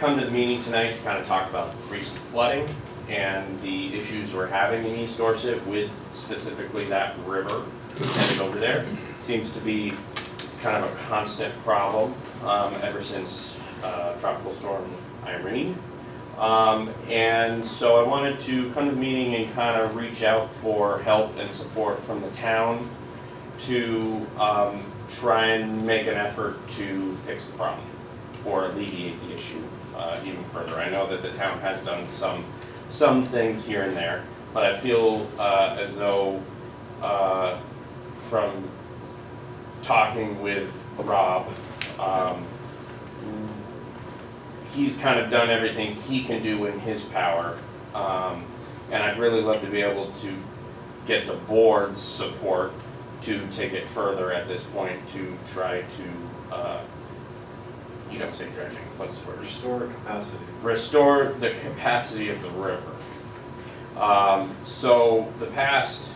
come to the meeting tonight to kind of talk about recent flooding and the issues we're having in East Dorset with specifically that river headed over there. Seems to be kind of a constant problem ever since Tropical Storm Irene. And so I wanted to come to the meeting and kind of reach out for help and support from the town to try and make an effort to fix the problem or alleviate the issue even further. I know that the town has done some things here and there, but I feel as though from talking with Rob, he's kind of done everything he can do in his power, and I'd really love to be able to get the board's support to take it further at this point to try to, you don't say dredging, what's the word? Restore capacity. Restore the capacity of the river. So the past,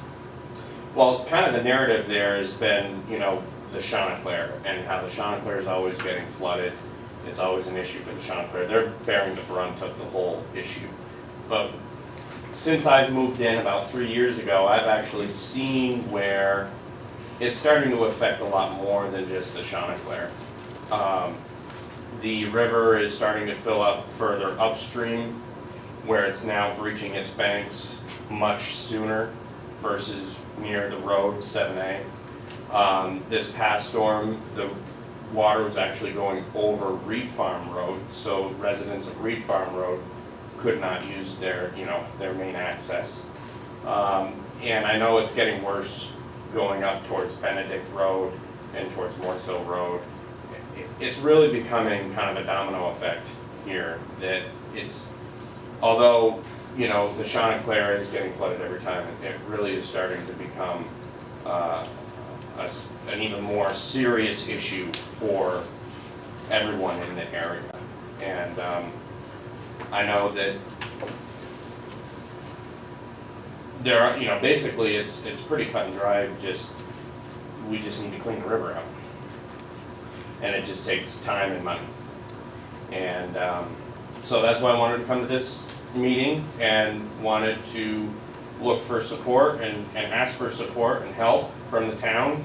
well, kind of the narrative there has been, you know, the Chanticleer and how the Chanticleer is always getting flooded. It's always an issue for the Chanticleer. They're bearing the brunt of the whole issue. But since I've moved in about 3 years ago, I've actually seen where it's starting to affect a lot more than just the Chanticleer. The river is starting to fill up further upstream, where it's now breaching its banks much sooner versus near the road 7A. This past storm, the water was actually going over Reed Farm Road, so residents of Reed Farm Road could not use their, you know, their main access. And I know it's getting worse going up towards Benedict Road and towards Morse Hill Road. It's really becoming kind of a domino effect here that it's, although, you know, the Chanticleer is getting flooded every time, it really is starting to become an even more serious issue for everyone in the area. And I know that there are, you know, basically it's pretty cut and dry, we just need to clean the river out. And it just takes time and money. And so that's why I wanted to come to this meeting and wanted to look for support and ask for support and help from the town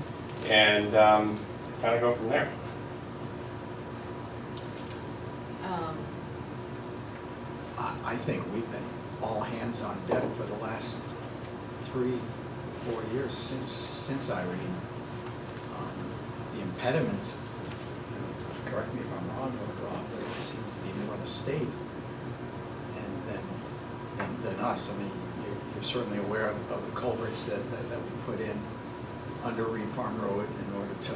and kind of go from there. I think we've been all hands on deck for the last 3-4 years since Irene. The impediments, you know, correct me if I'm wrong, Rob, but it seems to be more the state than us. I mean, you're certainly aware of the culverts that we put in under Reed Farm Road in order to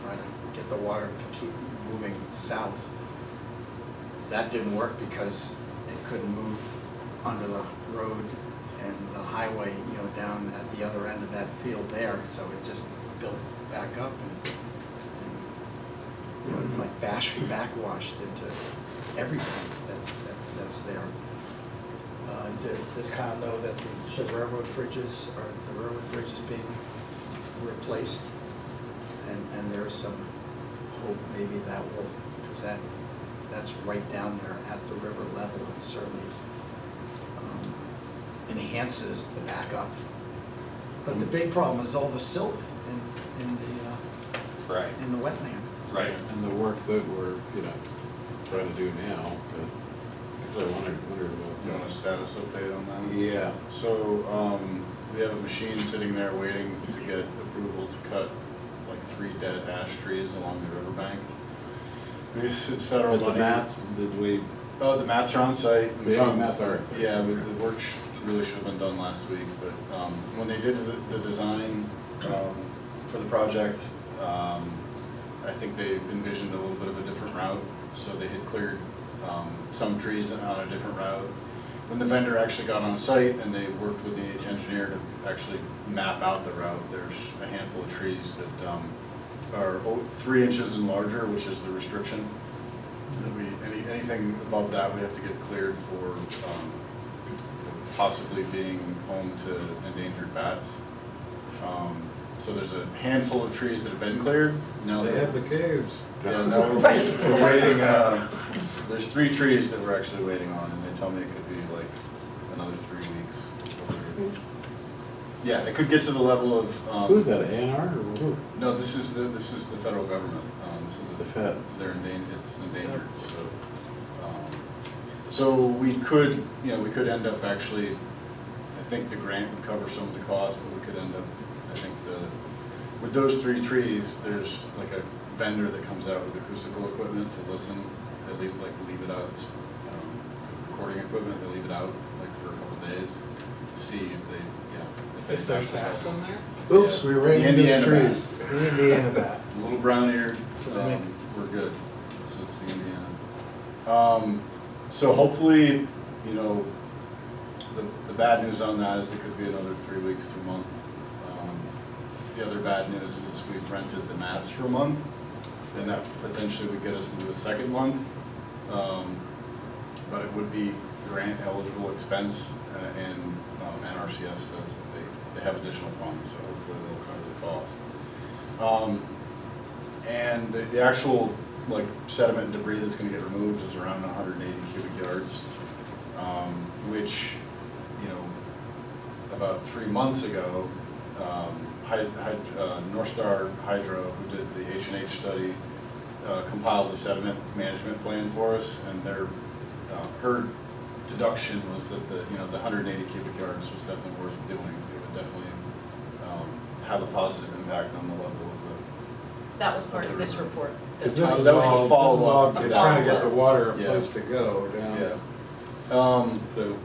try to get the water to keep moving south. That didn't work because it couldn't move under the road and the highway, you know, down at the other end of that field there. So it just built back up and you know, it's like backwashed into everything that's there. Does Kyle know that the railroad bridges being replaced, and there's some hope maybe that will, because that's right down there at the river level and certainly enhances the backup. But the big problem is all the silt in the wetland. Right. And the work that we're, you know, trying to do now, but actually I wondered Do you want a status update on that? Yeah. So we have a machine sitting there waiting to get approval to cut like 3 dead ash trees along the riverbank. It's federal But money. the mats, did we? Oh, the mats are on site. The mats are on site. Yeah, the work really should have been done last week, but when they did the design for the project, I think they envisioned a little bit of a different route, so they had cleared some trees on a different route. When the vendor actually got on site and they worked with the engineer to actually map out the route, there's a handful of trees that are 3 inches and larger, which is the restriction. Anything above that we have to get cleared for possibly being home to endangered bats. So there's a handful of trees that have been cleared. Now They they're- have the caves. Yeah, now we're waiting, there's 3 trees that we're actually waiting on, and they tell me it could be like another 3 weeks. Yeah, it could get to the level of. Who's that, A&R or who? No, this is the federal government. This is The feds. They're it's endangered, so we could, we could end up actually, I think the grant would cover some of the cost, but we could end up, I think with those 3 trees, there's like a vendor that comes out with acoustical equipment to listen. They leave it out, it's recording equipment, they leave it out like for a couple of days to see if there's bats in there? Oops, we ran into the Indiana trees. bat. The Indiana bat. A little brown eared, Make- we're good. So it's the Indiana. So hopefully, the bad news on that is it could be another 3 weeks to a month. The other bad news is we've rented the mats for a month, and that potentially would get us into a second month. But it would be grant eligible expense, and NRCS says that they have additional funds, so hopefully they'll cover the cost. And the actual sediment and debris that's going to get removed is around 180 cubic yards, which, about 3 months ago, North Star Hydro, who did the H&H study, compiled the sediment management plan for us, and her deduction was that the 180 cubic yards was definitely worth doing. It would definitely have a positive impact on the level of That was part of this report. Because That this is was a all, follow-up to they're that. trying to get the water a Yeah. place to go down. Yeah. So,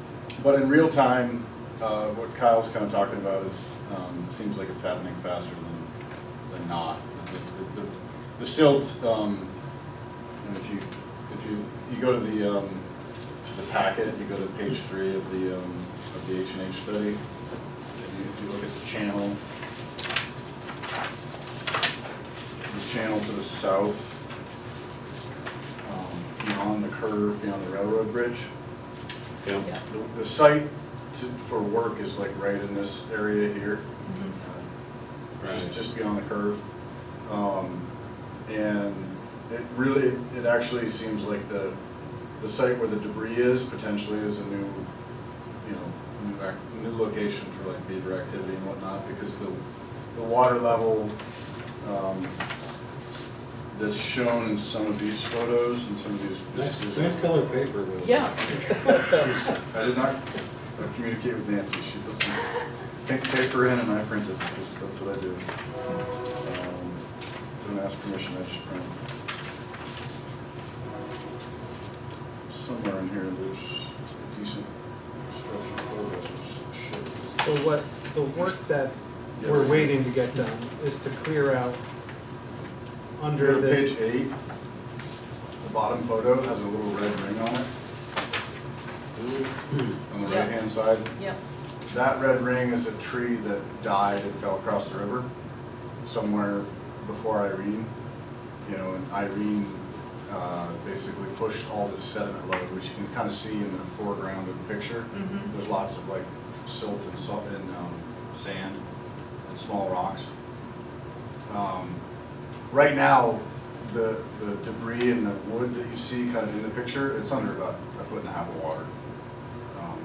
But in real time, what Kyle's kind of talking about is, seems like it's happening faster than not. The silt, and if you go to the packet, you go to page 3 of the H&H study, and if you look at the channel, this channel to the south, beyond the curve, beyond the railroad bridge, yeah. Yeah. the site for work is like right in this area here, just beyond the curve, and it actually seems like the site where the debris is potentially is a new location for like beaver activity and whatnot, because the water level that's shown in some of these photos and some of these. Nice colored paper, though. Yeah. I did not communicate with Nancy. She put some pink paper in and I printed, because that's what I do. Didn't ask permission, I just print. Somewhere in here there's a decent structural photos. So what, the work that we're waiting to get done is to clear out under Go to the. page 8, the bottom photo has a little red ring on it. On the Yeah. right-hand side. Yep. That red ring is a tree that died and fell across the river somewhere before Irene. And Irene basically pushed all this sediment load, which you can kind of see in the foreground of the picture. Mhm. There's lots of silt and sand and small rocks. Right now, the debris and the wood that you see kind of in the picture, it's under about 1.5 feet of water.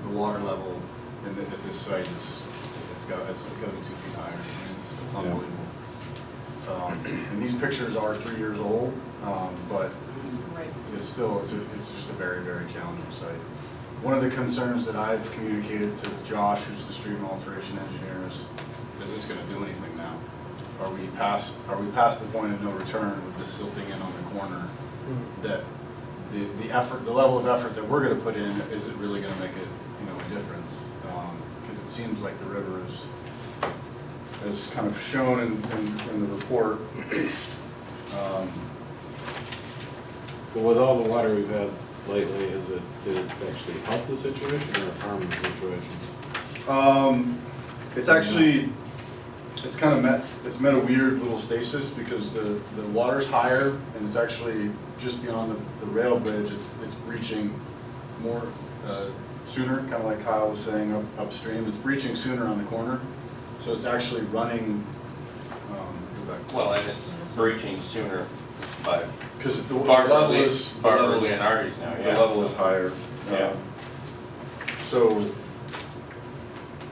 The water level at this site it's got to be 2 feet higher. I mean, it's unbelievable. And these pictures are 3 years old, but Right. it's just a very, very challenging site. One of the concerns that I've communicated to Josh, who's the stream alteration engineer, is this going to do anything now? Are we past the point of no return with this silting in on the corner? That the level of effort that we're going to put in, is it really going to make a difference? Because it seems like the river is, as kind of shown in the report. But with all the water we've had lately, did it actually help the situation or harm the situation? It's actually, it's met a weird little stasis, because the water's higher and it's actually just beyond the rail bridge. It's breaching more sooner, kind of like Kyle was saying upstream. It's breaching sooner on the corner, so it's actually running Well, and it's breaching sooner, but Because the level is, Bartley and Artie's now, the yeah. level is higher. Yeah. So,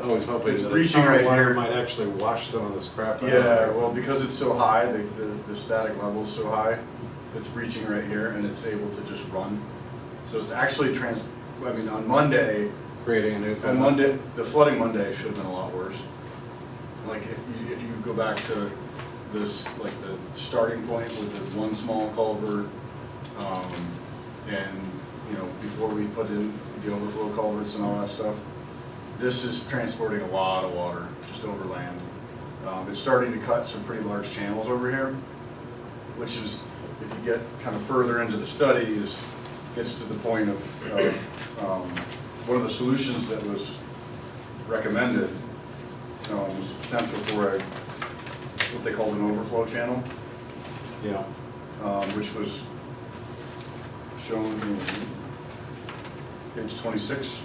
I was hoping It's that reaching the right water here. might actually wash some of this crap out. yeah, well, because it's so high, the static level is so high, it's breaching right here and it's able to just run. So it's actually on Monday, Creating a new. on Monday, the flooding Monday should have been a lot worse. Like if you go back to this, like the starting point with the one small culvert, and, you know, before we put in the overflow culverts and all that stuff, this is transporting a lot of water just over land. It's starting to cut some pretty large channels over here, which is, if you get kind of further into the study, gets to the point of one of the solutions that was recommended was the potential for what they called an overflow channel, Yeah, which was shown in page 26.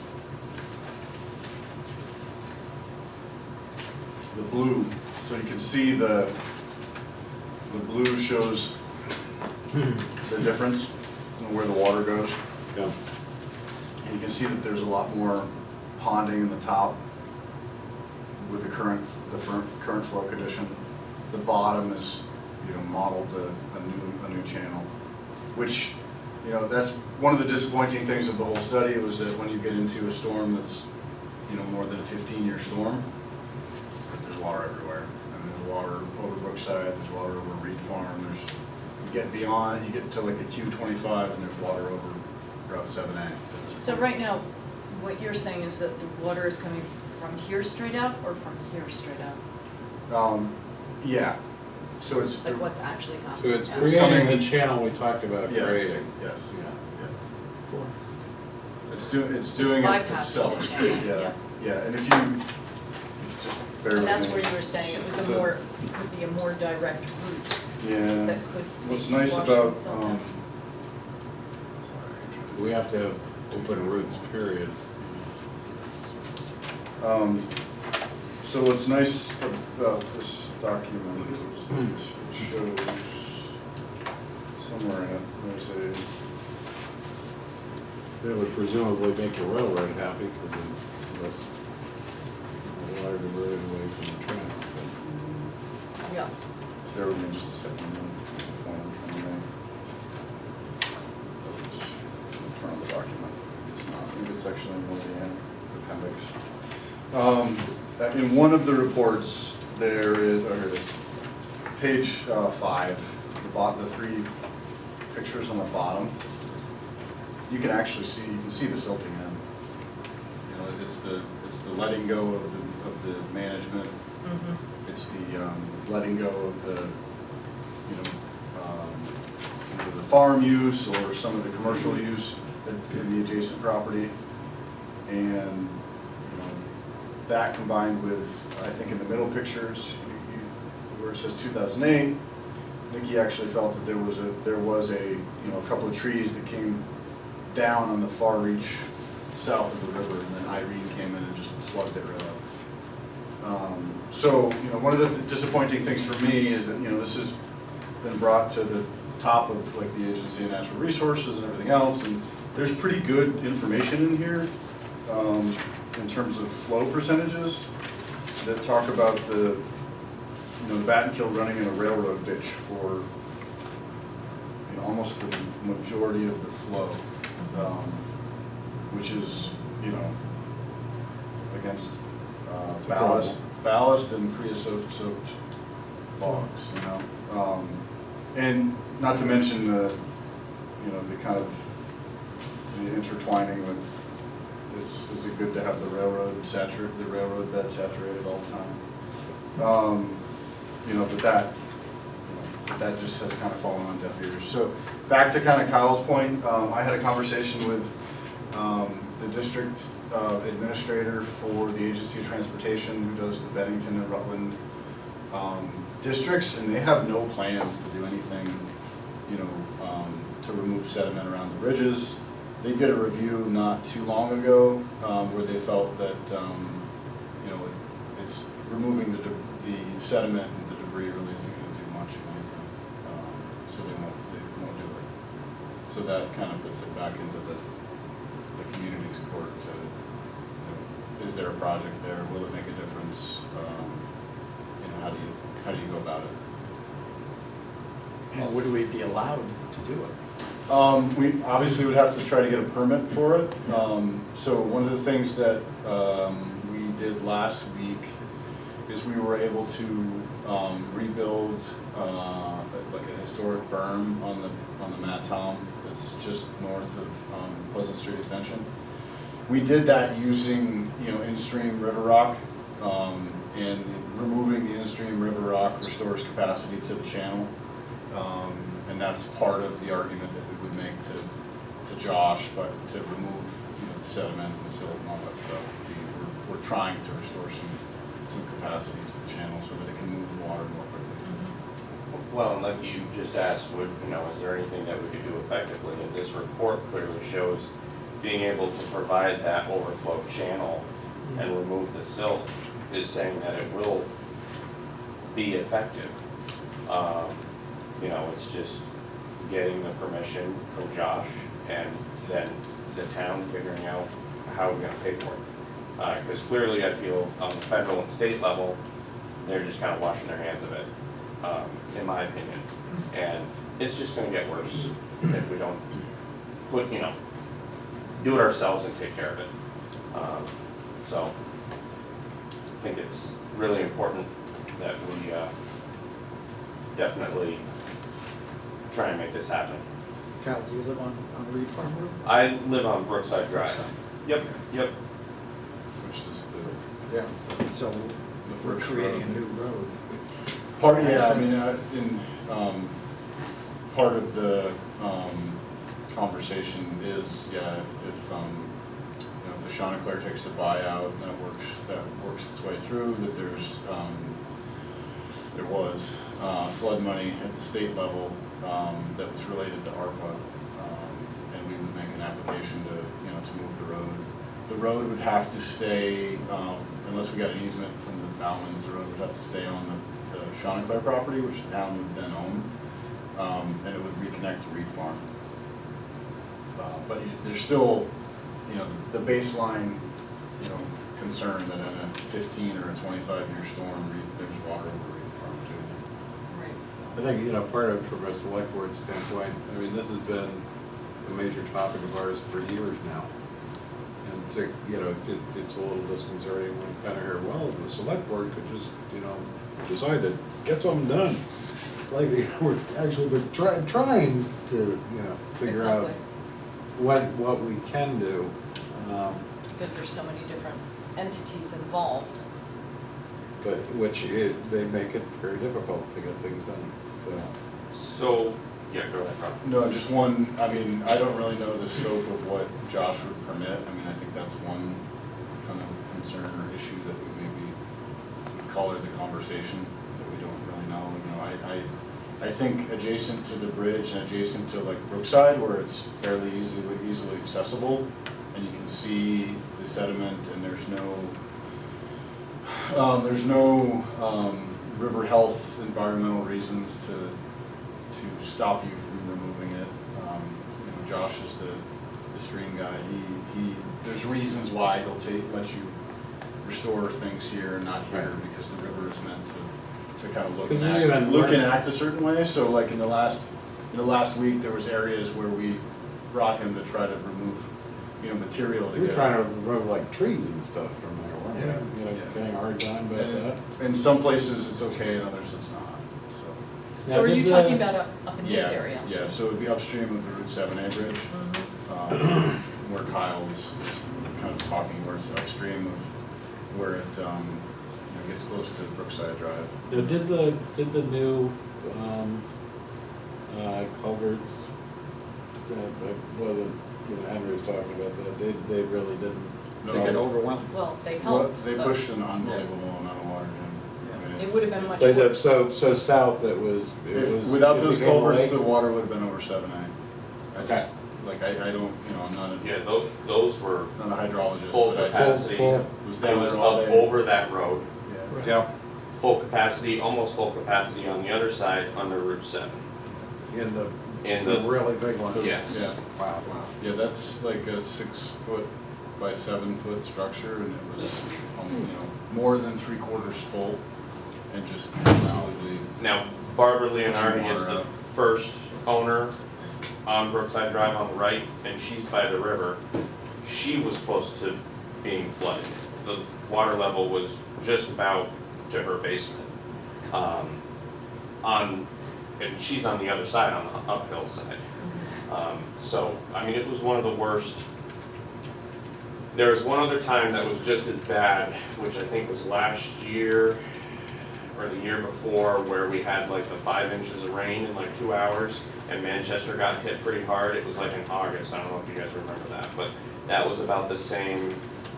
The blue, so you can see the blue shows the difference in where the water goes. yeah. And you can see that there's a lot more ponding in the top with the current flow condition. The bottom is, you know, modeled a new channel, which, you know, that's one of the disappointing things of the whole study was that when you get into a storm that's, you know, more than a 15-year storm, there's water everywhere. And there's water over Brookside, there's water over Reed Farm, you get beyond, you get to like a Q25 and there's water over Route 7A. So right now, what you're saying is that the water is coming from here straight out or from here straight out? Yeah, so it's. Like what's actually happening? So it's now? It's creating coming- the channel we talked about Yes, creating. yes, Yeah. yeah. It's doing it bypassing itself. the channel, Yeah, yeah. yeah, and if you just bear with And me. that's where you were saying it was a So- more, could be a more direct route Yeah, that could what's maybe nice wash about, themselves out. We have to have open routes, period. So what's nice about this document is it shows somewhere in it, there's That would presumably make the railroad happy because of less water diverted away from the track. Yeah, bear with me just a second, there's a point I'm trying to make. It's in front of the document, it's not, maybe it's actually in one of the appendix. In one of the reports, there is, oh, here it is, page 5, the 3 pictures on the bottom. You can actually see, you can see the silting end. You know, it's the letting go of the management. It's the letting go of the, you know, either the farm use or some of the commercial use in the adjacent property. And, you know, that combined with, I think in the middle pictures, where it says 2008, Nikki actually felt that there was a you know, a couple of trees that came down on the far reach south of the river, and then Irene came in and just plugged it right up. So, you know, one of the disappointing things for me is that, you know, this has been brought to the top of like the Agency of Natural Resources and everything else, and there's pretty good information in here in terms of flow percentages that talk about the, you know, the Battenkill running in a railroad ditch for, you know, almost the majority of the flow, which is, you know, against ballast and creosote-soaked bogs, you know, and not to mention the, you know, the kind of the intertwining with. Is it good to have the railroad bed saturated all the time? You know, but that just has kind of fallen on deaf ears. So back to kind of Kyle's point, I had a conversation with the district administrator for the Agency of Transportation who does the Bennington and Rutland districts, and they have no plans to do anything, you know, to remove sediment around the ridges. They did a review not too long ago where they felt that you know, it's removing the sediment and the debris really isn't going to do much So that kind of puts it back into the community's court to, is there a project there? Will it make a difference? How do you go about it? And would we be allowed to do it? We obviously would have to try to get a permit for it. So one of the things that we did last week is we were able to rebuild like a historic berm on the Matom that's just north of Pleasant Street Extension. We did that using in-stream river rock, and removing the in-stream river rock restores capacity to the channel. And that's part of the argument that we would make to Josh, but to remove the sediment and the silt and all that stuff. We're trying to restore some capacity to the channel so that it can move the water more quickly. Well, and like you just asked, is there anything that we could do effectively? And this report clearly shows being able to provide that overflow channel and remove the silt is saying that it will be effective. It's just getting the permission from Josh and then the town figuring out how we're gonna pay for it. Because clearly I feel on the federal and state level, they're just kind of washing their hands of it, in my opinion. And it's just gonna get worse if we don't do it ourselves and take care of it. So I think it's really important that we definitely try and make this happen. Kyle, do you live on Reed Farm Road? I live on Brookside Drive. Brookside. Yep. Which is the Yeah. So we're first creating road. a new road. Part of the conversation is, if the Chanticleer takes the buyout and that works its way through, that there was flood money at the state level that was related to ARPA, and we would make an application to move the road. The road would have to stay, unless we got an easement from the Bowmans, the road would have to stay on the Chanticleer property, which the town would then own, and it would reconnect to Reed Farm. But there's still, the baseline, concern that in a 15 or a 25-year storm, there's water over Reed Farm too. Right. I think, part of, from a select board standpoint, this has been a major topic of ours for years now. And it's a little disconcerting when you kind of hear, well, the select board could just, decide to get something done. It's like we're actually trying to, figure out what we can do. Because there's so many different entities involved. But they make it very difficult to get things done, So, yeah, go ahead, Rob. No, just one, I don't really know the scope of what Josh would permit. I think that's one kind of concern or issue that we maybe would color the conversation that we don't really know. I think adjacent to the bridge and adjacent to like Brookside, where it's fairly easily accessible, and you can see the sediment, and there's no river health environmental reasons to stop you from removing it. Josh is the stream guy. There's reasons why he'll let you restore things here and not here, because the river is meant to kind of look and act a certain way. So like in the last week, there was areas where we brought him to try to remove material to we're get. trying to remove like trees and stuff from there, weren't we? Yeah. Getting a hard time about that. In some places it's okay, in others it's not. So are you talking about up in this Yeah, area? yeah, so it would be upstream of the Route 7A bridge, where Kyle was kind of talking, where it's upstream of where it gets close to Brookside Drive. Did the new culverts, that wasn't, Henry was talking about that, they really didn't. No, They get overwhelmed. Well, they well, helped. they but pushed an unbelievable amount of water, Jim. It would have been much So south it was. Without it those became a culverts, lake. the water would have been over 7A. Okay. I don't, I'm not Yeah, those were a hydrologist, full but I capacity. just was It down was there all up day. over that road, Yeah. Yeah, full capacity, almost full capacity on the other side under Route 7. And in The the, really big ones? yes. Yeah, Wow. yeah, that's like a 6 foot by 7 foot structure, and it was, more than 3/4 full, and just absolutely, Now, Barbara Leonardi is water the out. first owner on Brookside Drive on the right, and she's by the river. She was close to being flooded. The water level was just about to her basement. And she's on the other side, on the uphill side. So, I mean, it was one of the worst. There was one other time that was just as bad, which I think was last year or the year before, where we had like the 5 inches of rain in like 2 hours, and Manchester got hit pretty hard. It was like in August. I don't know if you guys remember that, but that was about the same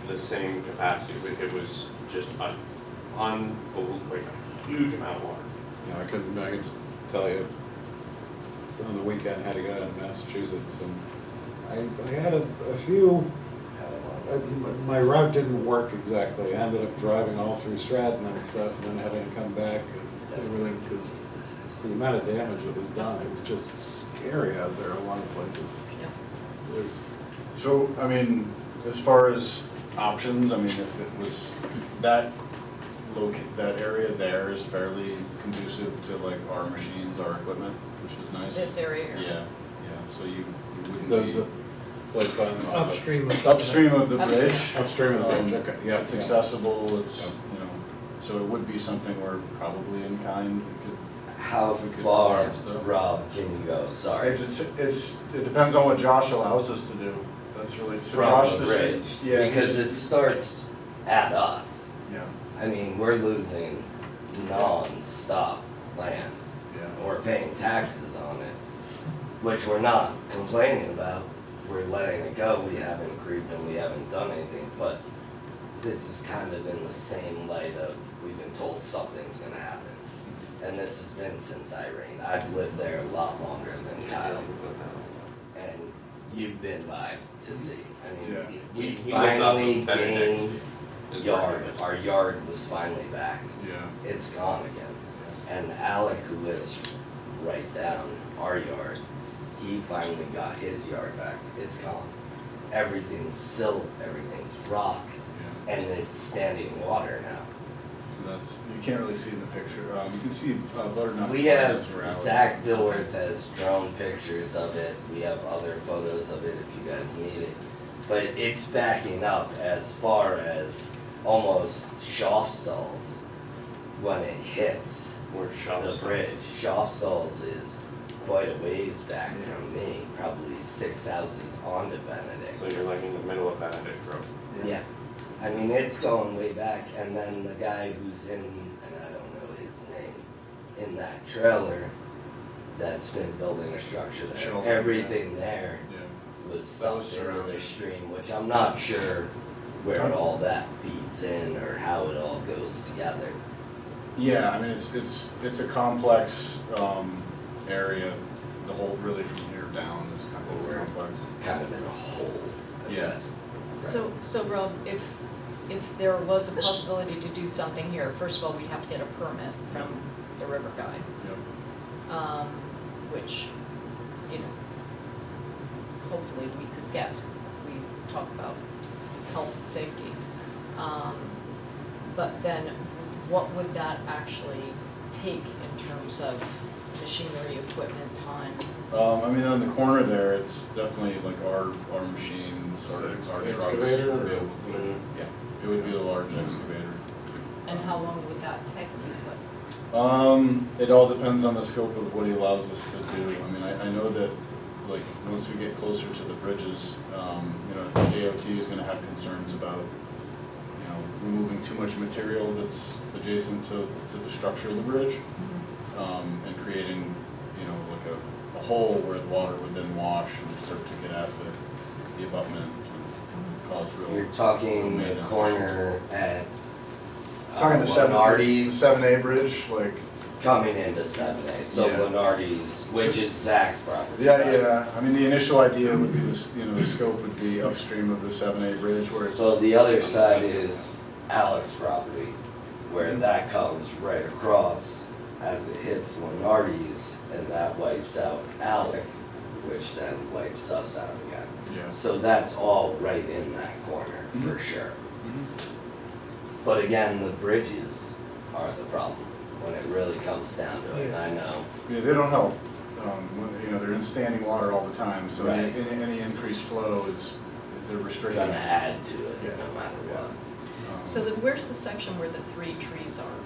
capacity. It was just like a huge amount of water. You know, I could just tell you, on the weekend, I had to go down to Massachusetts, and I had a few, my route didn't work exactly. I ended up driving all through Stratton and stuff, and then having to come back and everything, because the amount of damage that was done, it was just scary out there in a lot of places. Yeah. There's, so, I mean, as far as options, I mean, if it was, that area there is fairly conducive to like our machines, our equipment, which is nice. This area here. Yeah, so you wouldn't the be place on Upstream of. upstream of the Upstream. bridge. Upstream of the bridge, okay, yeah. It's accessible, it's, so it would be something where probably in kind we could. How We could far, provide stuff. Rob, can you go? Sorry. It depends on what Josh allows us to do. That's really, so From Josh, the the bridge, yeah. because it starts at us. Yeah, I mean, we're losing non-stop land. yeah. We're paying taxes on it, which we're not complaining about. We're letting it go. We haven't grieved and we haven't done anything, but this is kind of in the same light of we've been told something's gonna happen. And this has been since Irene. I've lived there a lot longer than Kyle. And you've been by to see. I mean, Yeah. we He lives off of finally Benedict, gained is where yard. he lives. Our yard was finally back. Yeah. It's gone again. And Alec, who lives right down our yard, he finally got his yard back. It's gone. Everything's silt, everything's rock, Yeah. and it's standing water now. So that's, you can't really see in the picture. You can see butternut. We have, plants around. Zach Dilworth has drone pictures of it, we have other photos of it if you guys need it. But it's backing up as far as almost Schaufstalls when it hits Where shops the bridge. Schaufstalls is quite a ways back from me, probably 6 houses onto Benedict. So you're like in the middle of Benedict Road. Yeah, I mean, it's going way back, and then the guy who's in, and I don't know his name, in that trailer that's been building a structure there, Sure. everything there Yeah. was That was sucked into the surrounded. stream, which I'm not sure where all that feeds in or how it all goes together. Yeah, I mean, it's a complex, area. The whole really from here down is kind of We're complex. kind of in a hole, I Yeah. guess. So Rob, if there was a possibility to do something here, first of all, we'd have to get a permit from the river guy, Yep. which, hopefully we could get if we talk about health and safety. But then what would that actually take in terms of machinery, equipment, time? I mean, on the corner there, it's definitely like our machines, our trucks. Excavator would be or- able to- Yeah, it would be a large excavator. And how long would that take? It all depends on the scope of what he allows us to do. I mean, I know that, like, once we get closer to the bridges, DOT is gonna have concerns about, removing too much material that's adjacent to the structure of the bridge, and creating, like a hole where the water would then wash and start to get at the abutment and cause real. You're talking the maintenance corner at Talking the Lenardi's 7A bridge, like, coming into 7A, so Yeah. Lenardi's, which is Zach's property. yeah, I mean, the initial idea would be this, the scope would be upstream of the 7A bridge where it's. So the other side is Alec's property, where that comes right across as it hits Lenardi's, and that wipes out Alec, which then wipes us out again. Yeah. So that's all right in that corner, for sure. But again, the bridges are the problem when it really comes down to it, and I know. Yeah, they don't help. They're in standing water all the time, so Right. any increased flow they're restricted. Gonna add to it, Yeah. no matter what. So where's the section where the 3 trees are?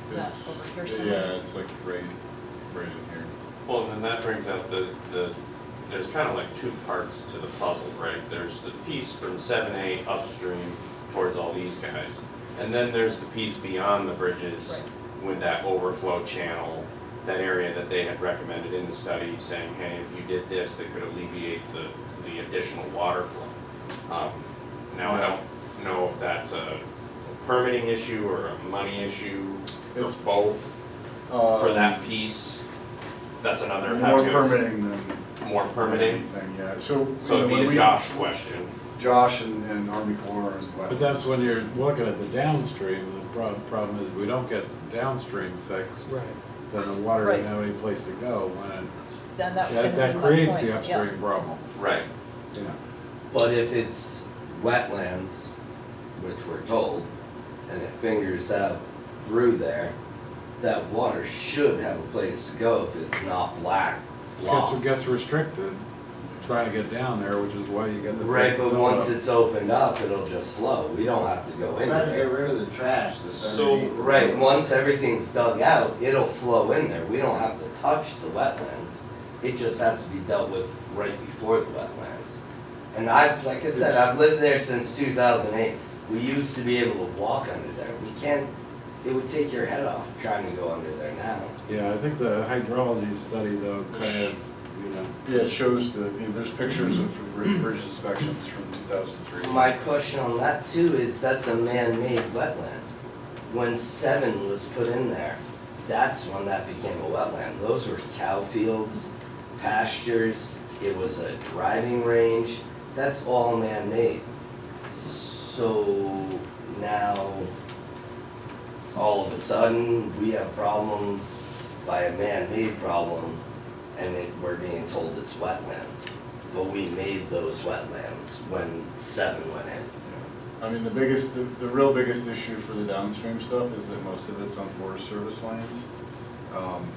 Is that It's- over here somewhere? Yeah, it's like right in here. Well, and then that brings out there's kind of like two parts to the puzzle, right? There's the piece from 7A upstream towards all these guys. And then there's the piece beyond the bridges Right. with that overflow channel, that area that they had recommended in the study, saying, hey, if you did this, it could alleviate the additional water flow. Now, I don't know if that's a permitting issue or a money issue, or It's- both, for that piece. That's another. More permitting than More permitting, anything, yeah. So, so it'd be a Josh question. Josh and Army Corps and what. But that's when you're looking at the downstream, the problem is we don't get downstream fixed, Right. then the water Right. doesn't have any place to go, when Then that was gonna be my that point, creates the yeah. upstream problem, Right. yeah. But if it's wetlands, which we're told, and it fingers out through there, that water should have a place to go if it's not black blobs. Gets restricted, trying to get down there, which is why you get the. Right, but big once buildup. it's opened up, it'll just flow. We don't have to go in Gotta there. get rid of the trash that's So- underneath. Right, once everything's dug out, it'll flow in there. We don't have to touch the wetlands. It just has to be dealt with right before the wetlands. And like I said, I've lived there since 2008. We used to be able to walk under there. We can't, it would take your head off trying to go under there now. Yeah, I think the hydrology study though, kind of, Yeah, it shows there's pictures of bridge inspections from 2003. My question on that too is that's a man-made wetland. When 7 was put in there, that's when that became a wetland. Those were cow fields, pastures, it was a driving range, that's all man-made. So now, all of a sudden, we have problems by a man-made problem, and we're being told it's wetlands. But we made those wetlands when 7 went in. I mean, the real biggest issue for the downstream stuff is that most of it's on Forest Service lands.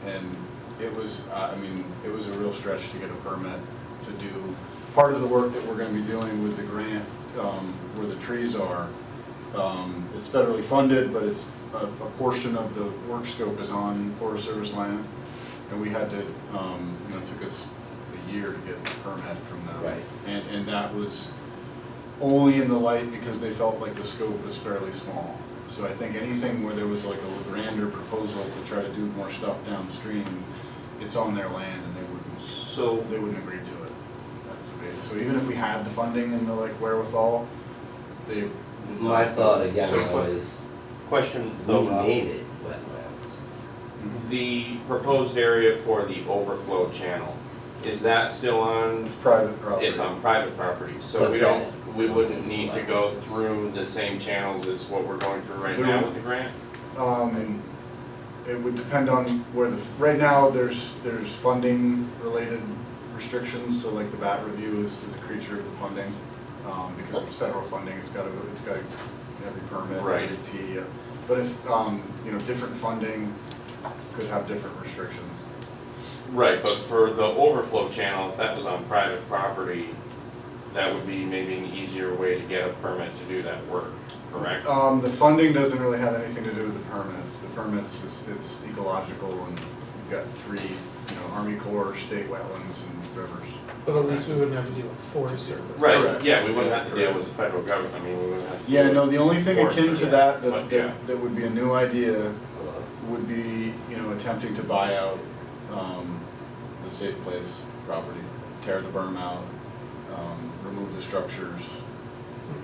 And it was a real stretch to get a permit to do part of the work that we're gonna be doing with the grant, where the trees are. It's federally funded, but it's a portion of the work scope is on Forest Service land. And we had to, it took us a year to get the permit from them. Right. And that was only in the light because they felt like the scope was fairly small. So I think anything where there was like a grander proposal to try to do more stuff downstream, it's on their land and they wouldn't agree to it. That's the big, so even if we had the funding and the wherewithal, they would not. My thought again So, was, Question we though, made it wetlands. the proposed area for the overflow channel, is that still on, It's private property. it's on private property, so But we then don't, we it wouldn't goes need to into go wetlands. through the same channels as what we're going through right There- now with the grant? It would depend on where right now, there's funding related restrictions, so like the bat review is a creature of the funding. Because it's federal funding, it's gotta every permit, Right. every T. But if, different funding could have different restrictions. Right, but for the overflow channel, if that was on private property, that would be maybe an easier way to get a permit to do that work, correct? The funding doesn't really have anything to do with the permits. The permits, it's ecological, and you've got 3, Army Corps, state wetlands, and rivers. But at least we wouldn't have to deal with Forest Service. Right, Correct. yeah, we wouldn't have to deal Correct. with the federal government, I mean, we wouldn't have to. Yeah, deal no, with- the only thing Forest akin to Service, that, but yeah. that would be a new idea would be, attempting to buy out, the Safe Place property, tear the berm out, remove the structures,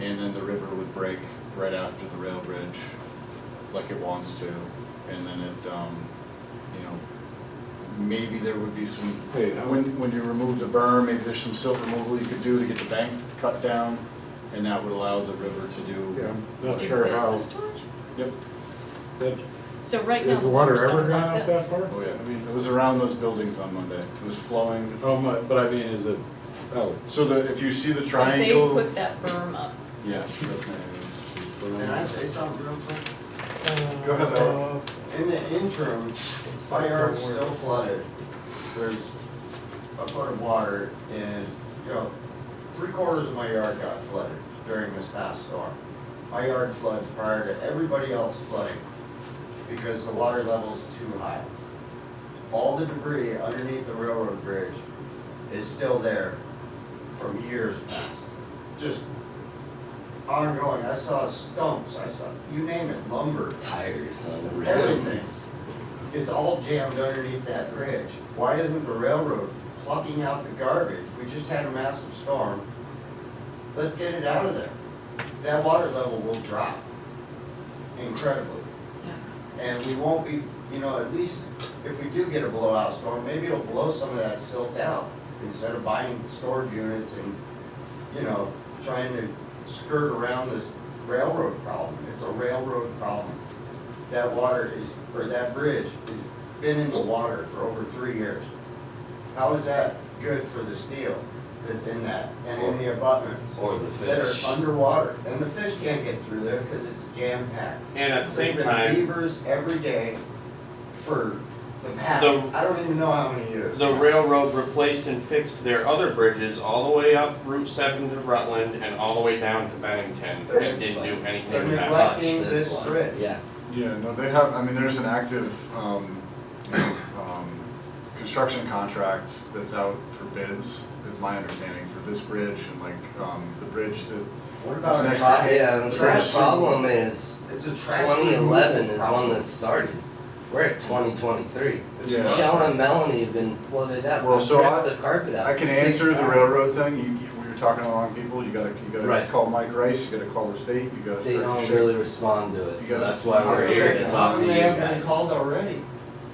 and then the river would break right after the rail bridge, like it wants to, and then it, maybe there would be some, Hey, when you remove the berm, maybe there's some silt removal you could do to get the bank cut down, and that would allow the river to do. Yeah, not Is sure this how. the storage? Yep. That, So right now, Has the the water water's ever going gone like up this. that far? Oh, yeah, I mean, it was around those buildings on Monday. It was flowing. Oh, my, but I mean, is it, oh. So if you see the So triangle. they put that berm up. Yeah, that's not. Can I say something real quick? Go ahead, Al. In the interim, my yard's still flooded. There's a foot of water and, you know, 3/4 of my yard got flooded during this past storm. My yard floods prior to everybody else flooding because the water level's too high. All the debris underneath the railroad bridge is still there from years past. Just ongoing. I saw stumps, I saw, you name it, lumber. Tires on the Everything. roads. It's all jammed underneath that bridge. Why isn't the railroad plucking out the garbage? We just had a massive storm. Let's get it out of there. That water level will drop incredibly. And we won't be, you know, at least if we do get a blowout storm, maybe it'll blow some of that silt out instead of buying storage units and, you know, trying to skirt around this railroad problem. It's a railroad problem. That water is, or that bridge has been in the water for over 3 years. How is that good for the steel that's in that and in the abutments? Or the That fish. are underwater, and the fish can't get through there because it's jam packed. And at the same There's been time, beavers every day for the past, The- I don't even know how many years. the railroad replaced and fixed their other bridges all the way up Route 7 to Rutland and all the way down to Bennington and didn't do They're anything with that. neglecting Touch this one. bridge. Yeah. Yeah, no, they have, I mean, there's an active, construction contract that's out for bids, is my understanding, for this bridge and like, the bridge that, What about Next a to tra- Yeah, and so the trash problem is, It's a trash 2011 removal is problem. when this started. We're at 2023. Yeah. Shell and Melanie have been flooded out. Well, so Ripped the carpet out. I can 6 answer the times. railroad thing. We were talking to the wrong people. You gotta Right. call Mike Rice, you gotta call the state, you gotta They start to don't shake. really respond to it, You so gotta- that's why we're I'm here shaking. to talk to you They have been guys. called already.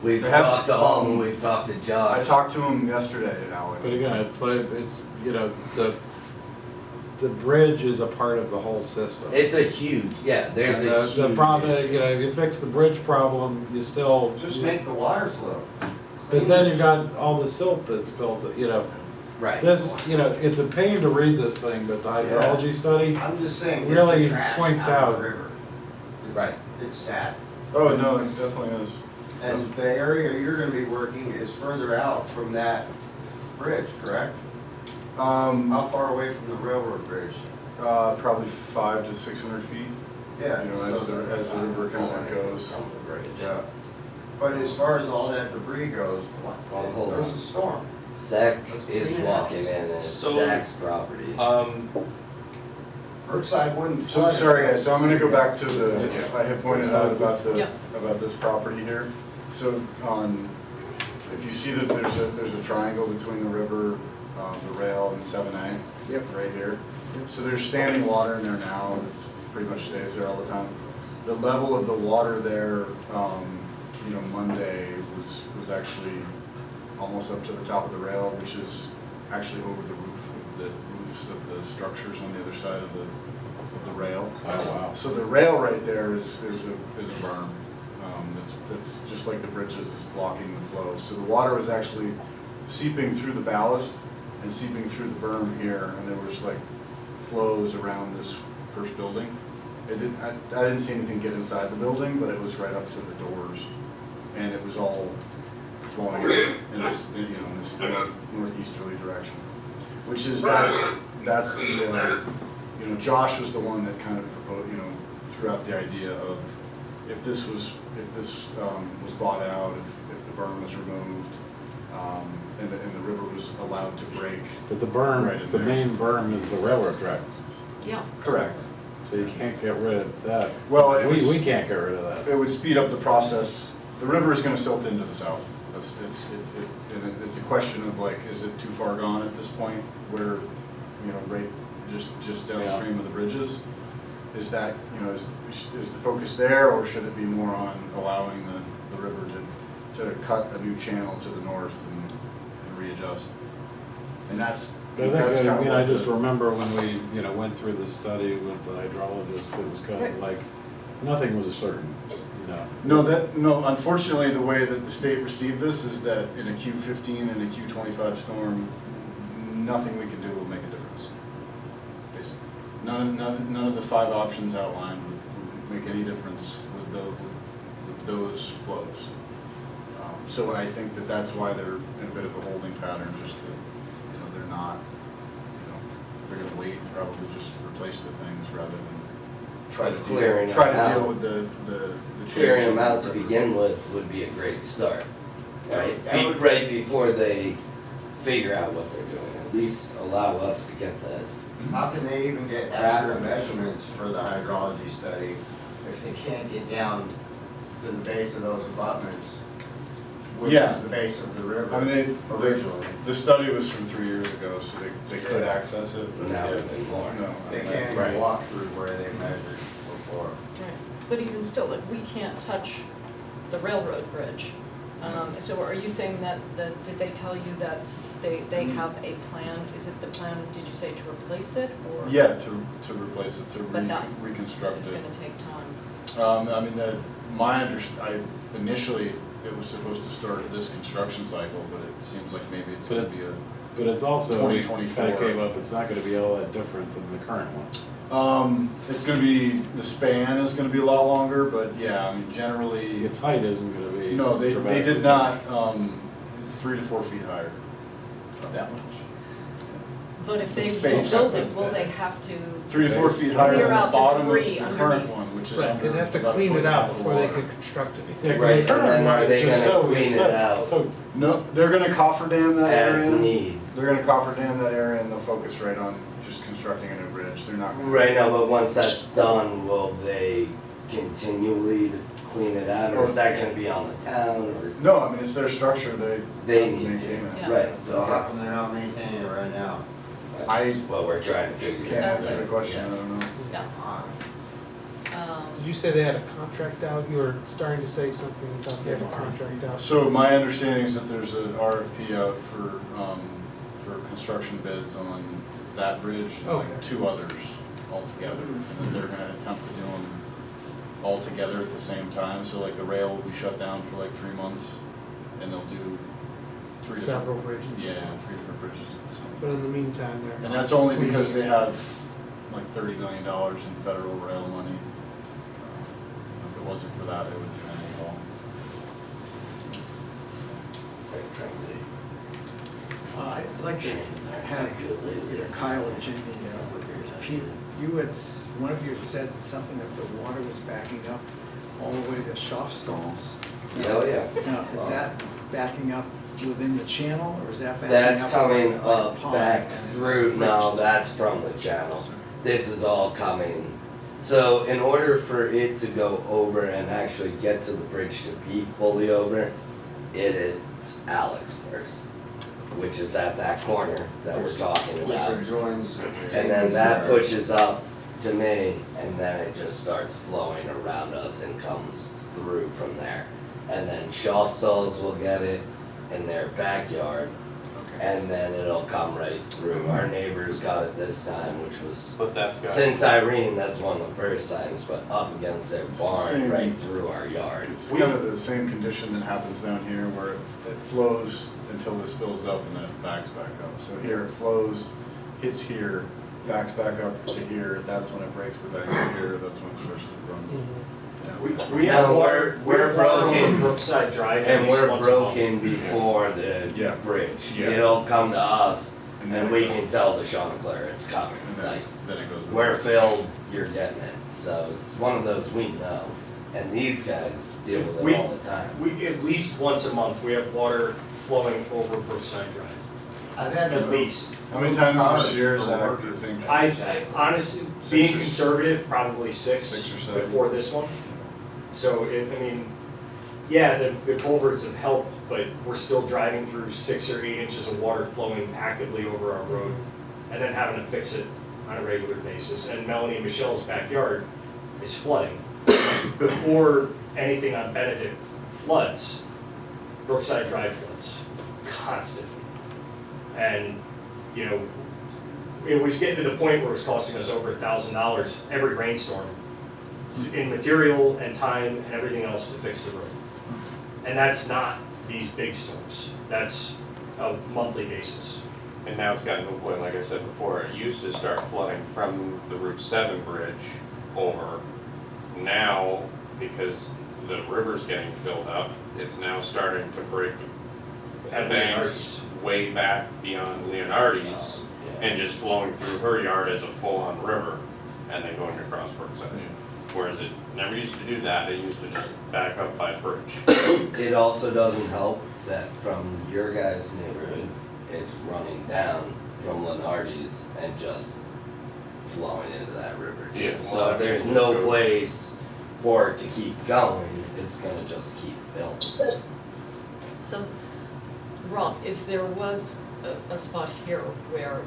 We've They have- talked to Alton, we've talked to Josh. I talked to him yesterday, Alec. But again, it's like, it's, you know, the bridge is a part of the whole system. It's a huge, yeah, there's And a the huge problem, issue. you know, if you fix the bridge problem, you still. Just make the water flow. But then you've got all the silt that's built, you know, Right. this, you know, it's a pain to read this thing, but the hydrology study, I'm just saying, get Really the trash points out of out- the river. It's- Right. It's sad. Oh, no, it definitely is. And the area you're gonna be working is further out from that bridge, correct? How far away from the railroad bridge? Probably 500 to 600 feet. Yeah. You know, as so the that's river not kind going of goes. From the bridge. Yeah. But as far as all that debris goes, Well, hold there's on. a storm. Zach Let's is clean it up. walking in and it's So- Zach's property. Brookside wouldn't So, flood. sorry guys, so I'm gonna go back to the, Yeah. I had pointed out about Yeah. about this property here. So if you see that there's a triangle between the river, the rail and 7A. Yep. Right here. So there's standing water in there now, it's pretty much stays there all the time. The level of the water there, you know, Monday was actually almost up to the top of the rail, which is actually over the roofs of the structures on the other side of the rail. oh, wow. So the rail right there is a berm. That's just like the bridges is blocking the flow. So the water was actually seeping through the ballast and seeping through the berm here, and there was like flows around this first building. I didn't see anything get inside the building, but it was right up to the doors, and it was all flowing in this, you know, in this northeasterly direction. Which is that's the you know, Josh was the one that kind of proposed, you know, threw out the idea of if this was bought out, if the berm was removed, and the river was allowed to break. But the Right berm, in the there. main berm is the railroad tracks, Yeah. Correct. so you can't get rid of that. Well, it was- We can't get rid of that. It would speed up the process. The river is going to silt into the south. It's a question of like, is it too far gone at this point where, you know, right just downstream of the bridges? Is that, you know, is the focus there, or should it be more on allowing the river to cut a new channel to the north and readjust? And that's I think, kind of I what just the- remember when we, you know, went through the study with the hydrologist, it was kind of like, nothing was certain, you know. No, unfortunately, the way that the state received this is that in a Q15 and a Q25 storm, nothing we can do will make a difference, basically. None of the 5 options outlined would make any difference with those flows. So I think that that's why they're in a bit of a holding pattern, just to, they're not, they're gonna wait and probably just replace the things rather than try to deal with the change. Clearing them out to begin with would be a great start, right? That would- Right before they figure out what they're doing, at least allow us to get that. How can they even get accurate measurements for the hydrology study if they can't get down to the base of those abutments, which Yeah. is the base of the river I mean, originally? the study was from 3 years ago, so they could access it. But Now yeah, even more. No, They I mean, can't Right. even walk through where they measured before. Right, but even still, like, we can't touch the railroad bridge. So are you saying that, did they tell you that they have a plan? Is it the plan, did you say to replace it, or? Yeah, to replace it, to But that- reconstruct It's it. gonna take time. I mean, initially, it was supposed to start this construction cycle, but it seems like maybe it's But gonna it's- be But it's also, we 2024. kind of came up, it's not gonna be all that different than the current one. it's gonna be, the span is gonna be a lot longer, but yeah, I mean, generally, Its height isn't gonna be. no, they dramatically did not, it's 3 to 4 feet higher. That much. But if they will Base. build it, will they have to? 3 to 4 feet higher Clear than out the the bottom of debris the current underneath. one, which is Right, under they'd have to about a clean foot it and a out half of before they water. could construct Yeah, anything. Right, the current and then one are is they just gonna so- clean it's it so- out? So, No, they're gonna cofferdam that As area. need. They're gonna cofferdam that area and they'll focus right on just constructing a new bridge. They're not gonna. Right now, but once that's done, will they continually to clean it out, or is that gonna be on the town, or? No, I mean, it's their structure, They have to need maintain it. Yeah. Right, So how come they're not maintaining it right now? that's what we're trying to figure Can't out. answer the question, I don't know. Yeah. Did you say they had a contract out? You were starting to say something about they have a contract out. So my understanding is that there's an RFP out for construction bids on that bridge and Okay. like 2 others altogether. And they're gonna attempt to do them all together at the same time, so like the rail will be shut down for like 3 months and they'll do 3 different. Several bridges. Yeah, 3 different bridges at the same time. But in the meantime, they're. And that's only because they have like $30 million in federal rail money. If it wasn't for that, they wouldn't do anything at all. Quite frankly. I'd like to have either Kyle or Jamie, Pete, one of you had said something that the water was backing up all the way to Schaafstalls. Oh, yeah. Now, is that backing up within the channel, or is that backing That's up? coming like a up pond back and then through, no, bridged? that's from the channel. This is all coming. So in order for it to go over and actually get to the bridge to be fully over, it's Alex first, which is at that corner that we're talking Which about. adjoins. And then that pushes up to me, and then it just starts flowing around us and comes through from there. And then Schaafstalls will get it in their backyard, and then it'll come right through. Our neighbors got it this time, which was, But that's got. since Irene, that's one of the first times, but up against their barn, Same. right through our yard. It's kind of the same condition that happens down here where it flows until this fills up and then it backs back up. So here it flows, hits here, backs back up to here, that's when it breaks the bank to here, that's when it starts to run. Yeah. We have No, water, we're broken. Brookside Drive at And least we're once a month. broken before the Yeah. bridge. Yeah. It'll come to us, And then and it we goes- can tell the Chanticleer it's coming. And Like, then it goes. we're filled, you're getting it. So it's one of those we know. And these guys deal with We- it all the time. We, at least once a month, we have water flowing over Brookside Drive, I've had to at move least. How many times cars this year, for Zach, work. do you think? I honestly, 6 being or conservative, probably 6 or 7. before this one. So I mean, yeah, the culverts have helped, but we're still driving through 6 or 8 inches of water flowing actively over our road, and then having to fix it on a regular basis. And Melanie and Michelle's backyard is flooding. Before anything on Benedict floods, Brookside Drive floods constantly. And, you know, it was getting to the point where it was costing us over $1,000 every rainstorm in material and time and everything else to fix the road. And that's not these big storms, that's a monthly basis. And now it's gotten to a point, like I said before, it used to start flooding from the Route 7 bridge over. Now, because the river's getting filled up, it's now starting to break At banks way back beyond Leonardi's and just flowing through her yard as a full-on river and then going across Brooks Avenue. Whereas it never used to do that, it used to just back up by a bridge. It also doesn't help that from your guys' neighborhood, it's running down from Lenardi's and just flowing into that river too. Yeah, So well, if there's it no goes- place for it to keep going, it's gonna just keep filling. So, Rob, if there was a spot here where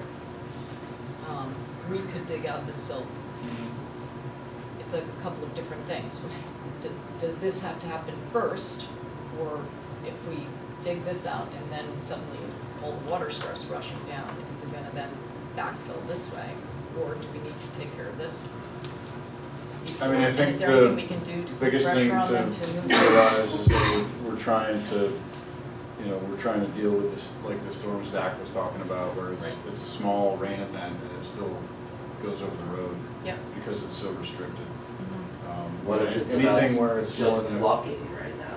we could dig out the silt, it's like a couple of different things. Does this have to happen first, or if we dig this out and then suddenly all the water starts rushing down, is it gonna then backfill this way, or do we need to take care of this? I mean, I And think is there anything the we can do to put biggest thing pressure on them to move? realize is that we're trying to, we're trying to deal with this, like the storm Zach was talking about, where it's a small rain event and it still goes over the road. Yep. Because it's so restricted. Mhm. What if it's about Anything where it's more just than. plucking right now?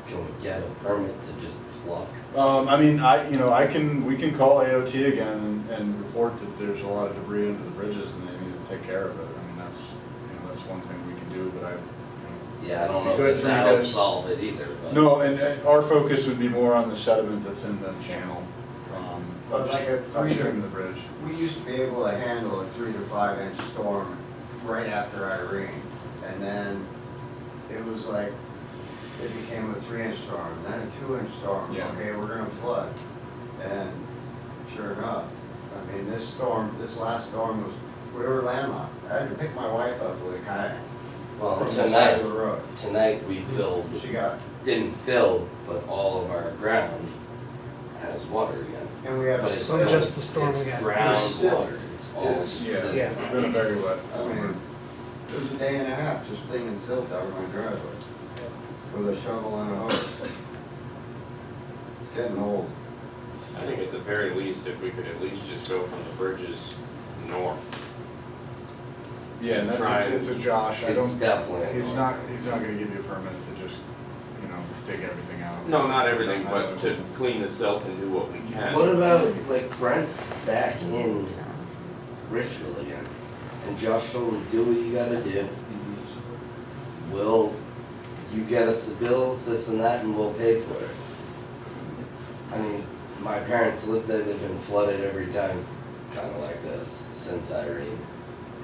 Can we get a permit to just pluck? I mean, we can call AOT again and report that there's a lot of debris under the bridges and they need to take care of it. I mean, that's one thing we can do, but Yeah, I don't know Good if for you that'll guys. solve it either, but. no, and our focus would be more on the sediment that's in the channel, But like a upstream of the bridge. We used to be able to handle a 3 to 5 inch storm right after Irene. And then it was like, it became a 3-inch storm, then a 2-inch storm. Yeah. Okay, we're gonna flood. And sure enough, I mean, this last storm was, we were landlocked. I had to pick my wife up with a kayak Well, from the side of the tonight, road. tonight we filled, She got, didn't fill, but all of our ground has water again. and we have But it's From still, just the storm it's we had. groundwater, it's all It's- silt. Yeah. It's been a very wet I summer. mean, it was a day and a half just cleaning silt out of my driveway with a shovel and a hose. It's getting old. I think at the very least, if we could at least just go from the bridges north. Yeah, and Try it's a Josh, I It's don't, definitely. he's not gonna give you a permit to just, dig everything out. No, not everything, but to clean the silt and do what we can. What about, like, Brent's back in Richville again, and Josh told him, do what you gotta do. Will, you get us the bills, this and that, and we'll pay for it. I mean, my parents lived there, they've been flooded every time, kinda like this, since Irene.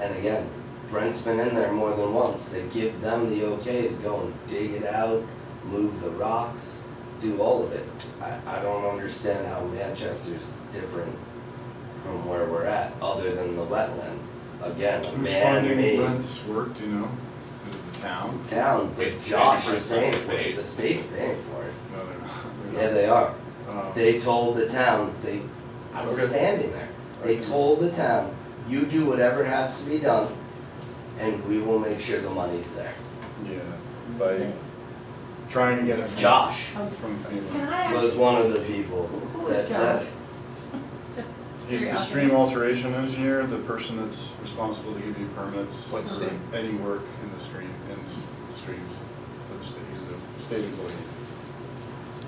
And again, Brent's been in there more than once, they give them the okay to go and dig it out, move the rocks, do all of it. I don't understand how Manchester's different from where we're at, other than the wetland. Again, a Who's funding man-made Brent's work, do you know? Is it the town? town, but It's Josh paid is for, paying it's for not it, paid. the state's paying for it. No, they're not. Yeah, they are. Oh. They told the town, I was Okay. standing there, they Okay. told the town, you do whatever has to be done, and we will make sure the money's there. Yeah, by trying to get it from. Josh From FEMA. Can I ask, was one of the people who that is said Josh? it. He's the stream alteration engineer, the person that's responsible to give you permits What for state? any work in the stream, streams for the state, he's a state employee.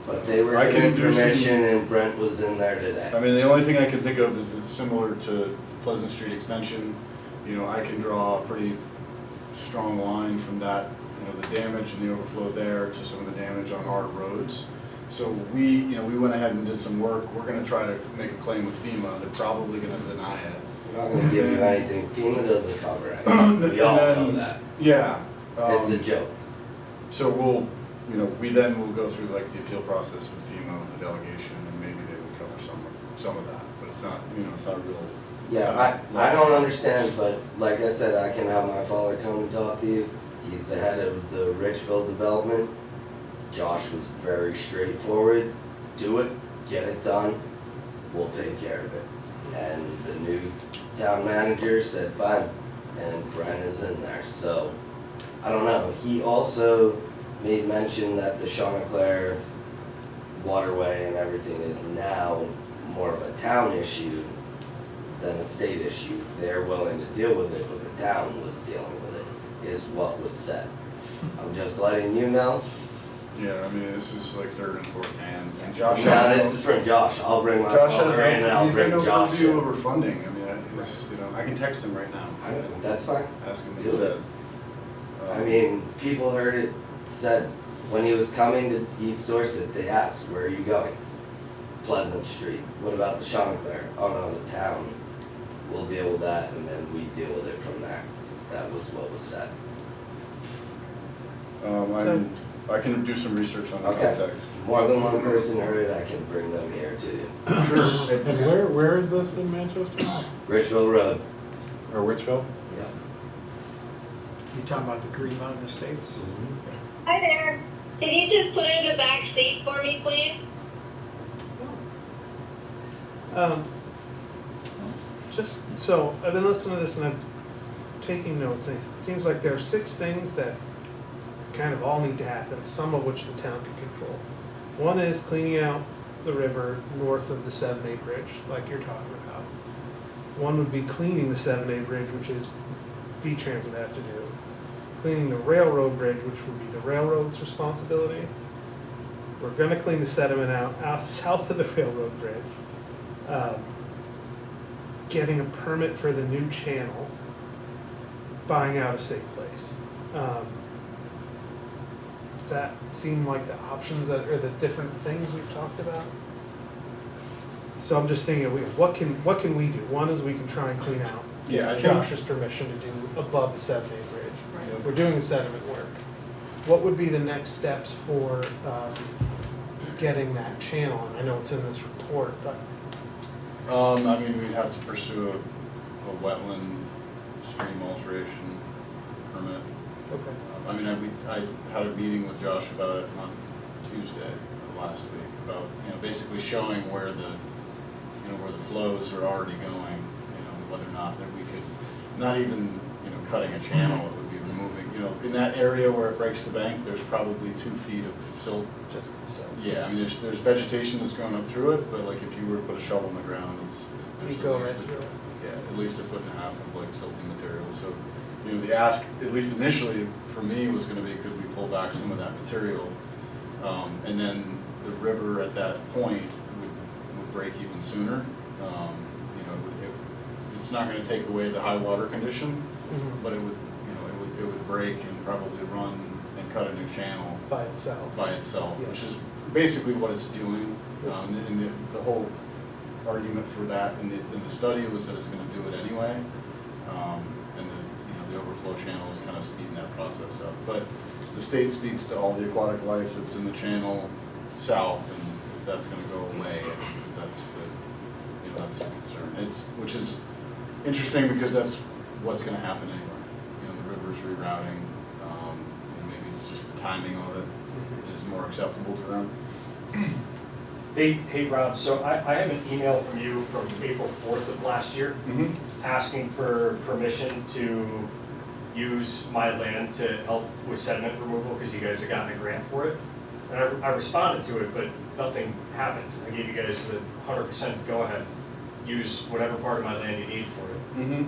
But they were I can given do some- permission and Brent was in there I today. mean, the only thing I can think of is it's similar to Pleasant Street Extension. I can draw a pretty strong line from that, the damage and the overflow there to some of the damage on our roads. So we went ahead and did some work. We're gonna try to make a claim with FEMA. They're probably gonna deny it. We're not gonna give you anything, FEMA doesn't cover it, And we all know then- that, Yeah. it's a joke. So we then will go through like the appeal process with FEMA, with the delegation, and maybe they would cover some of that, but it's not, it's not a real. Yeah, I don't understand, but like I said, I can have my father come and talk to you. He's the head of the Richville development. Josh was very straightforward. Do it, get it done, we'll take care of it. And the new town manager said, fine, and Brent is in there, so I don't know, he also made mention that the Chanticleer waterway and everything is now more of a town issue than a state issue. They're willing to deal with it, but the town was dealing with it, is what was said. I'm just letting you know. Yeah, I mean, this is like third and fourth hand, and Josh Now, has this is from Josh, I'll bring my Josh father in and I'll he's got bring no Josh purview in. over funding, I mean, it's, you know, I can text him right now. That's fine. Ask him what Do he it. said. I mean, people heard it said, when he was coming to East Dorset, they asked, where are you going? Pleasant Street. What about the Chanticleer? Oh no, the town will deal with that and then we deal with it from there. That was what was said. I can do some research on the Okay. context. More than one person heard it, I can bring them here to you. Sure. And where is this in Manchester? Richville Road. Or Richville? Yeah. You talking about the Green Mountain Estates? Hi there. Can you just put her in the back seat for me, please? Just, so, I've been listening to this and I'm taking notes, and it seems like there are 6 things that kind of all need to happen, some of which the town can control. One is cleaning out the river north of the 7A bridge, like you're talking about. One would be cleaning the 7A bridge, which is V-Trans would have to do. Cleaning the railroad bridge, which would be the railroad's responsibility. We're gonna clean the sediment out south of the railroad bridge. Getting a permit for the new channel, buying out a safe place. Does that seem like the options that are the different things we've talked about? So I'm just thinking, what can we do? One is we can try and clean out. Yeah, I think, Josh's permission to do above the 7A bridge. Right. We're doing the sediment work. What would be the next steps for getting that channel? And I know it's in this report, but I mean, we'd have to pursue a wetland stream alteration permit. okay. I mean, I had a meeting with Josh about it on Tuesday of last week, about, you know, basically showing where where the flows are already going, you know, whether or not that we could, not even, you know, cutting a channel, it would be removing, you know, in that area where it breaks the bank, there's probably 2 feet of silt. Just so. Yeah, I mean, there's vegetation that's going up through it, but like if you were to put a shovel in the ground, there's You go at right least through it. at least 1.5 feet of like silty material, so, you know, the ask, at least initially, for me, was gonna be, could we pull back some of that material? And then the river at that point would break even sooner. You know, it's not gonna take away the high water condition, Mhm. but it would, you know, it would break and probably run and cut a new channel By itself. by itself, Yeah. which is basically what it's doing. And the whole argument for that in the study was that it's gonna do it anyway. And the overflow channel is kind of speeding that process up. But the state speaks to all the aquatic life that's in the channel south, and if that's gonna go away, that's the concern. Which is interesting because that's what's gonna happen anyway. You know, the river's rerouting, and maybe it's just the timing of it is more acceptable to them. Hey Rob, so I have an email from you from April 4th of last year asking for permission to use my land to help with sediment removal because you guys had gotten a grant for it. And I responded to it, but nothing happened. I gave you guys the 100% go ahead. Use whatever part of my land you need for it.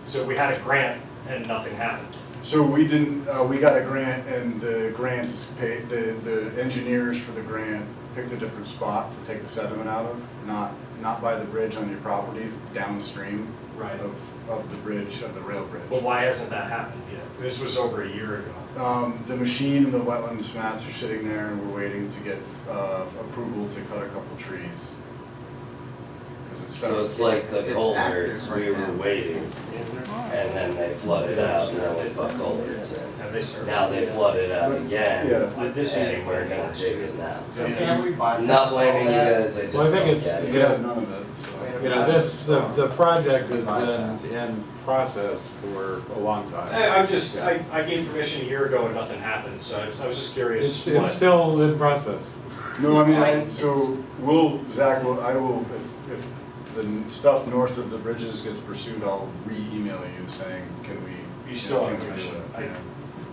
So we had a grant and nothing happened. So we didn't, we got a grant, and the grant is paid, the engineers for the grant picked a different spot to take the sediment out of, not by the bridge on your property, downstream Right. of the bridge, of the rail bridge. Well, why hasn't that happened yet? This was over a year ago. The machine and the wetlands mats are sitting there, and we're waiting to get approval to cut a couple trees. 'Cause So it's like the It's culverts, active right we were now. waiting, and then they flooded out, and then we put culverts in. Have they started? Now they flooded out again, Yeah. This is and we're gonna dig it now. Can we bypass I'm not all blaming you that? guys, I just Well, I think don't it's- get it. Yeah, none of it, so. You know, the project has been in process for a long time. I gave permission a year ago and nothing happened, so I was just curious. It's still in process. No, I mean, Zach, I will, if the stuff north of the bridges gets pursued, I'll re-email you saying, can we? You still can have we do permission. it?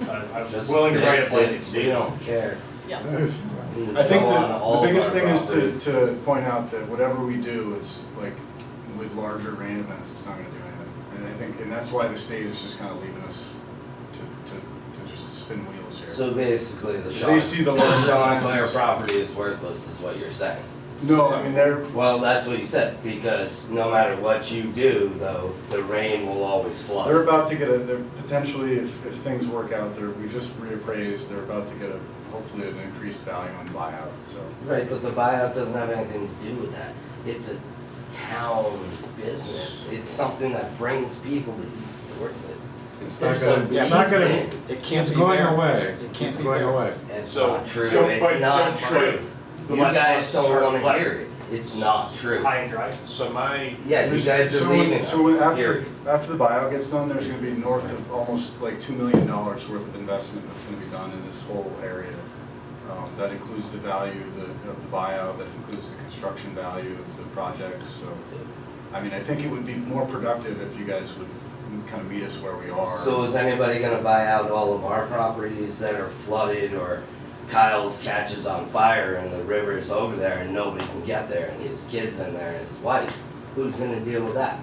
Yeah. I'm Just willing to write a fix blanket it. We statement. don't care. Yeah, I think Go on that all the of biggest our thing is property. to point out that whatever we do, it's like with larger rain events, it's not gonna do anything. And I think, and that's why the state is just kind of leaving us to just spin wheels here. So basically, the They Sean, see the the larger Sean events. Claire property is worthless, is what you're saying. No, I mean, they're, Well, that's what you said, because no matter what you do, though, the rain will always flood. they're about to get they're potentially, if things work out, we just reappraised, they're about to get hopefully an increased value on buyout, so. Right, but the buyout doesn't have anything to do with that. It's a town business. It's something that brings people to East Dorset. It's not There's gonna a be, it's not gonna- reason. It can't it's be going there. away. It can't It's be going there. away. It's So- not true. so- It's but- not so- true. The You West guys Coast don't are wanna left hear it. It's not true. High and dry. So my, Yeah, you guys are So leaving us, after, period. after the buyout gets done, there's gonna be north of almost like $2 million worth of investment that's gonna be done in this whole area. That includes the value of the buyout, that includes the construction value of the project, so. I mean, I think it would be more productive if you guys would kind of meet us where we are. So is anybody gonna buy out all of our properties that are flooded, or Kyle's catches on fire and the river's over there and nobody can get there and his kid's in there and his wife? Who's gonna deal with that?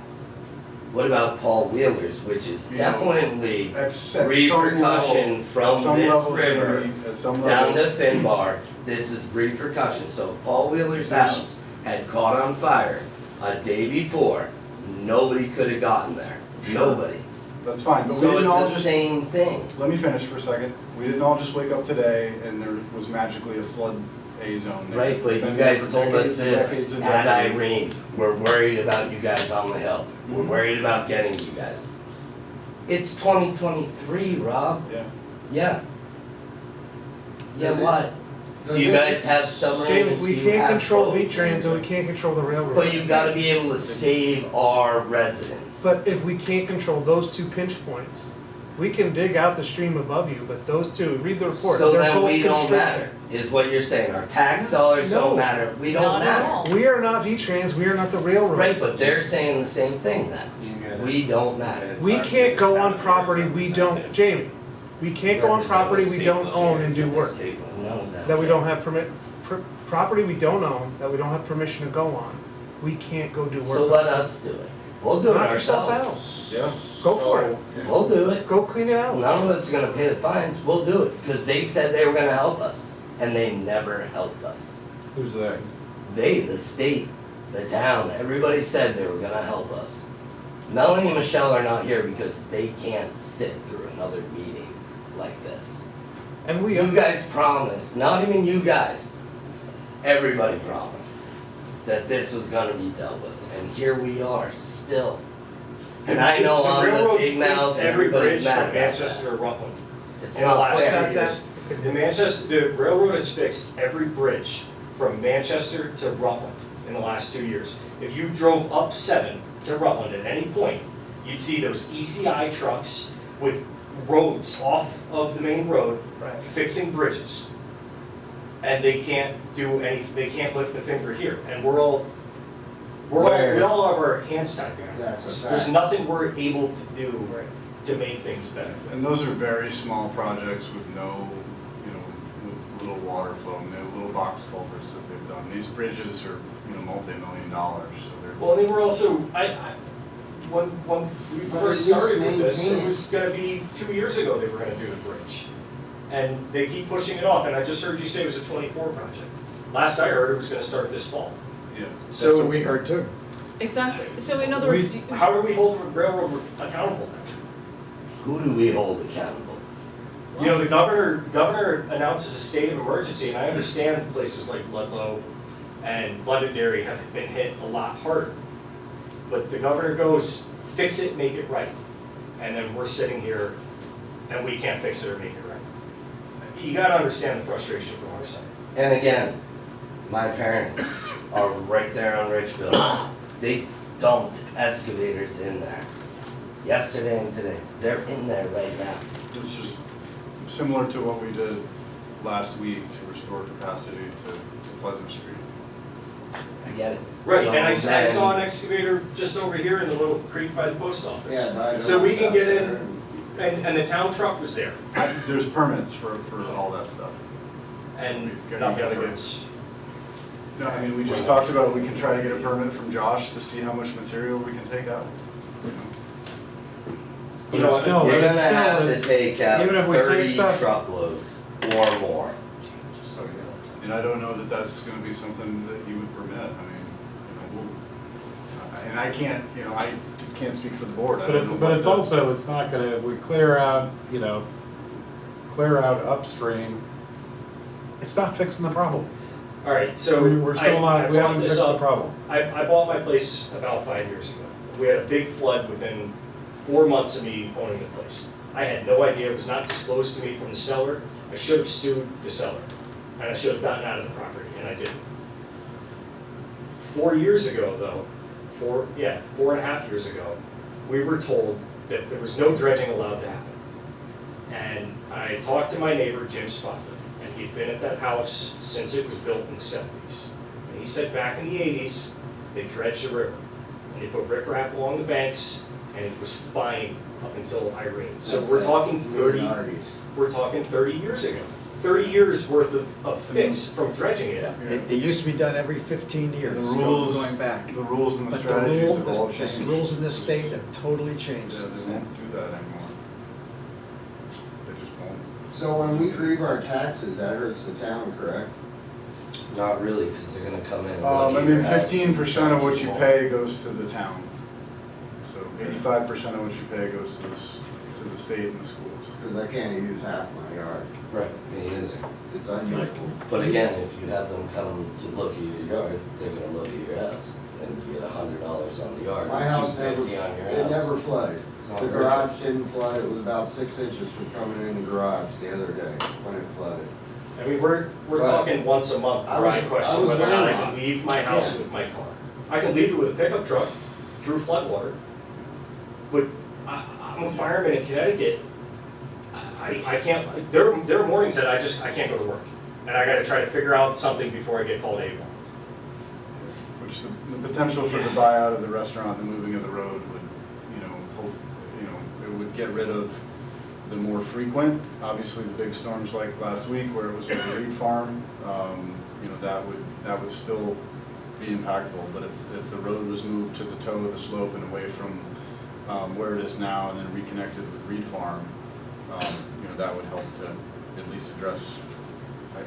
What about Paul Wheeler's, which is You know, definitely At some repercussion level- from at some this level, river Jamie, at some down level, to Finbar. This is repercussion. So if Paul Wheeler's house had caught on fire a day before, nobody could have gotten there. Sure. Nobody. that's fine, but we So didn't all it's the just, same thing. let me finish for a second. We didn't all just wake up today and there was magically a flood A zone there. Right, but It's you been there guys for told us decades and this decades and at decades. Irene, we're worried about you guys on the hill, Mm-hmm. we're worried about getting you guys. It's 2023, Rob, Yeah. yeah. Yeah, Does it- what? Do you guys have submarines, Jamie, do we you can't have control boats? V-Trans and we can't control the railroad. But you gotta be able to save our residents. But if we can't control those two pinch points, we can dig out the stream above you, but those two, read the report, So they're then both we don't constricted. matter, is what you're saying, our tax dollars No. don't matter, we don't not at matter. all. We are not V-Trans, we are not the railroad. Right, but they're saying the same thing then, you gotta. we don't matter. We can't go on property we don't, Jamie, we can't go on property we don't own and do work. None of them That we can. don't have property we don't own, that we don't have permission to go on, we can't go do work. So let us do it, we'll do it Knock yourself ourselves. Yeah. Go for it, We'll do it. go clean it out. None of us is gonna pay the fines, we'll do it, because they said they were gonna help us, and they never helped us. Who's that? They, the state, the town, everybody said they were gonna help us. Melanie and Michelle are not here because they can't sit through another meeting like this. And we, You guys promised, not even you guys, everybody promised that this was gonna be dealt with, and here we are, still. And I know I'm the big mouth and every everybody's bridge mad from about that. Manchester to Rutland. It's in the not last fair. 2 years. The Manchester, the railroad has fixed every bridge from Manchester to Rutland in the last 2 years. If you drove up 7 to Rutland at any point, you'd see those ECI trucks with roads off of the main road right. fixing bridges. And they can't do any, they can't lift a finger here, and we all Where? have our hands tied behind That's a us. There's fact. nothing we're able to do to make things better. And those are very small projects with no, with little water flow, and they're little box culverts that they've done. These bridges are, multi-million dollars, so they're. Well, they were also, when we But first at least started with this, it maintain it. was gonna be 2 years ago they were gonna do the bridge. And they keep pushing it off, and I just heard you say it was a 24 project. Last I heard, it was gonna start this fall. Yeah. That's what So, we heard too. Exactly, so in other words, how do we hold the railroad accountable then? Who do we hold accountable? You know, the governor announces a state of emergency, and I understand places like Ludlow and Londonderry have been hit a lot harder. But the governor goes, fix it, make it right. And then we're sitting here and we can't fix it or make it right. You gotta understand the frustration from our side. And again, my parents are right there on Richfield. They dumped excavators in there. Yesterday and today, they're in there right now. Which is similar to what we did last week to restore capacity to Pleasant Street. I get it. Right, So and I then- saw an excavator just over here in the little creek by the post office. Yeah, but I So we can don't- get in, and the town truck was there, There's permits for all that stuff. and We've got- nothing you gotta for get- us. No, I mean, we just talked about, we can try to get a permit from Josh to see how much material we can take out. But You know it's what, still, You're it's gonna still, have to it's, take out even if we take 30 stuff- truckloads or more. And I don't know that that's gonna be something that he would permit, I mean, you know, and I can't, you know, I can't speak for the board, I but don't it's, know but what it's the- also, it's not gonna, if we clear out, you know, clear out upstream, it's not fixing the problem. Alright, so We're still not, we I brought haven't this fixed the up. problem. I bought my place about 5 years ago. We had a big flood within 4 months of me owning the place. I had no idea, it was not disclosed to me from the seller. I should have sued the seller, and I should have gotten out of the property, and I didn't. 4 years ago, though, 4.5 years ago, we were told that there was no dredging allowed to happen. And I talked to my neighbor, Jim Spocker, and he'd been at that house since it was built in the 70s. And he said back in the 80s, they dredged the river, and they put riprap along the banks, and it was fine up until Irene. So we're talking 30 years ago. 30 years worth of fix from dredging it. It used to be done every 15 years, The rules, going back. the rules and the But the strategies rule, have all the changed. rules in this state have totally changed Yeah, since they then. won't do that anymore. They just won't. So when we grieve our taxes, that hurts the town, correct? Not really, because they're gonna come in and look I at mean, your house. 15% of what you pay goes to the town. So 85% of what you pay goes to the state and the schools. Because I can't use half my yard. Right, me either. It's unusable. But again, if you have them come to look at your yard, they're gonna look at your house, and you get $100 on the yard, My house never, $250 on your house. it never flooded. It's not The worth it. garage didn't flood, it was about 6 inches from coming in the garage the other day when it flooded. I mean, we're Right. talking once a month, I where I was- question I was whether or not I can landlocked. leave my house Yeah. with my car. I can leave it with a pickup truck through floodwater, but I'm a fireman in Connecticut. I can't, there are mornings that I can't go to work, and I gotta try to figure out something before I get called AWOL. Which the potential for the buyout of the restaurant, the moving of the road would, it would get rid of the more frequent, obviously the big storms like last week where it was with the Reed Farm, that would still be impactful. But if the road was moved to the toe of the slope and away from where it is now and then reconnected with Reed Farm, that would help to at least address,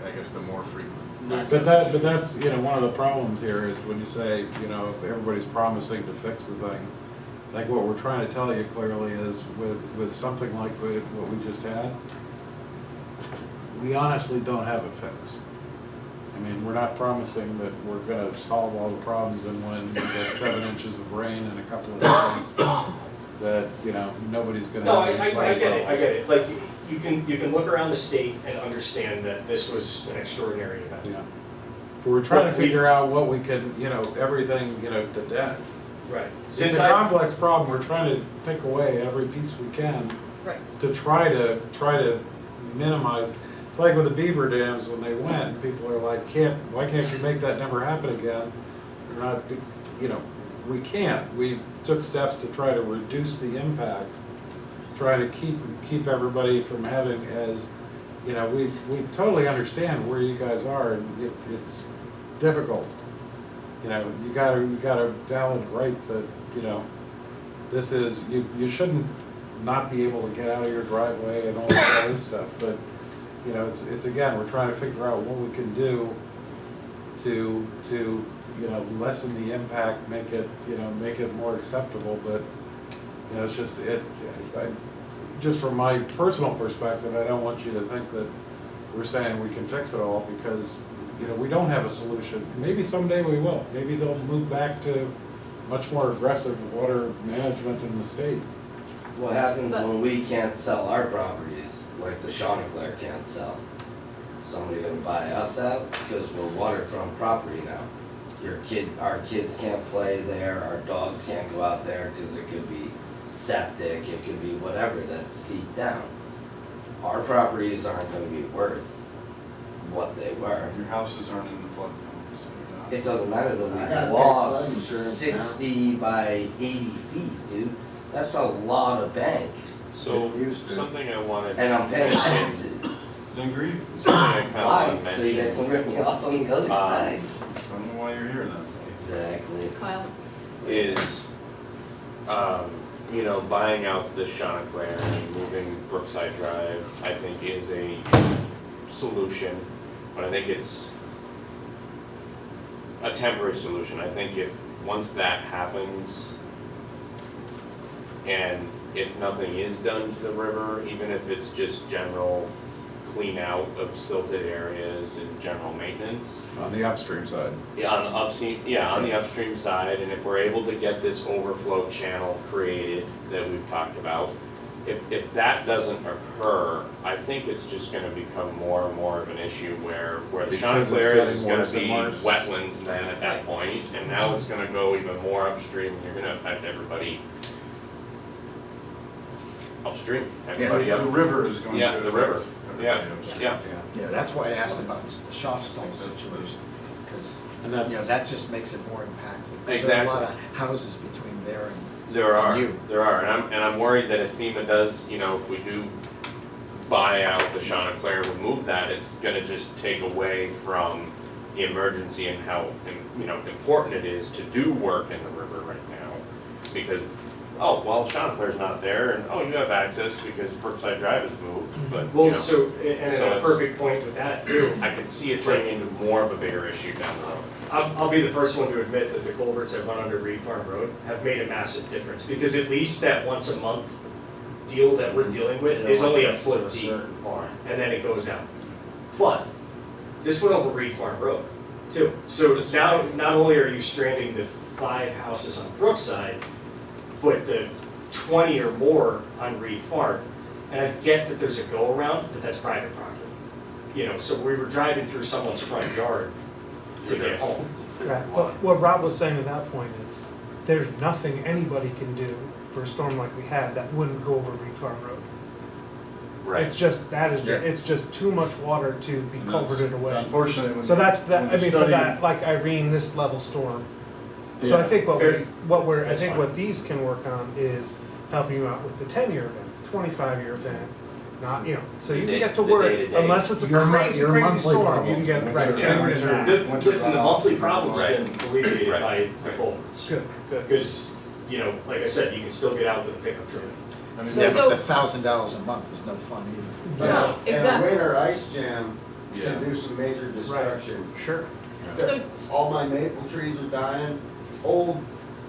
I guess, the more frequent access. But that's, one of the problems here is when you say, everybody's promising to fix the thing. I think what we're trying to tell you clearly is with something like what we just had, we honestly don't have a fix. I mean, we're not promising that we're gonna solve all the problems and when we get 7 inches of rain in a couple of days, that, nobody's gonna No, have I any flood get it, I problems. get it. Like, you can look around the state and understand that this was an extraordinary event. Yeah. But we're trying to But we've- figure out what we can, everything, that. Right. It's Since a complex problem, we're trying to pick away every piece we can Right. to try to minimize. It's like with the beaver dams, when they went, people are like, why can't you make that never happen again? We're not, we can't. We took steps to try to reduce the impact, try to keep everybody from having as, we totally understand where you guys are, and it's difficult. You got a valid gripe that, this is, you shouldn't not be able to get out of your driveway and all this stuff, but, it's again, we're trying to figure out what we can do to lessen the impact, make it more acceptable, but, it's just, just from my personal perspective, I don't want you to think that we're saying we can fix it all, because we don't have a solution. Maybe someday we will. Maybe they'll move back to much more aggressive water management in the state. What happens when we can't sell our properties, like the Chanticleer can't sell? Somebody gonna buy us out because we're waterfront property now. Our kids can't play there, our dogs can't go out there because it could be septic, it could be whatever that's seeped down. Our properties aren't gonna be worth what they were. Your houses aren't in the flood zone, so you're not. It doesn't matter though, I we've got lost flood insurance now. 60 by 80 feet, dude. That's a lot of bank, So, It used to. something I wanted. and I'm paying to taxes. Then grieve. Something I kind of Why? want to So you guys mention can rip me off on the other side. I don't know why you're here then. Exactly. Kyle? is, you know, buying out the Chanticleer and moving Brookside Drive, I think is a solution, but I think it's a temporary solution. I think if, once that happens, and if nothing is done to the river, even if it's just general clean out of silted areas and general maintenance, On the upstream side. yeah, on the upstream side, and if we're able to get this overflow channel created that we've talked about, if that doesn't occur, I think it's just gonna become more and more of an issue where the Because it's Chanticleer getting is gonna worse and be worse. wetlands then at that point, and now it's gonna go even more upstream, and you're gonna affect everybody upstream, everybody The up. river is going to Yeah, affect the river. Yeah. everybody upstream. Yeah, Yeah, that's why I asked about the Schaafstall That's the- situation, because, And you know, that's, that just makes it more impactful. 'Cause there are a lot of Exactly. houses between there and, there are, you. and I'm worried that if FEMA does, you know, if we do buy out the Chanticleer, remove that, it's gonna just take away from the emergency and how, you know, important it is to do work in the river right now. Because, oh, well, Chanticleer's not there, and oh, you have access because Brookside Drive is moved, but, you Well, know, so, and So a it's- perfect point with that too. I can see it turning into more of a bigger issue down the road. I'll be the first one to admit that the culverts that run under Reed Farm Road have made a massive difference, because at least that once a month deal that we're dealing with is only a foot deep, and then it goes out. But, this went over Reed Farm Road too, so now, not only are you stranding the 5 houses on Brookside, but the 20 or more on Reed Farm, and I get that there's a go-around, but that's private property. You know, so we were driving through someone's front yard to get home. Right, what Rob was saying at that point is, there's nothing anybody can do for a storm like we had that wouldn't go over Reed Farm Road. It's just, it's just too much water to be And that's- culverted away. Unfortunately, when. So that's when that, the I mean, for study- that, like Irene, this level storm. So I Yeah. think I That's think fine. what these can work on is helping you out with the 10-year event, 25-year event, not, you know, so you can get to The work, day-to-day. unless it's a Your crazy, your crazy monthly storm, problem. you can get, right, Winter- get rid of winter- that. winter Listen, the runoff. monthly problem's Right. been alleviated Right. by the culverts. Good, good. Because, you know, like I said, you can still get out with a pickup truck. I mean, yeah, So- but the $1,000 a month is no fun either. No, And exactly. a winter ice jam Yeah. can do some major destruction. Sure. So, All my maple trees are dying, old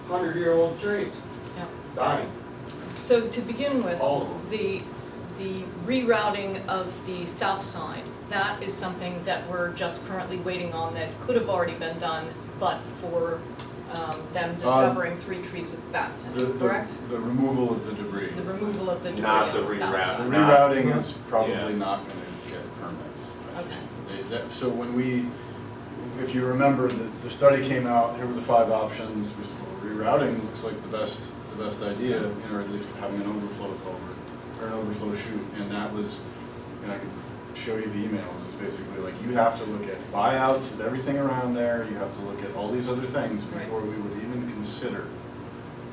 100-year-old trees, yeah. dying, So to begin with, all of them. the rerouting of the south side, that is something that we're just currently waiting on that could have already been done, but for them discovering 3 trees of bats in it, correct? The removal of the debris. The removal of the debris Not on the the south reroute. side. The Not- rerouting is Yeah. probably not gonna get permits. Okay. So when if you remember, the study came out, here were the 5 options, we said, well, rerouting looks like the best idea, you know, or at least having an overflow culvert, or an overflow chute, and that was, and I could show you the emails, it's basically like, you have to look at buyouts and everything around there, you have to look at all these other things Right. before we would even consider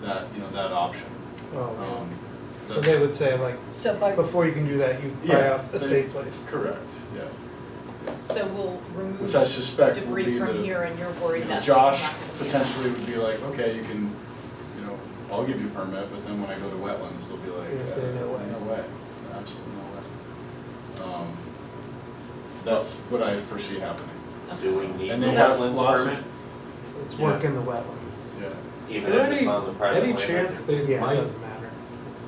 that, you know, that option. Oh, man. So That's- they would say like, So by, before you can do that, you buy Yeah, out a they- safe place. Correct, yeah. so we'll remove Which I suspect will debris be from the, here and you're worried you know, that's Josh not gonna be enough. potentially would be like, okay, you can, you know, I'll give you a permit, but then when I go to wetlands, they'll be like, You're gonna say no way. No way, absolutely no way. That's what I foresee happening. Do we need And the they have wetlands lots of, permit, It's work in the wetlands. yeah. Is even there if it's on the private any land? chance they Yeah, it might doesn't matter.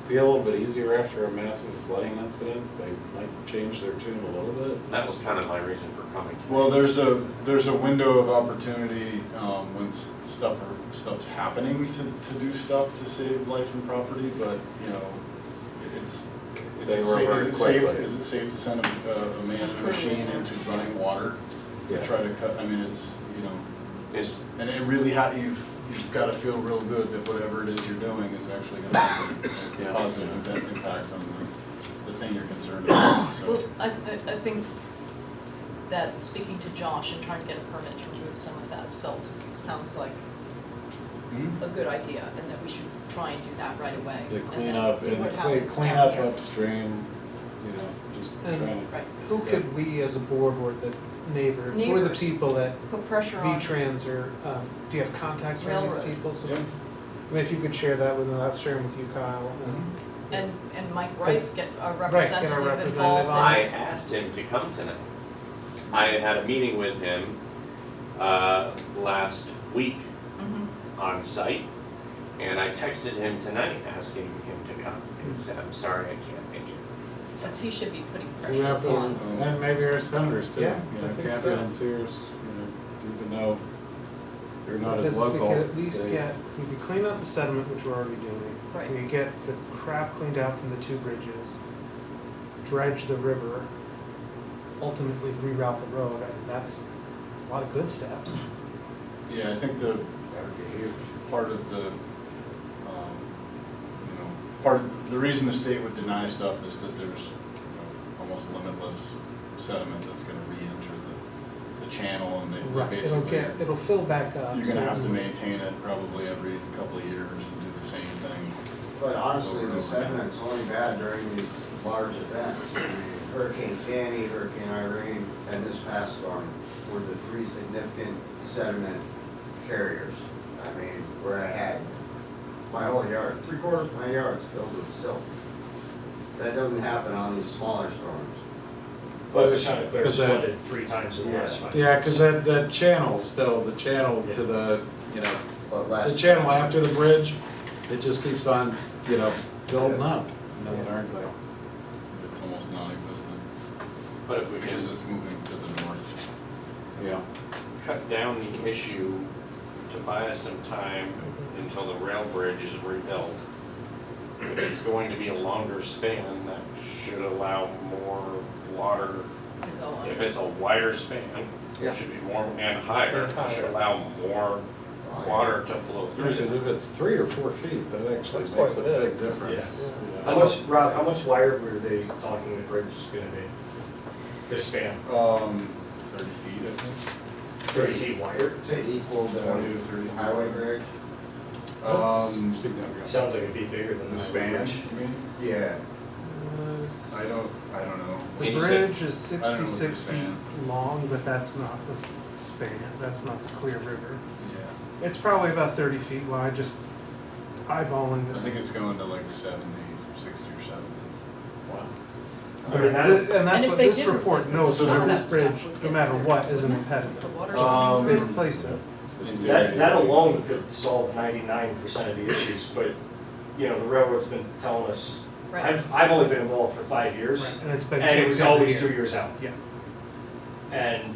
be a little bit easier after a massive flooding incident? They might change their tune a little bit? That was kind of my reason for coming. Well, there's a window of opportunity, when stuff's happening to do stuff to save life and property, but, you know, is They it were safe, very quickly. is it safe to send a manned machine into running water to Yeah. try to cut, I mean, it's, you know, Is, and it really you've gotta feel real good that whatever it is you're doing is actually gonna have a Yeah. positive impact on the thing you're concerned about, so. Well, I think that speaking to Josh and trying to get a permit to remove some of that silt sounds like Hmm? a good idea, and that we should try and do that right away. To and clean then up, see what and happens clean down up here. upstream, you know, just And- trying to. Right, Who could we as a board or the neighbors, or the Neighbors. people that put pressure on. V-Trans or, do you have contacts for these Railroad. people? So, Yeah. I mean, if you could share that with them, I'll share them with you, Kyle. And Mike Rice, get a Right, get a representative representative involved. on. I asked him to come tonight. I had a meeting with him last week Mhm. on site, and I texted him tonight asking him to come. And he said, I'm sorry, I can't make it. Says he should be putting We pressure have to, on. and maybe our senators too, you Yeah, know, I think Camden so. and Sears, you know, need to know they're not as Because local. if we could at least they- get, if we could clean out the sediment, which we're already doing. Right. If we could get the crap cleaned out from the two bridges, dredge the river, ultimately reroute the road, I mean, that's a lot of good steps. Yeah, I think the, That would be huge. part of the, the reason the state would deny stuff is that there's, almost limitless sediment that's gonna re-enter the channel, and they Right, basically, it'll fill back up. you're gonna so- have to maintain it probably every couple of years and do the same thing. But honestly, the sediment's only bad during these large events. I mean, Hurricane Sandy, Hurricane Irene, and this past storm were the three significant sediment carriers. I mean, where I had my whole yard, 3/4 of my yard's filled with silt. That doesn't happen on these smaller storms. But the Chanticleer is Because that- flooded 3 times in the last 5 Yeah, years. cause that channel still, the channel to the, you know, But the less. channel after the bridge, it just keeps on, you know, building up, you know, aren't they? It's almost non-existent, But if we can because it's moving to the north. Yeah. cut down the issue to buy us some time until the rail bridge is rebuilt, if it's going to be a longer span, that should allow more water. To go on. If it's a wider span, Yeah. it should be more and higher, it should allow more water to flow through Because it. if it's 3 or 4 feet, that actually That's makes quite a a big bit. difference. Yeah. you How know. much, Rob, how much wider were they talking the bridge is gonna be? This span, 30 feet, I think. 30 feet wider? To equal 20 to 30. the highway bridge? Speak now, Joe. Sounds like it'd be bigger than The the span, bridge. you mean? Yeah. I don't know. The When you say- bridge is I don't know what the 66 feet span. long, but that's not the span, that's not the Clear River. Yeah. It's probably about 30 feet wide, just eyeballing I this. think it's going to like 70, 60 or 70. Wow. Or- I mean, that- And And that's if what they this did report replace it, knows, some that of this that stuff bridge, would no get matter there, what, is an wouldn't it? impediment. The water. Um, They replace it. In That, theory. that alone could solve 99% of the issues, but, you know, the railroad's been telling us, Right. I've only been involved for 5 years, Right, and it's been and it kicked was every always year. 2 years out. Yeah. And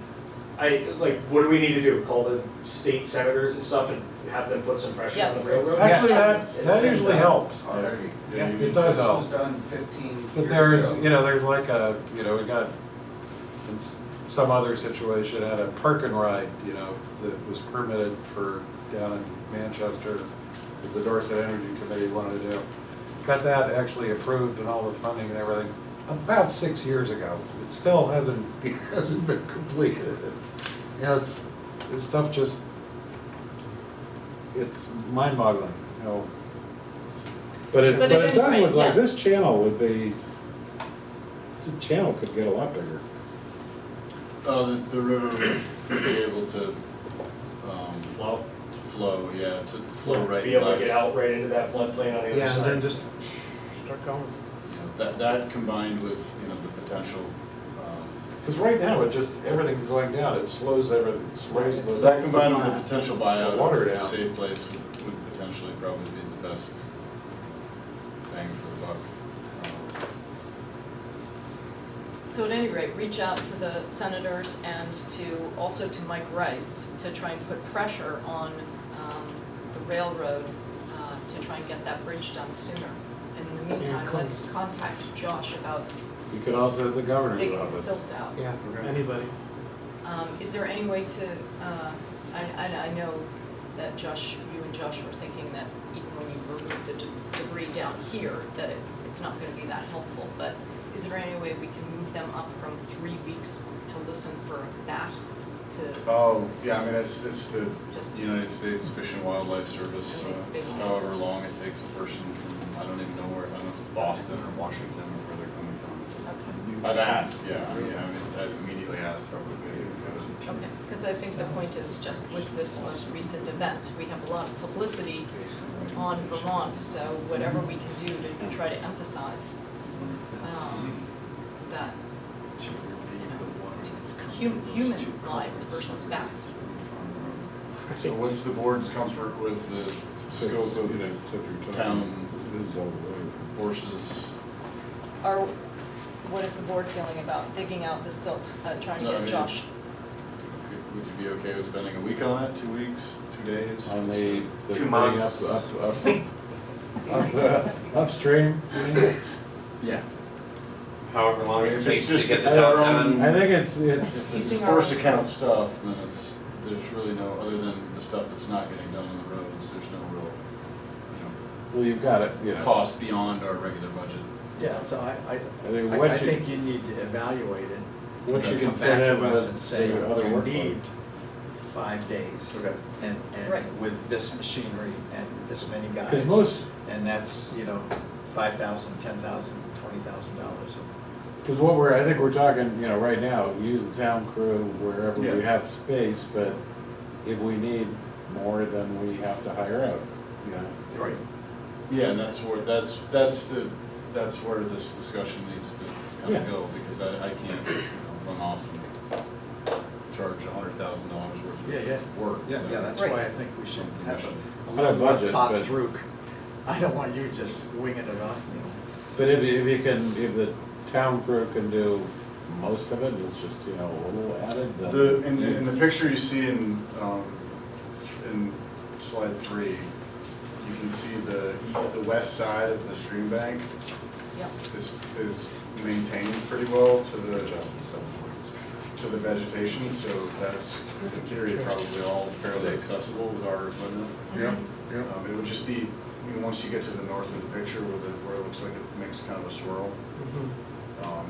what do we need to do? Call the state senators and stuff and have them put some pressure on Yes. the railroad? Actually, Yes. that usually helps. Already. Yeah, you It need does to- help. This was done 15 But years there's, ago. you know, there's like a, you know, we got, in some other situation, had a park and ride, you know, that was permitted for down in Manchester, that the Dorset Energy Committee wanted to do. Got that actually approved and all the funding and everything, about 6 years ago. It still hasn't been completed. You know, this stuff just, it's mind-boggling, you know. But it But does at any rate, look like yes. this channel would be, the channel could get a lot bigger. The river would be able to, Flow. flow, yeah, to flow right Be able to left. get out right into that floodplain on the Yeah, other and then side. just start going. You know, that combined with, the potential, Because right now, it just, everything going down, it slows everything, it slows the. that combined with the potential buyout Water of down. Safe Place would potentially probably be the best bang for the buck. So at any rate, reach out to the senators and also to Mike Rice to try and put pressure on the railroad to try and get that bridge done sooner. And in the meantime, cool. let's contact Josh about You could also have the governor's digging the office. silt out. Yeah, Okay. anybody. Is there any way to, I know that Josh, you and Josh were thinking that even when you remove the debris down here, that it's not gonna be that helpful, but is there any way we can move them up from 3 weeks to listen for that to Oh, yeah, I mean, it's the just, United States Fish and Wildlife Service, They it's won't. however long it takes a person from, I don't even know where, I don't know if it's Boston or Washington or where they're coming from. okay, I've asked, yeah, I mean, I've immediately asked how quickly it goes. okay, because I think the point is just with this most recent event, we have a lot of publicity on Vermont, so whatever we can do to try to emphasize that To relieve the water that's coming Hum- from those human two lives culverts versus on bats. Reed Farm Road. So what's the board's comfort with the It's, scope you know, of tip your toe. town This is all the way. forces? Or what is the board feeling about digging out the silt, trying to No, I get mean, Josh? Would you be okay with spending a week on it, 2 weeks, 2 days? On the 2 thing months. upstream, you mean? Yeah. However long it If takes it's to just get the if it's our top own- 10. I think it's, If it's Using our force own- account stuff, then there's really no, other than the stuff that's not getting done on the roads, there's no real, well, you've got it, you know. cost beyond our regular budget. Yeah, so I think I what you, think you need to evaluate it. what you and can come fit back in to us and with say, the other you workload. need 5 days. Okay. And Right. with this machinery and this many guys. Because most, And that's, you know, $5,000, $10,000, $20,000 of. because what I think we're talking, you know, right now, use the town crew wherever we Yeah. have space, but if we need more, then we have to hire out, you know. Right. Yeah, and that's where this discussion needs to kind of Yeah. go, because I can't, run off and charge $100,000 worth Yeah, of work. Yeah, that's Right. why I think we should have a Not little a more budget, thought but- through. I don't want you just winging it off, you know. But if you can, if the town crew can do most of it, it's just, you know, a little added, then. In the picture you see in slide 3, you can see the west side of the stream bank Yep. is maintained pretty well to the vegetation, so that's in theory probably all fairly accessible with our equipment. Yeah, It would just be, once you get to the north of the picture where it looks like it makes kind of a swirl,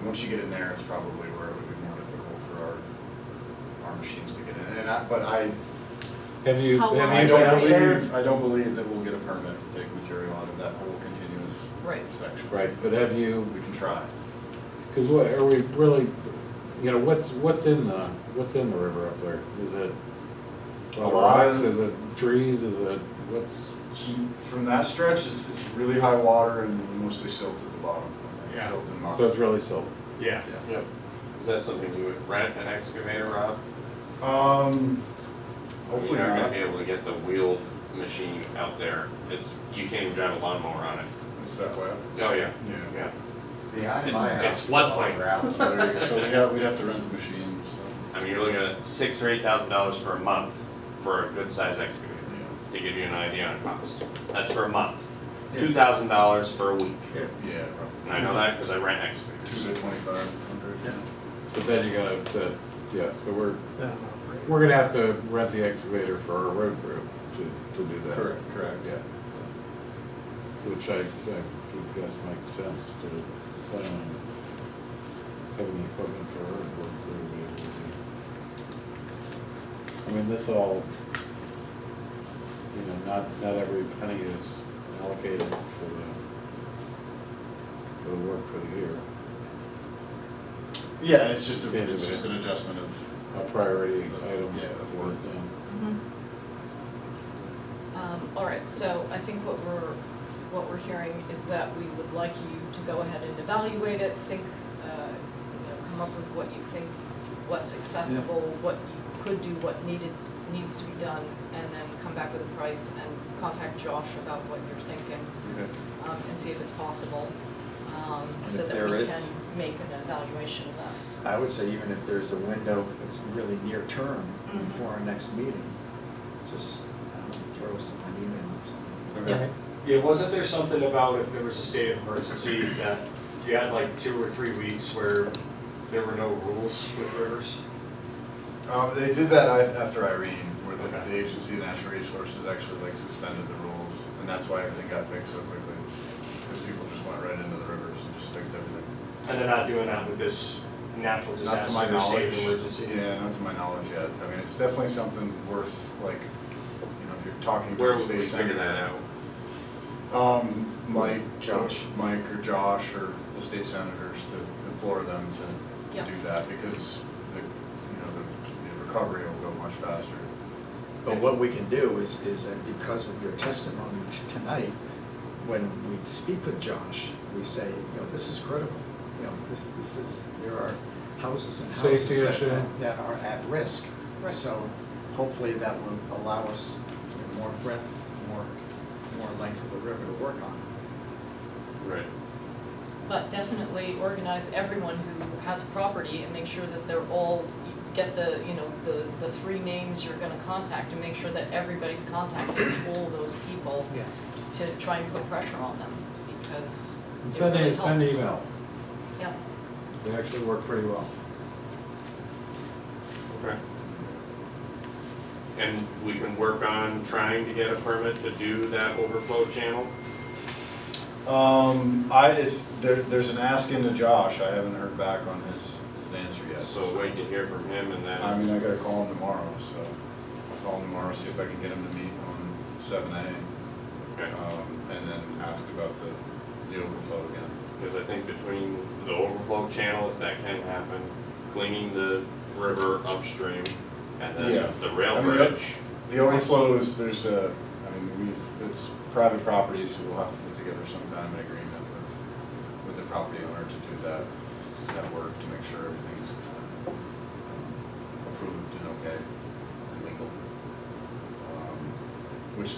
once you get in there, it's probably where it would be more difficult for our machines to get in. Have you, How long- I have you don't been up there? believe that we'll get a permit to take material out of that whole continuous Right. section. Right, but have you, We can try. because what, are we really, you know, what's in the river up there? Is it A lot rocks, of- is it trees, is it, what's? From that stretch, it's really high water and mostly silt at the bottom, I think. Yeah. Silt and muck. So it's really silt. Yeah. Yep. Is that something you would rent an excavator, Rob? Hopefully You're not not. gonna be able to get the wheeled machine out there. You can't even drive a lawnmower on it. It's that wet. Oh, yeah, Yeah. yeah. Behind It's- my house. it's floodplain. Gravel. So we'd have to rent the machine, so. I mean, you're looking at $6,000 or $8,000 for a month for a good size excavator, to give you an idea on cost. That's for a month. $2,000 for a week. Yeah, And I know that because I rent 2 excavators. to 2,500. Yeah. But then you gotta, yeah, so we're Yeah. gonna have to rent the excavator for our road crew to do that. Correct. Yeah. Which I would guess makes sense to plan on having the equipment for our road crew to be able to do. I mean, this all, you know, not every penny is allocated for the work for the year. Yeah, it's just an adjustment of. A priority item. Yeah, to work. get done. All right, so I think what we're hearing is that we would like you to go ahead and evaluate it, think, come up with what you think, what's accessible, what you could do, what needs to be done, and then come back with a price and contact Josh about what you're thinking, and see if it's possible, so if that there we is- can make an evaluation of that. I would say even if there's a window that's really near term Mhm. before our next meeting, just, I don't know, throw us an email or something. Yeah. Yeah, wasn't there something about if there was a state of emergency that you had like 2 or 3 weeks where there were no rules with rivers? They did that after Irene, where Okay. the Agency of Natural Resources actually suspended the rules, and that's why everything got fixed so quickly. And they're not doing that with this natural Not to my disaster or state knowledge. of emergency? Yeah, not to my knowledge yet. I mean, it's definitely something worth, like, you know, if you're talking to Where the would we state figure senator. that out? Mike, Josh. Mike or Josh or the state senators to implore them to Yeah. do that because the recovery will go much faster. But what we can do is that because of your testimony tonight, when we speak with Josh, we say, this is critical. This is, there are houses and Safety houses issue. that are at risk. Right. So hopefully that will allow us more breadth, more length of the river to work on. Right. But definitely organize everyone who has a property and make sure that they're all, you get the, the 3 names you're gonna contact and make sure that everybody's contacting all those people Yeah. to try and put pressure on them, because And it send really send helps. emails. Yeah, They actually work pretty well. Okay. And we can work on trying to get a permit to do that overflow channel? There's an ask into Josh. I haven't heard back on his answer yet. So wait to hear from him and I then, mean, I gotta call him tomorrow, so I'll call him tomorrow, see if I can get him to meet on 7A. okay. And then ask about the overflow again. Because I think between the overflow channels, that can happen, cleaning the river upstream, and Yeah. then the rail I mean, bridge. The overflows, it's private property, so we'll have to put together some kind of an agreement with the property owner to do that work, to make sure everything's approved and okay and legal. Which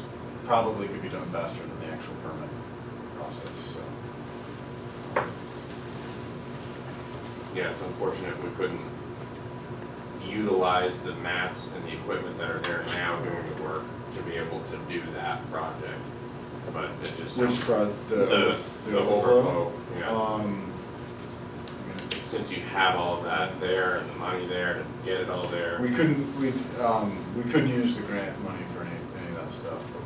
probably could be done faster than the actual permit process, so. Yeah, it's unfortunate we couldn't utilize the mats and the equipment that are there now doing the work to be able to do that project. But it just Which sounds, the overflow, yeah. Since you have all of that there and the money there to get it all there. We couldn't use the grant money for any of that stuff, but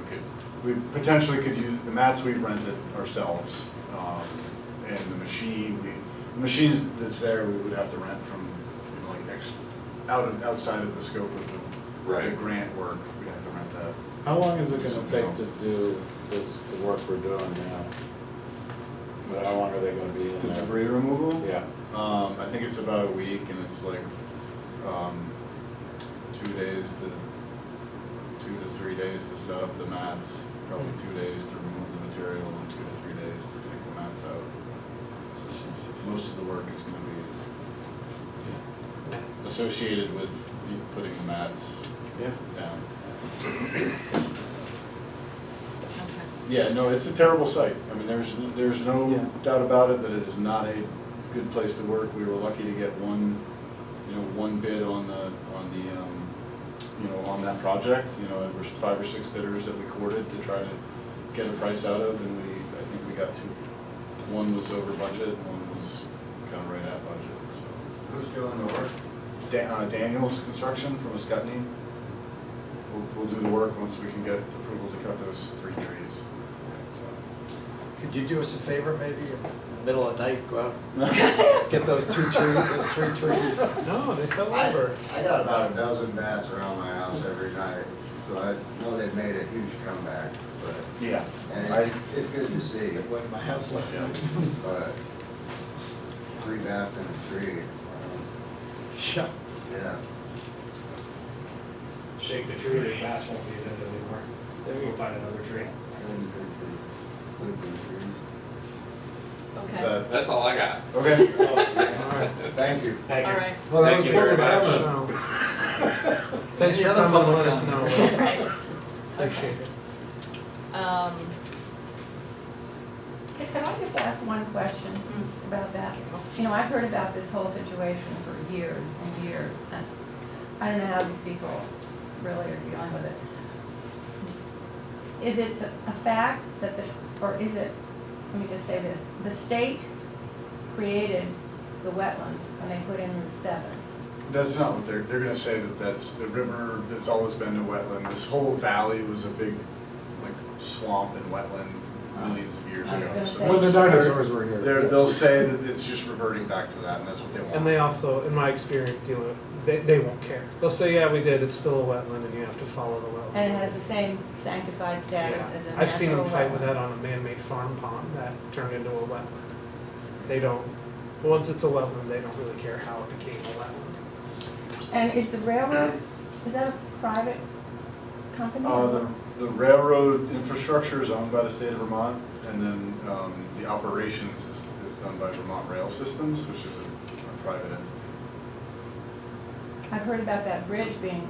we potentially could use, the mats we've rented ourselves, and the machines that's there, we would have to rent from, outside of the scope of the Right. grant work, we'd have to rent that. How long is it gonna Something take else. to do the work we're doing now? But how long are they gonna be in The there? debris removal? Yeah, I think it's about a week, and it's like, 2 to 3 days to set up the mats, probably 2 days to remove the material, and 2 to 3 days to take the mats out. Most of the work is gonna be associated with putting the mats Yeah. down. okay. Yeah, no, it's a terrible site. I mean, there's no Yeah. doubt about it that it is not a good place to work. We were lucky to get one bid on that project. There were 5 or 6 bidders that we courted to try to get a price out of, and I think we got 2. One was over budget, one was kind of right at budget, so. Who's doing the work? Daniel's Construction from Ascutney. We'll do the work once we can get approval to cut those 3 trees. So. Could you do us a favor, maybe in the middle of the night, go out, get those 3 trees? No, they fell over. I got about a dozen bats around my house every night, so I know they've made a huge comeback, but, Yeah. and it's good to see, It went in my house last night. but 3 bats in a tree, Yeah. yeah. Shake the tree, the bats won't be in it anymore. Then we'll find another tree. Is Okay, that, That's all I got. okay. So, All right. Thank you. thank all you. right. well, that Thank was you very perfect much. comment. So, thanks Any for other coming, public let us comment? know. Okay. Appreciate it. Could I just ask one question about that? I've heard about this whole situation for years and years, and I don't know how these people really are dealing with it. Is it a fact that or is it, let me just say this, the state created the wetland when they put in Route 7? That's not what they're gonna say, that's the river that's always been a wetland. This whole valley was a big, swamp and wetland millions of years I was ago. gonna So say- When the they're- dinosaurs were here. They'll say that it's just reverting back to that, and that's what they want. And they also, in my experience dealing with, they won't care. They'll say, yeah, we did, it's still a wetland and you have to follow the wetland. And it has the same sanctified status Yeah. as a natural wetland. I've seen them fight with that on a man-made farm pond that turned into a wetland. They don't, once it's a wetland, they don't really care how it became a wetland. And is the railroad, is that a private company? The railroad infrastructure is owned by the state of Vermont, and then the operations is done by Vermont Rail Systems, which is a private entity. I've heard about that bridge being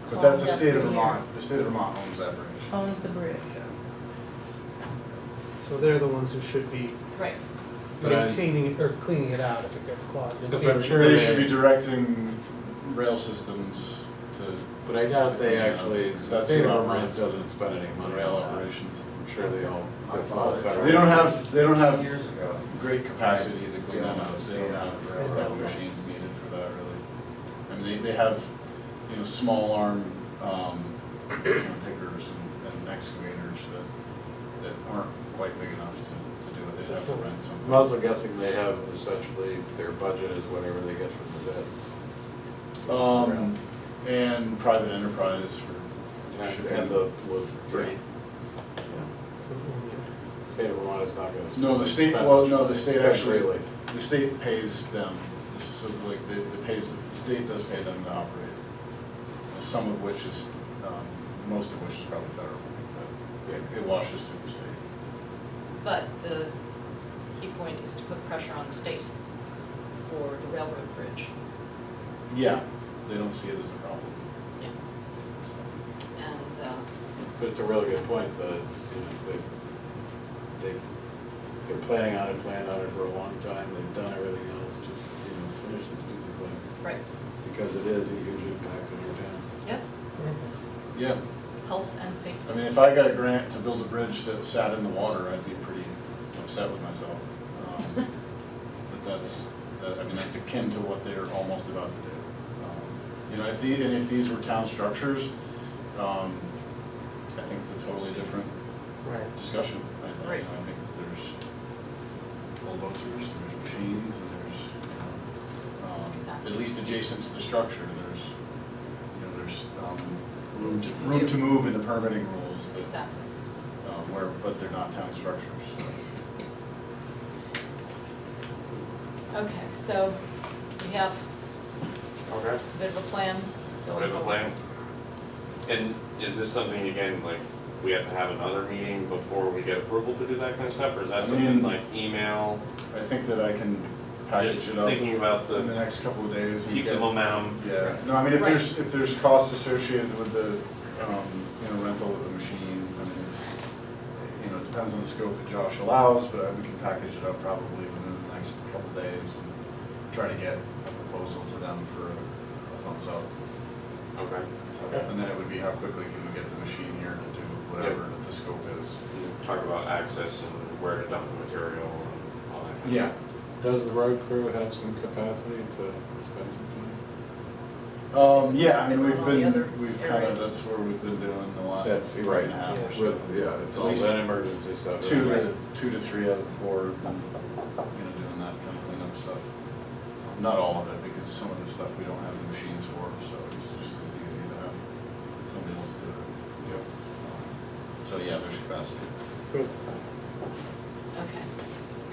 But that's the closed up state of for Vermont, years. the state of Vermont owns that bridge. Owns the bridge. So they're the ones who should be Right. But I- maintaining or cleaning it out if it gets clogged. If I'm sure They they- should be directing rail systems to But I doubt they actually, Because the that's state who of Vermont operates doesn't spend any money rail on that. operations. I'm sure they all, My that's all father- federal. They don't have Years ago. great capacity to clean Yeah. them out, so they don't have railroad machines needed for that really. I mean, they have, small arm, pickers and excavators that aren't quite big enough to do it, they'd have to rent I'm something. also guessing they have essentially, their budget is whatever they get from the bids. And private enterprise for And shipping. the, with Freight. state of Vermont is not gonna. No, the state, spend well, much no, money, the state spend actually, freely. the state pays them, so like, the state does pay them to operate. Some of which is, most of which is probably federal, but it washes through the state. But the key point is to put pressure on the state for the railroad bridge. Yeah, they don't see it as a problem. Yeah. And, But it's a really good point that it's, they've been planning on it, planned on it for a long time, they've done everything else, just, finish the stupid thing. right, Because it is a huge impact on your town. yes, Yeah, health and safety. I mean, if I got a grant to build a bridge that sat in the water, I'd be pretty upset with myself. But that's akin to what they're almost about to do. If these were town structures, I think it's a totally different Right. discussion. Right. I think that there's bulldozers, and there's machines, and there's, Exactly. at least adjacent to the structure, there's Things you can room do. to move in the permitting rules that, Exactly. but they're not town structures, so. Okay, so we have Okay. a bit of a plan We going have a forward. plan. And is this something, again, like, we have to have another meeting before we get approval to do that kind of stuff, or is that I something mean, like email? I think that I can package Just it up in thinking about the the, next couple of days and keep the get. momentum. Yeah, no, I mean, if Right. there's costs associated with the, rental of the machine, I mean, it's, it depends on the scope that Josh allows, but we can package it up probably within the next couple of days and try to get a proposal to them for a thumbs up. Okay. And then it would be how quickly can we get the machine here to do whatever the scope is. You talk about access and where to dump the material and all that kind of Yeah, Does the road crew have some capacity to spend some time? yeah, I mean, All the other we've kind of, areas. that's where we've been doing the last That's week right. and a half or so. With, yeah, it's At all least that emergency stuff. Two right? to three out of the four, have been, doing that kind of cleanup stuff. Not all of it, because some of the stuff we don't have the machines for, so it's just as easy to have somebody else do it. Yep. So, yeah, there's capacity. Cool. Okay,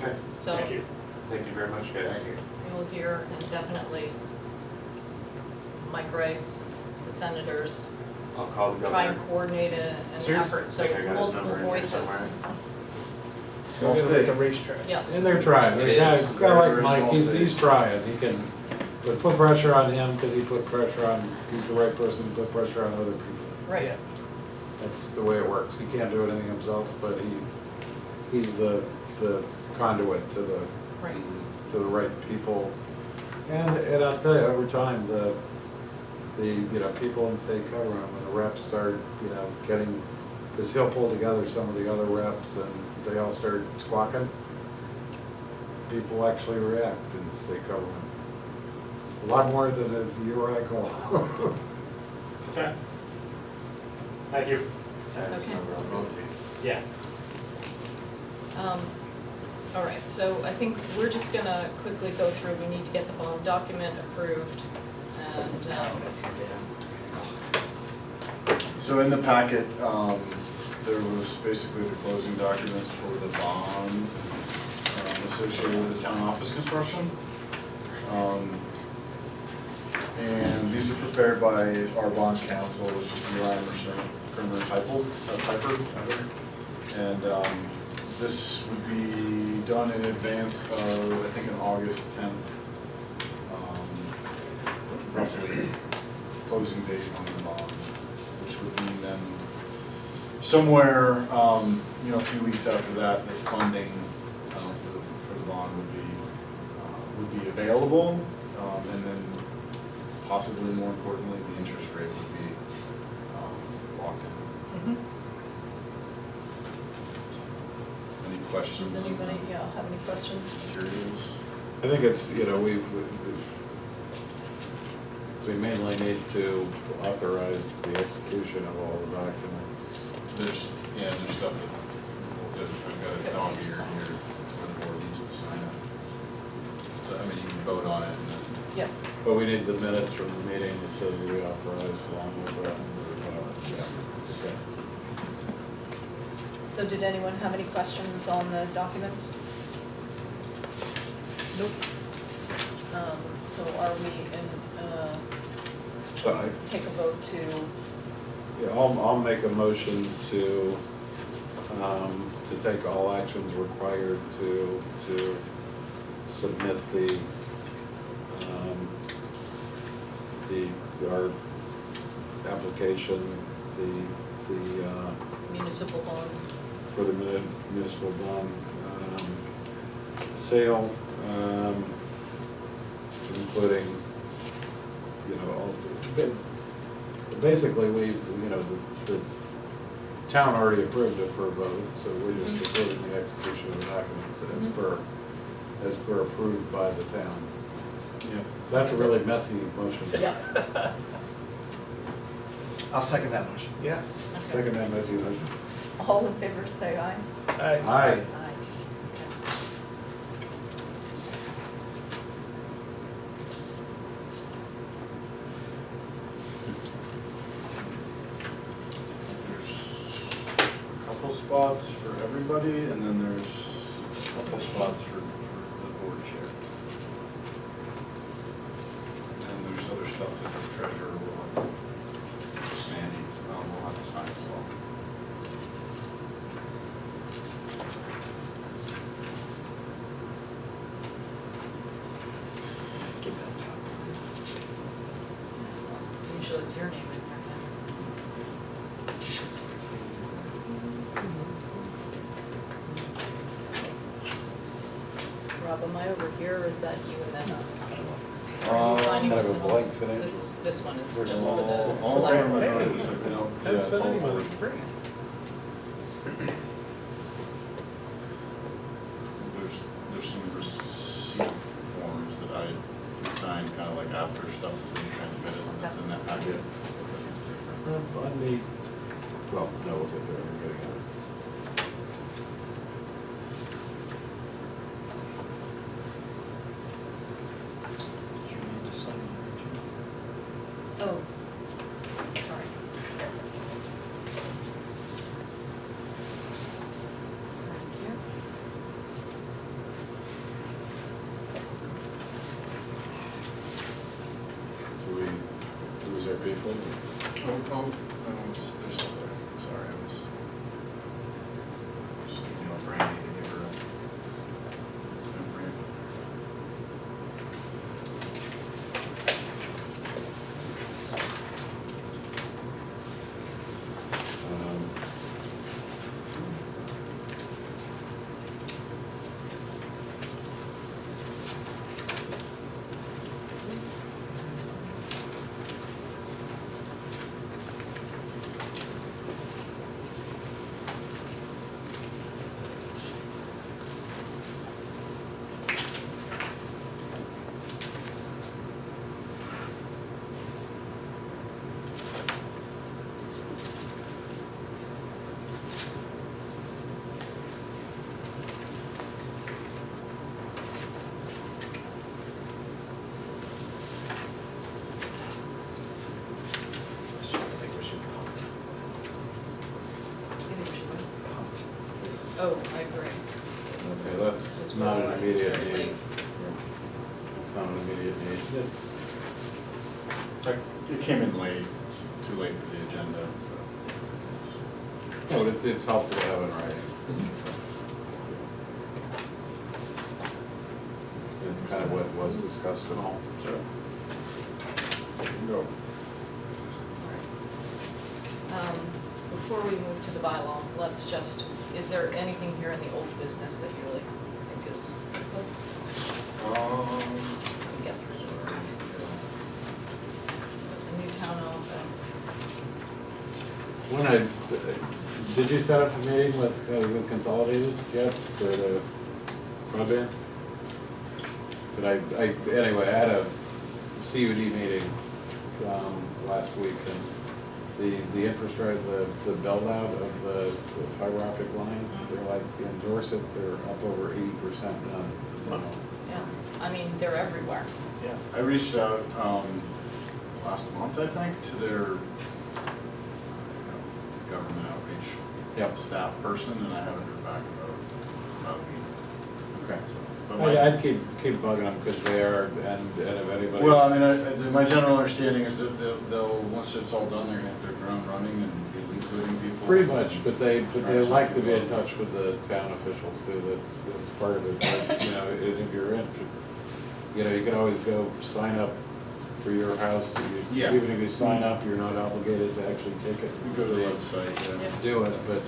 Okay. so Thank you. Thank you very much, guys. Thank you. we will hear, and definitely Mike Rice, the senators, I'll call the try governor. and coordinate an Seriously? effort, so I think I it's got his multiple number in here voices. Small It's like state. a racetrack. Yeah, And they're trying, It guy is. like Very Mike, small he's state. trying, he can, but put pressure on him, because he put pressure on, he's the right person to put pressure on other people. right, That's the way it works, he can't do anything himself, but he's the conduit to the right. right people. And I'll tell you, over time, the people in state government, when the reps start, getting, because he'll pull together some of the other reps and they all start squawking, people actually react in state government. A lot more than if you or I call. Okay. Thank you. Okay. Yeah. All right, so I think we're just gonna quickly go through, we need to get the bond document approved, and, So in the packet, there was basically the closing documents for the bond associated with the town office construction. And these are prepared by our bond counsel, which is Eli Kramer Piper. And this would be done in advance of, I think, an August 10th, roughly closing date on the bond, which would mean then somewhere, a few weeks after that, the funding for the bond would be available, and then possibly more importantly, the interest rate would be locked in. Any questions? does anybody, have any questions? Curious? I think it's, we mainly need to authorize the execution of all the documents. There's stuff that I've got a dog here, where the board needs to sign it. So, you can vote on it and then. Yep. But we need the minutes from the meeting that says we authorized along with that, or whatever. Yeah. Okay. So did anyone have any questions on the documents? Nope. So are we So take a vote to, I'll make a motion to take all actions required to submit our application, the municipal bond? for the municipal bond sale, including, all basically the town already approved it for a vote, so we're just approving the execution of the documents as per approved by the town. Yeah. So that's a really messy motion. Yeah. I'll second that motion. Yeah. Second that messy motion. All in favor, say aye. Aye. Aye. There's a couple spots for everybody, and then there's a couple spots for the board chair. And there's other stuff that the treasurer will have to, Sandy, will have to sign as well. Get that top. Usually it's your name in there. Rob, am I over here, or is that you and then us? Are you signing kind of this a one? blank financial. This one is just for All the all select government board. items have been out- yeah, Haven't it's spent all any money, board. great. There's some receipt forms that I signed kind of like after stuff has been transmitted, and that's in that packet. That's different. I need, well, no, we'll get there, we're getting it. You need to sign it. Oh, sorry. Thank you. Do we lose our people? There's still there. Sorry, I was just thinking about Brandy to give her a memory. Oh, I agree. Okay, that's It's not an really- it's immediate very need. late. It's not an immediate need. It's, Like, it came in late, too late for the agenda, so. no, it's helpful to have in writing. It's kind of what was discussed and all, so. Go. Before we move to the bylaws, let's just, is there anything here in the old business that you really think is critical? Just let me get through this. The new town office. When did you set up a meeting with Consolidated yet for the broadband? But anyway, I had a CUD meeting, last week, and the infrastructure, the build out of the fiber optic line, they're like, in Dorset, they're up over 80% done. You know. Yeah, I mean, they're everywhere. Yeah. I reached out, last month, I think, to their government outreach Yep. staff person, and I haven't heard back about me. Okay. But my- I'd keep bugging them because they are, and if anybody. Well, I mean, my general understanding is that they'll, once it's all done, they're gonna hit their ground running and be including people. Pretty much, but they like to be in touch with the town officials too, that's part of it, but, you know, if you're in, you know, you can always go sign up for your house. Yeah. Even if you sign up, you're not obligated to actually take it. You go to the website, yeah. Yeah. Do it, but,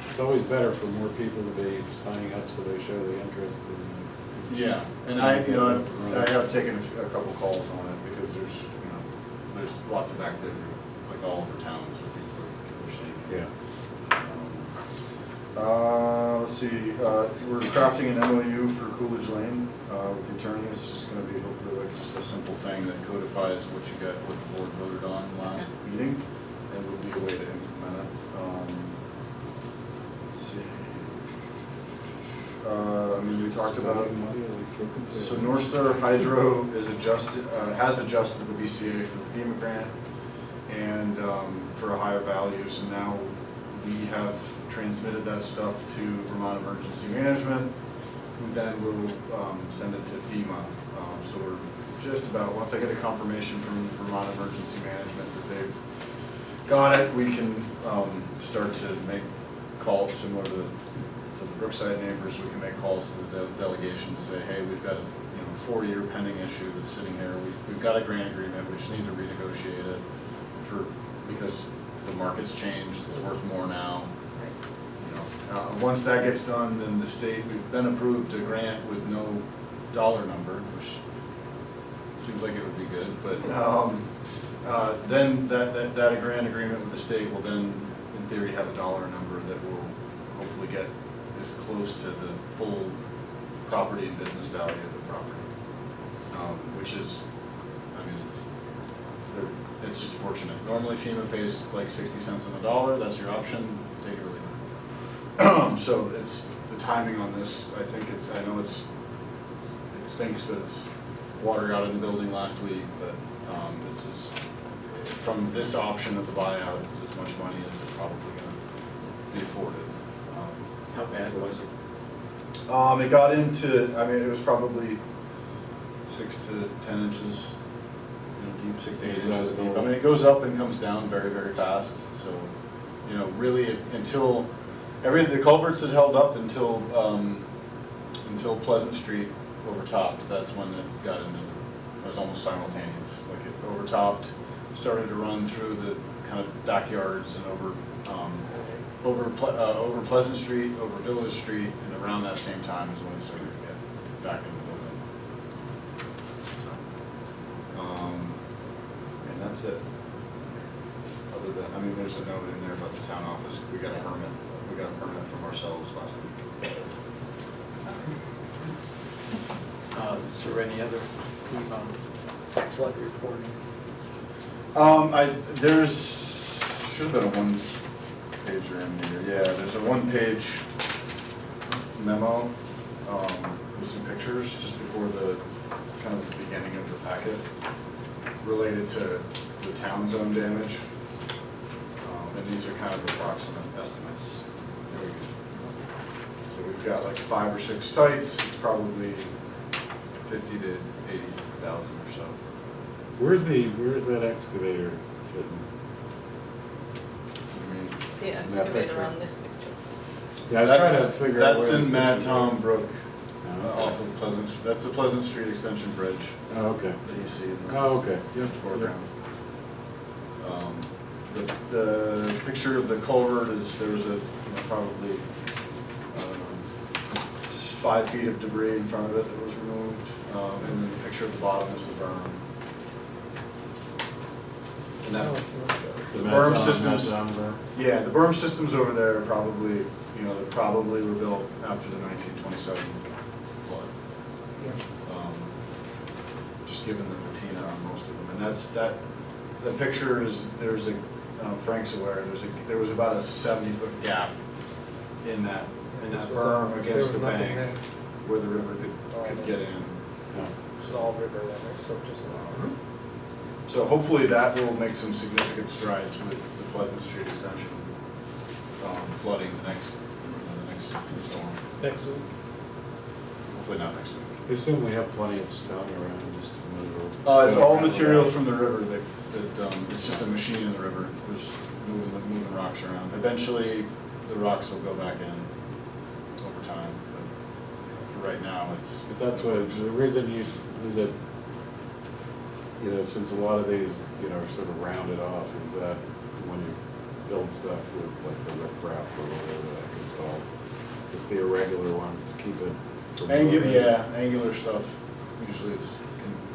it's always better for more people to be signing up so they show the interest and. Yeah, and I have taken a couple calls on it because there's lots of activity, like all over town, so people are seeing it. Yeah. Let's see, we're crafting an MOU for Coolidge Lane with the attorney. It's just gonna be hopefully like just a simple thing that codifies what the board voted on last meeting, and will be a way to implement it. Let's see. I mean, we talked about, so North Star Hydro has adjusted the BCA for the FEMA grant and for a higher value, so now we have transmitted that stuff to Vermont Emergency Management, who then will send it to FEMA. So we're just about, once I get a confirmation from Vermont Emergency Management that they've got it, we can start to make calls similar to the Brookside neighbors. We can make calls to the delegation to say, hey, we've got a 4-year pending issue that's sitting here. We've got a grant agreement, we just need to renegotiate it because the market's changed, it's worth more now. Once that gets done, then the state, we've been approved a grant with no dollar number, which seems like it would be good, but then that grant agreement with the state will then, in theory, have a dollar number that will hopefully get as close to the full property and business value of the property, which is, I mean, it's just fortunate. Normally FEMA pays like 60 cents on the dollar, that's your option, take it or leave it. So it's, the timing on this, I think I know it stinks that it's water got in the building last week, but this is, from this option of the buyout, it's as much money as it's probably gonna be afforded. How bad was it? It got into, I mean, it was probably 6 to 10 inches, deep, 6 to 8 inches deep. I mean, it goes up and comes down very, very fast. So, really until the culverts had held up until Pleasant Street overtopped. That's when it got into. It was almost simultaneous. Like it overtopped, started to run through the kind of backyards and over Pleasant Street, over Village Street, and around that same time is when it started to get back into the building. And that's it. Other than, I mean, there's a note in there about the town office. We got a permit. We got a permit from ourselves last week. Is there any other FEMA flood reporting? There's, should have been a one-pager in here. Yeah, there's a one-page memo with some pictures just before the, kind of the beginning of the packet related to the town zone damage. And these are kind of approximate estimates. There we go. we've got like 5 or 6 sites, it's probably 50 to 80,000 or so. Where's that excavator sitting? I mean, The that excavator picture. on this picture. Yeah, I was trying to figure out That's where in this Mad picture Tom was. Brook, Oh, okay. off of Pleasant, that's the Pleasant Street Extension Bridge Oh, okay. that you see in the Oh, okay. Yep. foreground. The picture of the culvert is, there was a, probably 5 feet of debris in front of it that was removed, and then the picture at the bottom is the berm. And that, No, it's not good. the berm systems, berm. yeah, the berm systems over there are probably, they probably were built after the 1927 flood. Just given the patina on most of them, and the picture is, there's a, Frank's aware, there was about a 70-foot gap in that This was berm all- there against the was nothing bank there. where the river Oh, could get this- in. Yeah. This is all river level, so just. So hopefully that will make some significant strides with the Pleasant Street extension, flooding the next storm. Next week. Hopefully not next week. I assume we have plenty of stone around just to move. It's all material from the river that it's just a machine in the river, just moving rocks around. Eventually, the rocks will go back in over time, but for right now, it's. But that's what, the reason is it, since a lot of these, are sort of rounded off, is that when you build stuff with like the riprap or whatever the heck it's called, it's the irregular ones to keep it from. Angular stuff usually it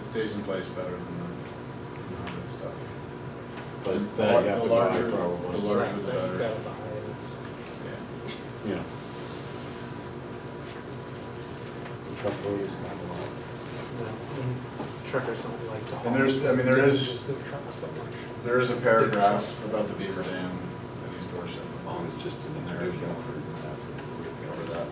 stays in place better than the rounded stuff. But that you have to buy larger, probably. the larger the Right, you better. gotta buy it, it's. Yeah. Yeah. A couple of years down the line. No, truckers don't like to haul. And there's- I mean, there because is- it's their trucks so much. There is a paragraph about the Beaver Dam in East Dorset. It's just in there if you want to cover that.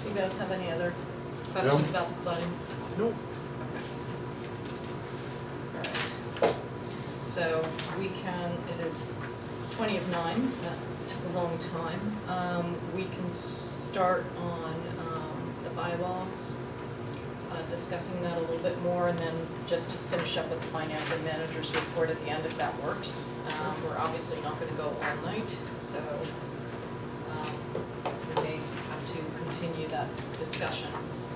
Do you guys have any other questions about the flooding? Nope. Alright, so it is 20 of 9, that took a long time. We can start on the bylaws, discussing that a little bit more, and then just to finish up with the finance and manager's report at the end if that works. We're obviously not gonna go all night, so we may have to continue that discussion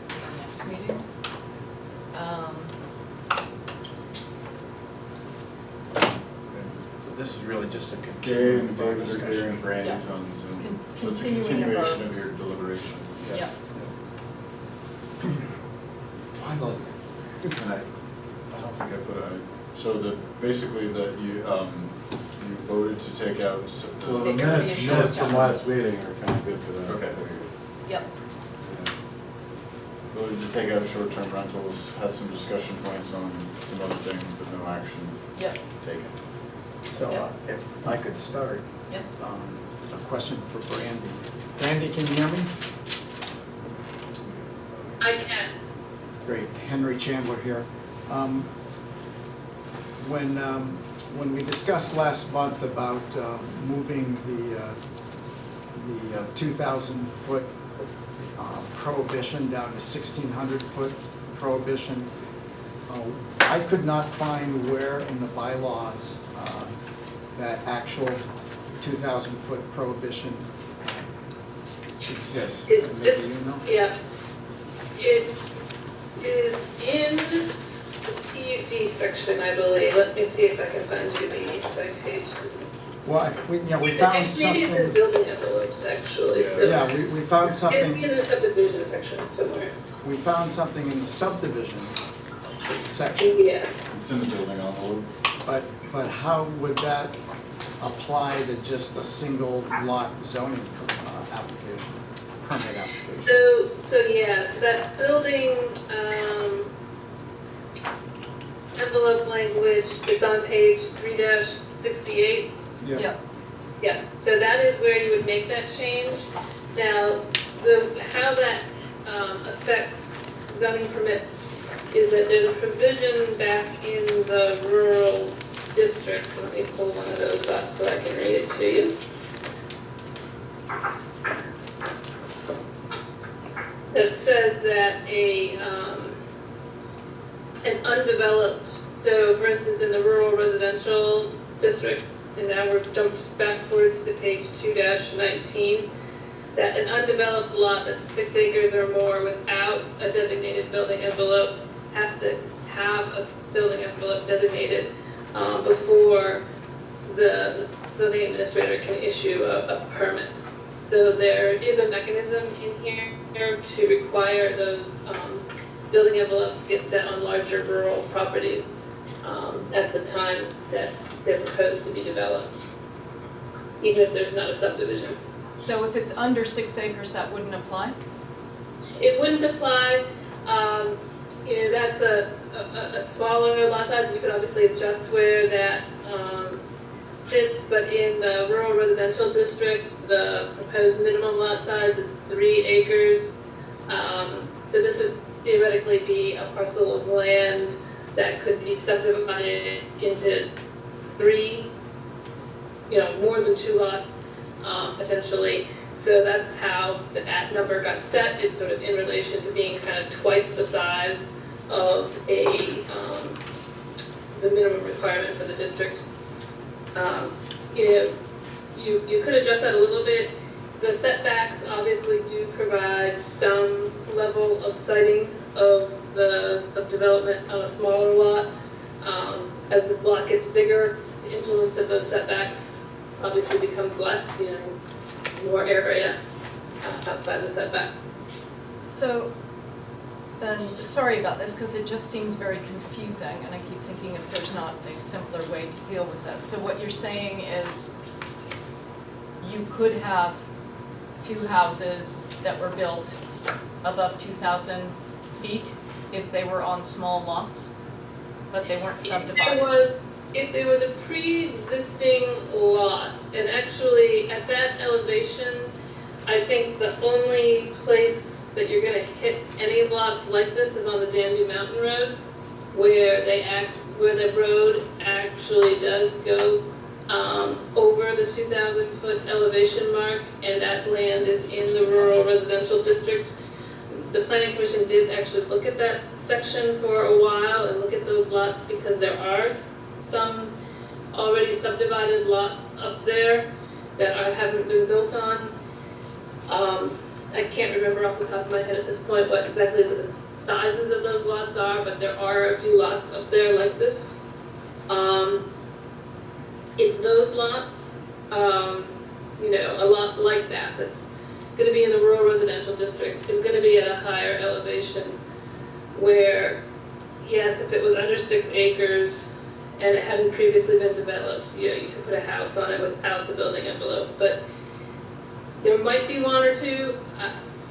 in our next meeting. So this is really just a Gary continuing and of our David are here and discussion. Brandy's Yeah. on Zoom. Con- So it's a continuing of our- continuation of your deliberation. Yeah. Finally. And I don't think I put basically you voted to take out Well, They the can be minutes a short from last meeting are kind of good for that. Okay. Yep, Voted to take out short-term rentals, had some discussion points on some other things, but no action yep, taken. So if I could start, yes. a question for Brandy. Brandy, can you hear me? I can. Great, Henry Chandler here. When we discussed last month about moving the 2,000-foot prohibition down to 1,600-foot prohibition, I could not find where in the bylaws that actual 2,000-foot prohibition exists. Maybe you know? Yeah. It is in the PUD section, I believe. Let me see if I can find you the citation. Well, we found Maybe it's in something, building envelopes, actually, so. yeah, we found It'll something. be in the subdivision section somewhere. We found something in the subdivision section, Yes. It's in the building envelope. but how would that apply to just a single lot zoning application, permit application? So yes, that building, envelope language is on page 3-68. Yep, Yeah, so that is where you would make that change. Now, how that affects zoning permits is that there's a provision back in the rural district. So let me pull one of those up so I can read it to you. That says that an undeveloped, so for instance, in the rural residential district, and now we're jumped backwards to page 2-19, that an undeveloped lot that's 6 acres or more without a designated building envelope has to have a building envelope designated before the zoning administrator can issue a permit. So there is a mechanism in here to require those building envelopes get set on larger rural properties at the time that they're proposed to be developed, even if there's not a subdivision. So if it's under 6 acres, that wouldn't apply? It wouldn't apply, that's a smaller lot size. You could obviously adjust where that sits, but in the rural residential district, the proposed minimum lot size is 3 acres. So this would theoretically be a parcel of land that could be subdivided into 3, more than 2 lots, potentially. So that's how that number got set. It's sort of in relation to being kind of twice the size of the minimum requirement for the district. You could adjust that a little bit. The setbacks obviously do provide some level of siting of development on a smaller lot. As the lot gets bigger, the influence of those setbacks obviously becomes less, more area outside the setbacks. So, and sorry about this, because it just seems very confusing, and I keep thinking if there's not a simpler way to deal with this. So what you're saying is you could have 2 houses that were built above 2,000 feet if they were on small lots, but they weren't subdivided. If there was a pre-existing lot, and actually at that elevation, I think the only place that you're gonna hit any lots like this is on the Danby Mountain Road, where the road actually does go over the 2,000 foot elevation mark, and that land is in the rural residential district. The Planning Commission did actually look at that section for a while and look at those lots, because there are some already subdivided lots up there that haven't been built on. I can't remember off the top of my head at this point what exactly the sizes of those lots are, but there are a few lots up there like this. It's those lots, a lot like that, that's gonna be in the rural residential district, is gonna be at a higher elevation, where, yes, if it was under 6 acres, and it hadn't previously been developed, you could put a house on it without the building envelope, but there might be 1 or 2,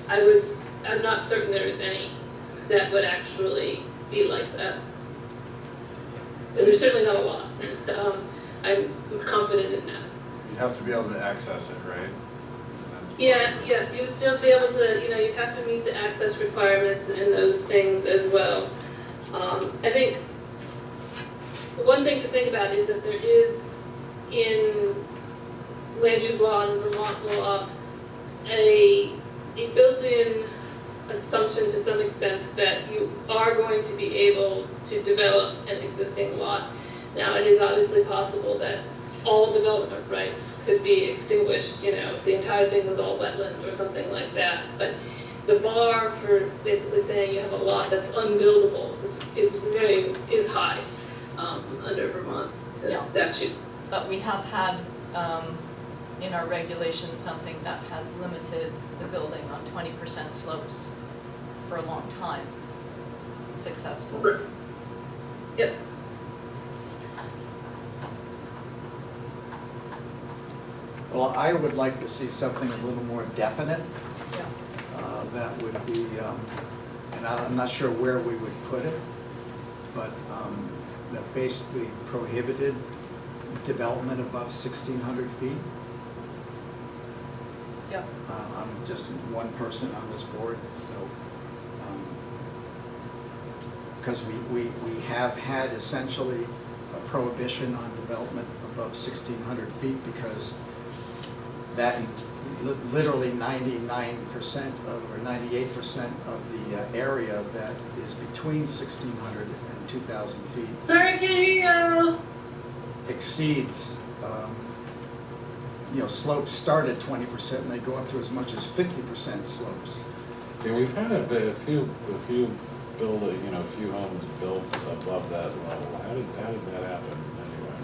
I'm not certain there is any that would actually be like that. And there's certainly not a lot. I'm confident in that. You'd have to be able to access it, right? Yeah, you would still be able to, you'd have to meet the access requirements and those things as well. I think one thing to think about is that there is, in land use law and Vermont law, a built-in assumption to some extent that you are going to be able to develop an existing lot. Now, it is obviously possible that all development rights could be extinguished, if the entire thing was all wetland or something like that. But the bar for basically saying you have a lot that's unbuildable is high under Vermont statute. But we have had in our regulations something that has limited the building on 20% slopes for a long time, successfully. Yep. Well, I would like to see something a little more definite. Yeah. That would be, and I'm not sure where we would put it, but that basically prohibited development above 1,600 feet. Yeah. I'm just one person on this board, so, because we have had essentially a prohibition on development above 1,600 feet because that literally 99% of, or 98% of the area that is between 1,600 and 2,000 feet exceeds, slopes start at 20% and they go up to as much as 50% slopes. Yeah, we've had a few building, a few homes built above that level. How did that happen anyway?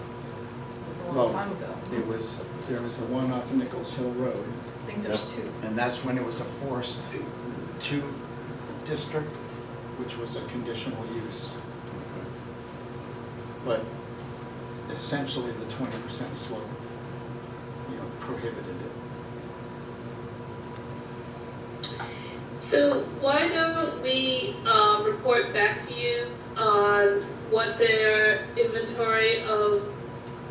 It was a long Well, time ago. There was the one off Nichols Hill Road, I think there's two. and that's when it was a forest 2 district, which was a conditional use. But essentially the 20% slope, prohibited it. So why don't we report back to you on what their inventory of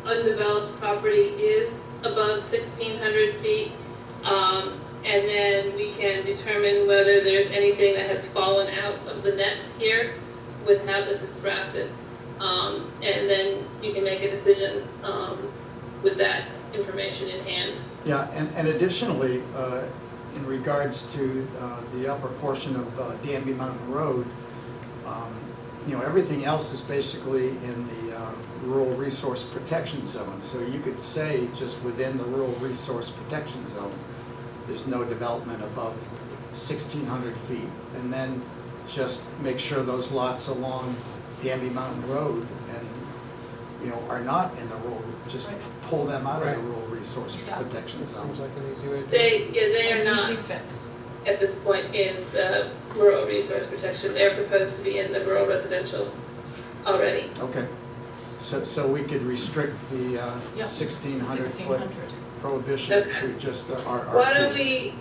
undeveloped property is above 1,600 feet? And then we can determine whether there's anything that has fallen out of the net here with how this is drafted. And then you can make a decision with that information in hand. Yeah, and additionally, in regards to the upper portion of Danby Mountain Road, everything else is basically in the rural resource protection zone. So you could say just within the rural resource protection zone, there's no development above 1,600 feet. And then just make sure those lots along Danby Mountain Road are not in the rural, just Right. pull them out of Right. the rural resource Exactly. protection That zone. seems like an easy way to do it. They are An not easy fix. at this point in the rural resource protection. They're proposed to be in the rural residential already. Okay, so we could restrict the Yep. 1,600 foot 1,600. prohibition Okay. to just our. Why don't we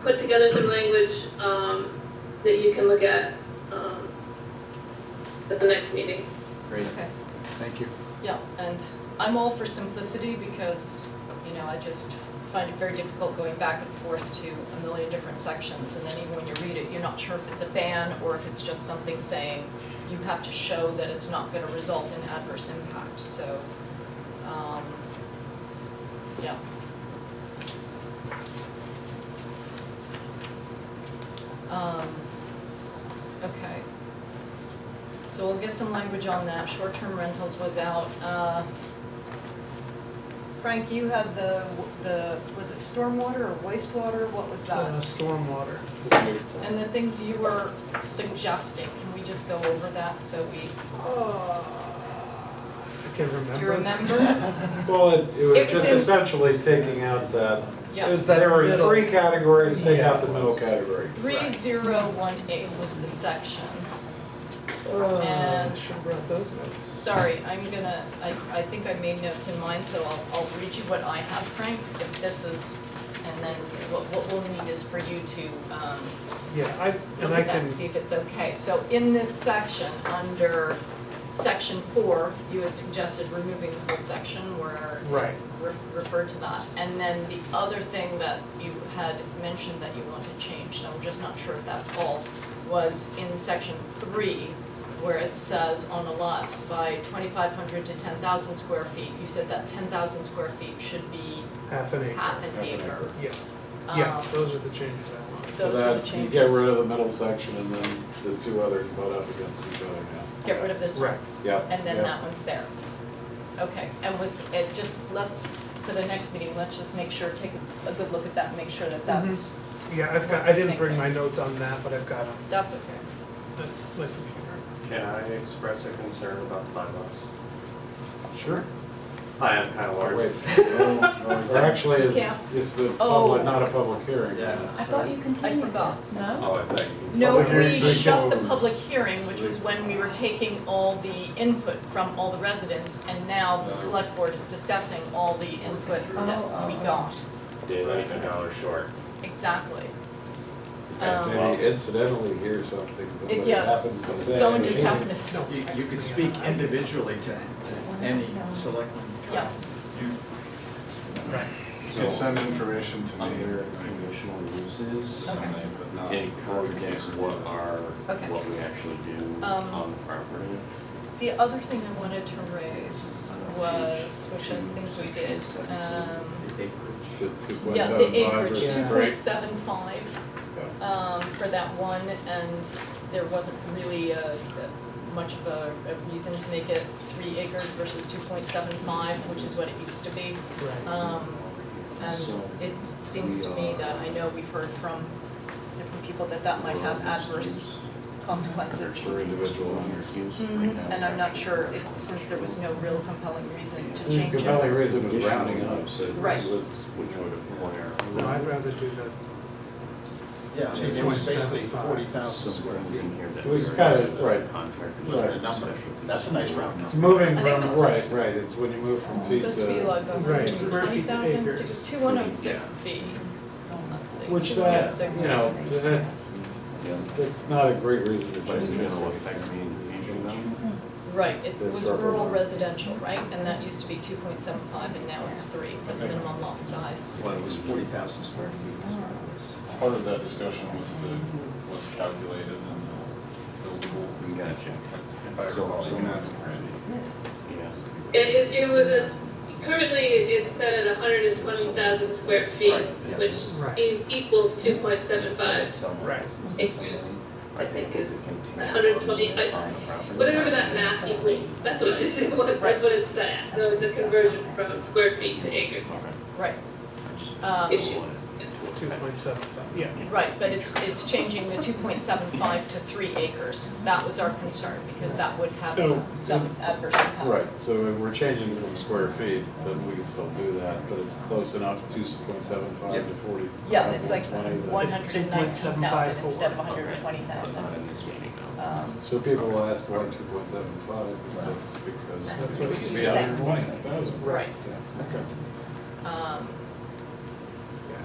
put together some language that you can look at the next meeting? Great, Okay. thank you. Yeah, and I'm all for simplicity because, I just find it very difficult going back and forth to a million different sections. And then even when you read it, you're not sure if it's a ban or if it's just something saying you have to show that it's not going to result in adverse impact. So, yeah. Okay. So we'll get some language on that. Short-term rentals was out. Frank, you had was it stormwater or wastewater? What was that? Stormwater. And the things you were suggesting, can we just go over that so we, I can remember. do you remember? Well, it was It was just in- essentially taking out that, Yeah. It was that there were middle- 3 categories, take Yeah. out the middle category. 3018 was the section. I And- should have brought those notes. Sorry, I think I made notes in mine, so I'll read you what I have, Frank, if this is, and then what we'll need is for you to, Yeah, look at that and see if it's okay. So in this section, under section 4, you had suggested removing the whole section where Right. referred to that. And then the other thing that you had mentioned that you wanted to change, and I'm just not sure if that's all, was in section 3, where it says on a lot by 2,500 to 10,000 square feet, you said that 10,000 square feet should be half an acre. half an acre. Yeah, yeah, Um, those are the changes I wanted. So Those are the that, you get changes. rid of the middle section and then the 2 others butt up against each other now. Get rid of this one. Right. Yeah. And then yeah. that one's there. Okay, and was, it just, for the next meeting, let's just make sure, take a good look at that and make sure that that's, Yeah, I didn't bring my notes on that, but I've got them that's okay. at my computer. Can I express a concern about $5? Sure. Hi, I'm Kyle Or Lawrence. Or actually, Yeah. it's the Oh. public, not a public hearing. Yeah. I thought you continued forgot. this, no? Oh, I thought you. No, Public we hearing's been shut the closed. public hearing, which was when we were taking all the input from all the residents, and now the select board is discussing all the input that we got. Did leave an hour short. Exactly. Maybe incidentally hear something somebody Yeah. happens to say. Someone just happened to, No, You text could me speak on that. individually to any selectman. yeah, Right. You can send information to me. Under conditional uses, Okay. But not. it encourages what Okay. we actually do Um, on the property. The other thing I wanted to raise was, which I think we did, The acreage. The yeah, the 2.75 acreage, versus 2.75 Yeah. for that one, and there wasn't really much of a reason to make it 3 acres versus 2.75, which is what it used to be. Right. And it seems to me that, I know we've heard from different people that that might have adverse consequences. For individual owners. And I'm not sure if, since there was no real compelling reason to change it. Compelling reason was rounding up, so it Right. was, No, I'd rather do that. Yeah, I mean, it was basically 2.75. 40,000 square feet. it was kind of, right. Was the number. That's a nice round It's number. moving I think it from, was- right, it's when you move from It's feet supposed to be like Right, square feet to 120,000, acres. it was 2106B. Let's see, which that, 2106. you know, that's not a great reason to change this. Right, it The was circle rural line. residential, right? And that used to be 2.75 and now it's 3 for the minimum lot size. Well, it was 40,000 square feet is what it was. Part of that discussion was what's calculated and buildable. Gotcha. If I recall, you can ask Randy. It was currently it's set at 120,000 square feet, Right, yeah. which Right. equals 2.75 Right. acres. I think is 120, whatever that math equals, that's what that's what it's set at. So it's a conversion from square feet to acres Right. issue. 2.75, yeah. Right, but it's changing the 2.75 to 3 acres. That was our concern, because that would have So- some adverse impact. Right, so if we're changing from square feet, then we can still do that, but it's close enough, 2.75 to 40. Yeah, it's like 120, that- 119,000 instead of 120,000. So people will ask why 2.75, that's because That's it what used it to be used to say. 120,000. Right. Yeah, okay. Yeah,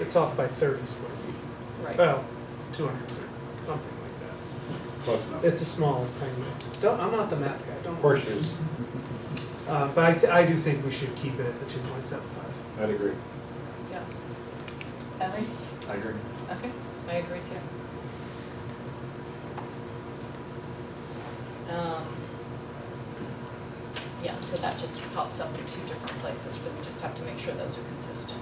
it's off by 30 square feet. Right. Well, 230, something like that. Close enough. It's a small, tiny, I'm not the math guy, don't worry. Horseshoes, But I do think we should keep it at the 2.75. I'd agree. Yeah. Ellie? I agree. Okay, I agree too. Yeah, so that just pops up in 2 different places, so we just have to make sure those are consistent.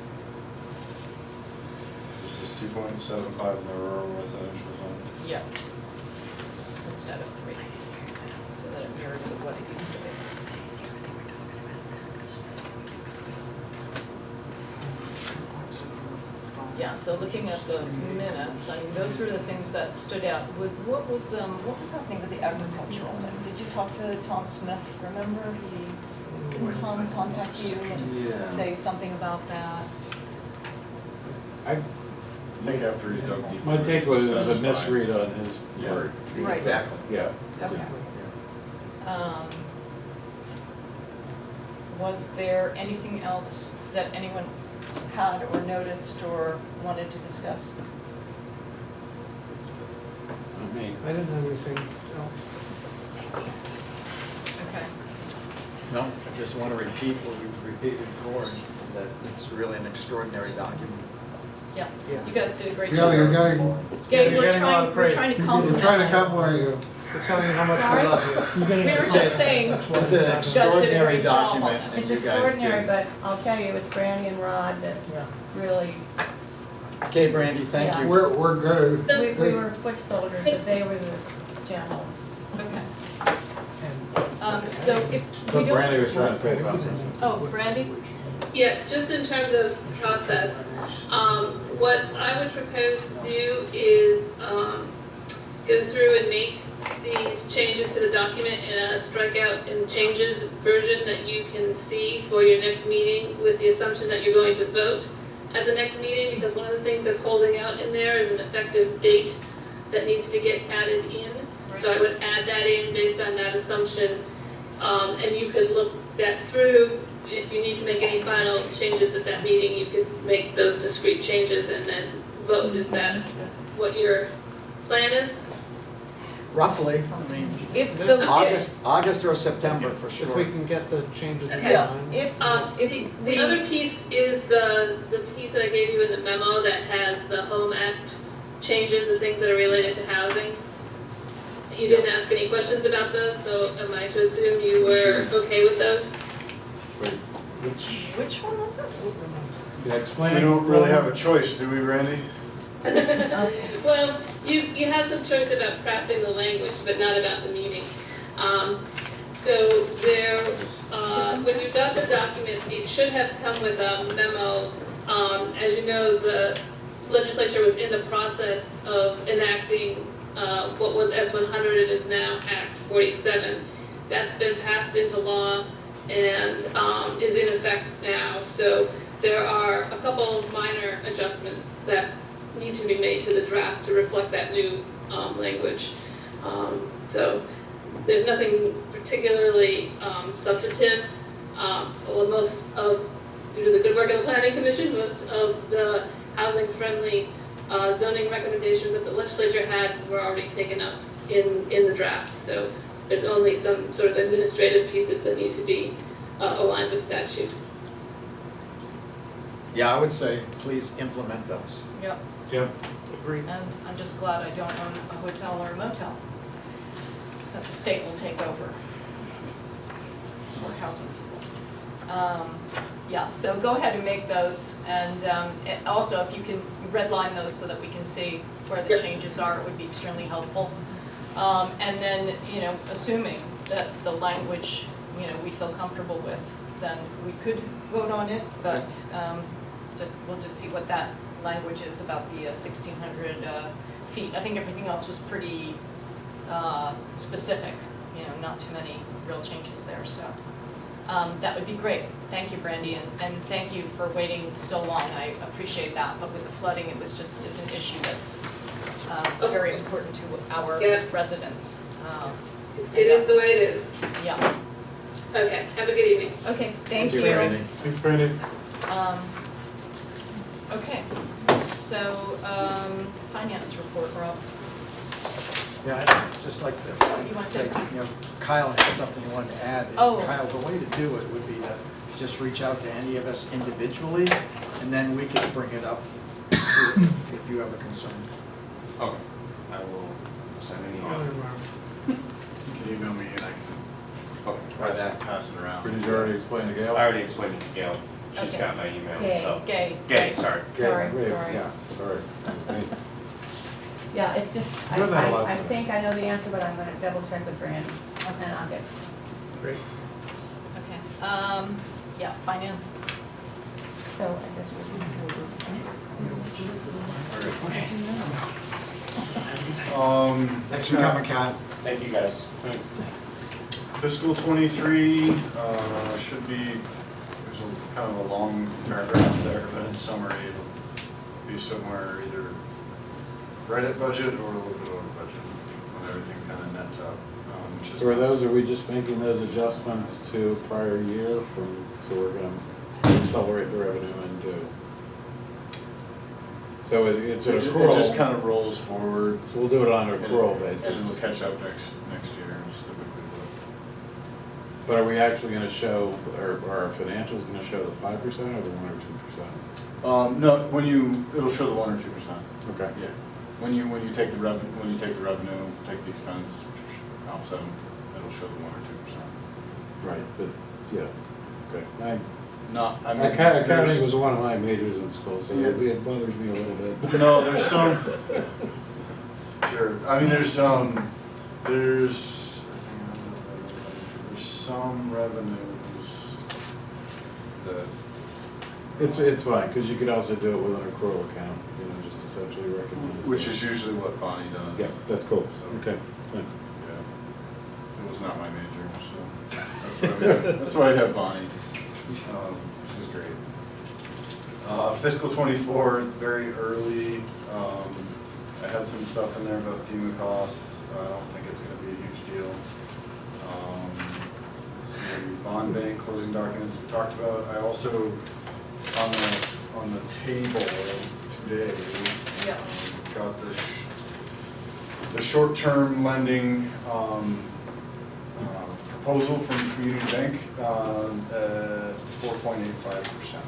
This is 2.75 in the rural residential zone. Yeah. Instead of 3, so that it mirrors what it used to be. Yeah, so looking at the minutes, I mean, those were the things that stood out. What was happening with the agricultural thing? Did you talk to Tom Smith, remember? Didn't Tom contact you and Yeah. say something about that? I, I think after he dug deeper. my take was it was a satisfied. misread on his Yeah. part. Right. Exactly. Yeah. Okay. Yeah. Was there anything else that anyone had or noticed or wanted to discuss? Not me. I didn't have anything else. Okay. No, I just want to repeat what we've repeated before, that it's really an extraordinary document. Yeah, Yeah. you guys did a great Yeah, job. you're getting, Gabe, You're we're getting a lot of trying praise. to you're compliment trying to you. compliment you. We're telling you how much Sorry? we love you. We were just saying, This is an did a extraordinary great job on document, this. and It's you guys extraordinary, did. but I'll tell you, it's Brandy and Rod that really, Okay, Brandy, thank Yeah. you. We're good. we were foot soldiers, but they were the generals. okay. So if we But don't. Brandy was trying to say something. Oh, Brandy? Yeah, just in terms of process, what I would propose to do is, go through and make these changes to the document in a strikeout and changes version that you can see for your next meeting, with the assumption that you're going to vote at the next meeting, because one of the things that's holding out in there is an effective date that needs to get added in. So I would add that in based on that assumption, and you could look that through. If you need to make any final changes at that meeting, you could make those discrete changes and then vote. Is that what your plan is? Roughly, I mean, If the. August or September for If we sure. can get the changes in Okay. Yeah, time. if The other piece is the piece that I gave you in the memo that has the Home Act changes and things that are related to housing. you didn't ask any questions about those, so am I to assume you were okay with those? Wait, which, Which one was this? yeah, explain. We don't really have a choice, do we, Randy? Well, you have some choice about crafting the language, but not about the meaning. So there, when you got the document, it should have come with a memo. As you know, the legislature was in the process of enacting what was S100 and is now Act 47. That's been passed into law and is in effect now. So there are a couple of minor adjustments that need to be made to the draft to reflect that new language. So there's nothing particularly substantive. Well, due to the good work of the Planning Commission, most of the housing-friendly zoning recommendations that the legislature had were already taken up in the draft. So there's only some sort of administrative pieces that need to be aligned with statute. Yeah, I would say, please implement those. Yep, Yeah, Agreed. and I'm just glad I don't own a hotel or a motel, that the state will take over. Or housing people. Yeah, so go ahead and make those, and also if you can redline those so that we can see where the changes are, it would be extremely helpful. And then, assuming that the language, we feel comfortable with, then we could vote on it, but we'll just see what that language is about the 1,600 feet. I think everything else was pretty specific, not too many real changes there, so. That would be great. Thank you, Brandy, and thank you for waiting so long. I appreciate that, but with the flooding, it's an issue that's very important to our residents. It is the way it is. Yeah. Okay, have a good evening. Okay, thank you. Randy. thanks, Brandon. Okay, so, finance report, Rob. Yeah, I'd just like You to wanna say say, something? Kyle had something he wanted to add. And Oh. Kyle, the way to do it would be to just reach out to any of us individually, and then we could bring it up if you have a concern. Okay, I will send an I'll email. remember. You can email me and I Okay, can pass it around. Did you already explain to Gail? I already explained it to Gail. She's Okay. got my email, Gay. so. Gay. Gay, sorry. Sorry, Wait, sorry. Yeah, sorry. Yeah, it's just, You're not allowed I to. think I know the answer, but I'm gonna double check with Brandy, and I'll get, Great. Okay, yeah, finance. so I guess Thanks for coming, Kyle. Thank you, guys. Thanks. Fiscal '23 should be, there's a kind of a long paragraph there, but in summary, it'll be somewhere either right at budget or a little bit over budget, when everything kind of nets out. Which is So are we just making those adjustments to prior year so we're gonna accelerate the revenue into? So it's an It just accrual, kind of rolls forward. so we'll do it on an and- accrual And basis. it'll catch up next year, just typically. But are we actually gonna show, or are our financials gonna show the 5% or the 1 or 2%? No, it'll show the 1 or 2%. Okay. Yeah, when you take the revenue, take the expense, offset them, it'll show the 1 or 2%. Right, but, yeah, okay. Accounting there's- was one of my majors in school, so Yeah. it bothers me a little bit. No, there's some, sure, I mean, there's some revenues that, It's fine, because you could also do it with an accrual account, just essentially recognize. which that. is usually what Bonnie does. Yeah, that's cool, So- okay, fine. Yeah, it was not my major, so that's why I have Bonnie, which is great. Fiscal '24, very early, I had some stuff in there about FEMA costs, I don't think it's gonna be a huge deal. Let's see, bond bank closing documents we talked about, I also, on the table today, Yeah. got the short-term lending, proposal from Community Bank, at 4.85%.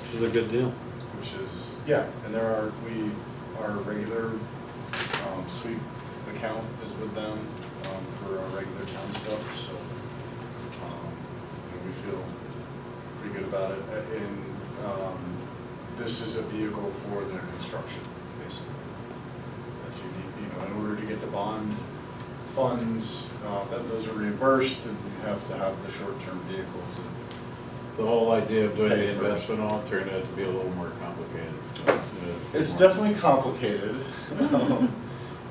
Which is a good deal. Which is, yeah, and our regular, sweep account is with them, for our regular town stuff, so, we feel pretty good about it. And, this is a vehicle for the construction, basically. That you need, in order to get the bond funds, that those are reimbursed, and you have to have the short-term vehicle to. The whole idea of doing Pay the for it. investment all turned out to be a little more complicated, so. It's definitely complicated,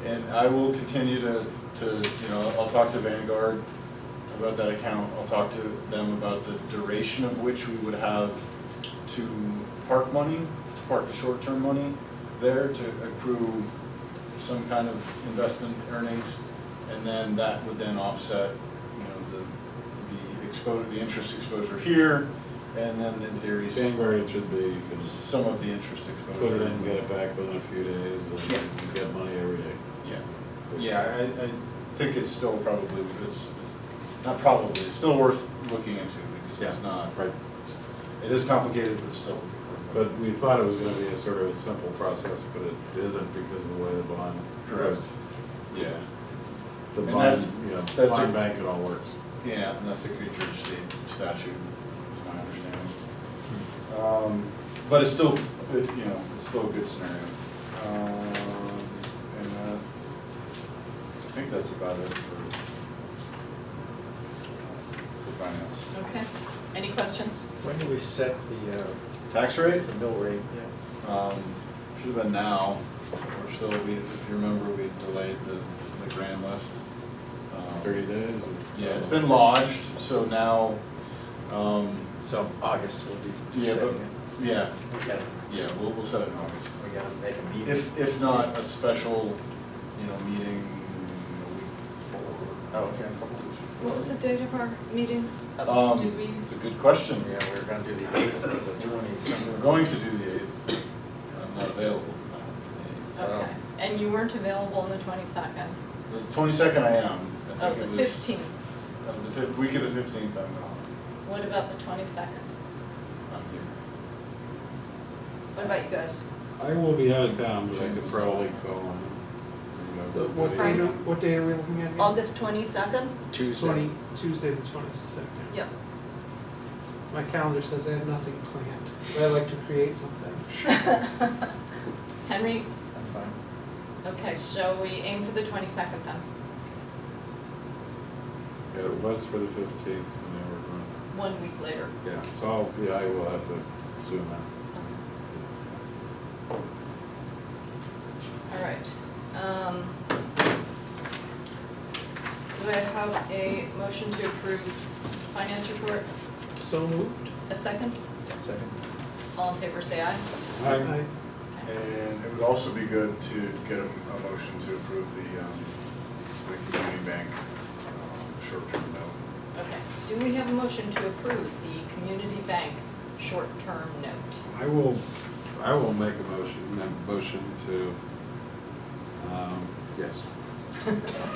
and I will continue to, I'll talk to Vanguard about that account. I'll talk to them about the duration of which we would have to park money, to park the short-term money there to accrue some kind of investment earnings, and then that would then offset, the interest exposure here, and then in theory, Vanguard it should be, you can some of the interest exposure. put it in and get it back within a few days, and Yeah. you get money every day. Yeah, I think it's still probably, it's not probably, it's still worth looking into, because it's Yeah, not, right. it is complicated, but it's still worth But looking we thought it was gonna be a sort of a simple process, but it isn't because of the way the bond. Correct. Yeah, The And bond, that's- that's bond a- bank, it all works. yeah, and that's a creature of state statute, is my understanding. But it's still, it's still a good scenario. And I think that's about it for finance. Okay, any questions? When do we set the Tax rate? mill rate? Yeah. Should have been now. We're still, if you remember, we delayed the grand list. 30 days? Yeah, it's been lodged, so now, So August will be yeah, setting but, it. yeah, We gotta, we'll set it in August. we gotta make a meeting. If not, a special, meeting a week before. Oh, okay. What was the date of our meeting? Did we? It's a good question. Yeah, we were gonna do the 8th or the 20th. We're going to do the 8th. I'm not available. Okay, and you weren't available on the 22nd? The 22nd I am. I Oh, think the it was. 15th. The week of the 15th I'm gone. What about the 22nd? I'm here. What about you guys? I will be out of town, but I could probably go on. So what day are we looking at again? August 22nd? Tuesday. Tuesday the 22nd. Yep. My calendar says I have nothing planned, but I'd like to create something. Henry, I'm fine. okay, shall we aim for the 22nd then? Yeah, it was for the 15th, and they were going, 1 week later. yeah, so I will have to zoom in. All right. Do I have a motion to approve finance report? So moved. A second? Second. All in favor, say aye. I, And it would also be good to get a motion to approve the community bank short-term note. Okay. Do we have a motion to approve the community bank short-term note? I will make a motion to, yes,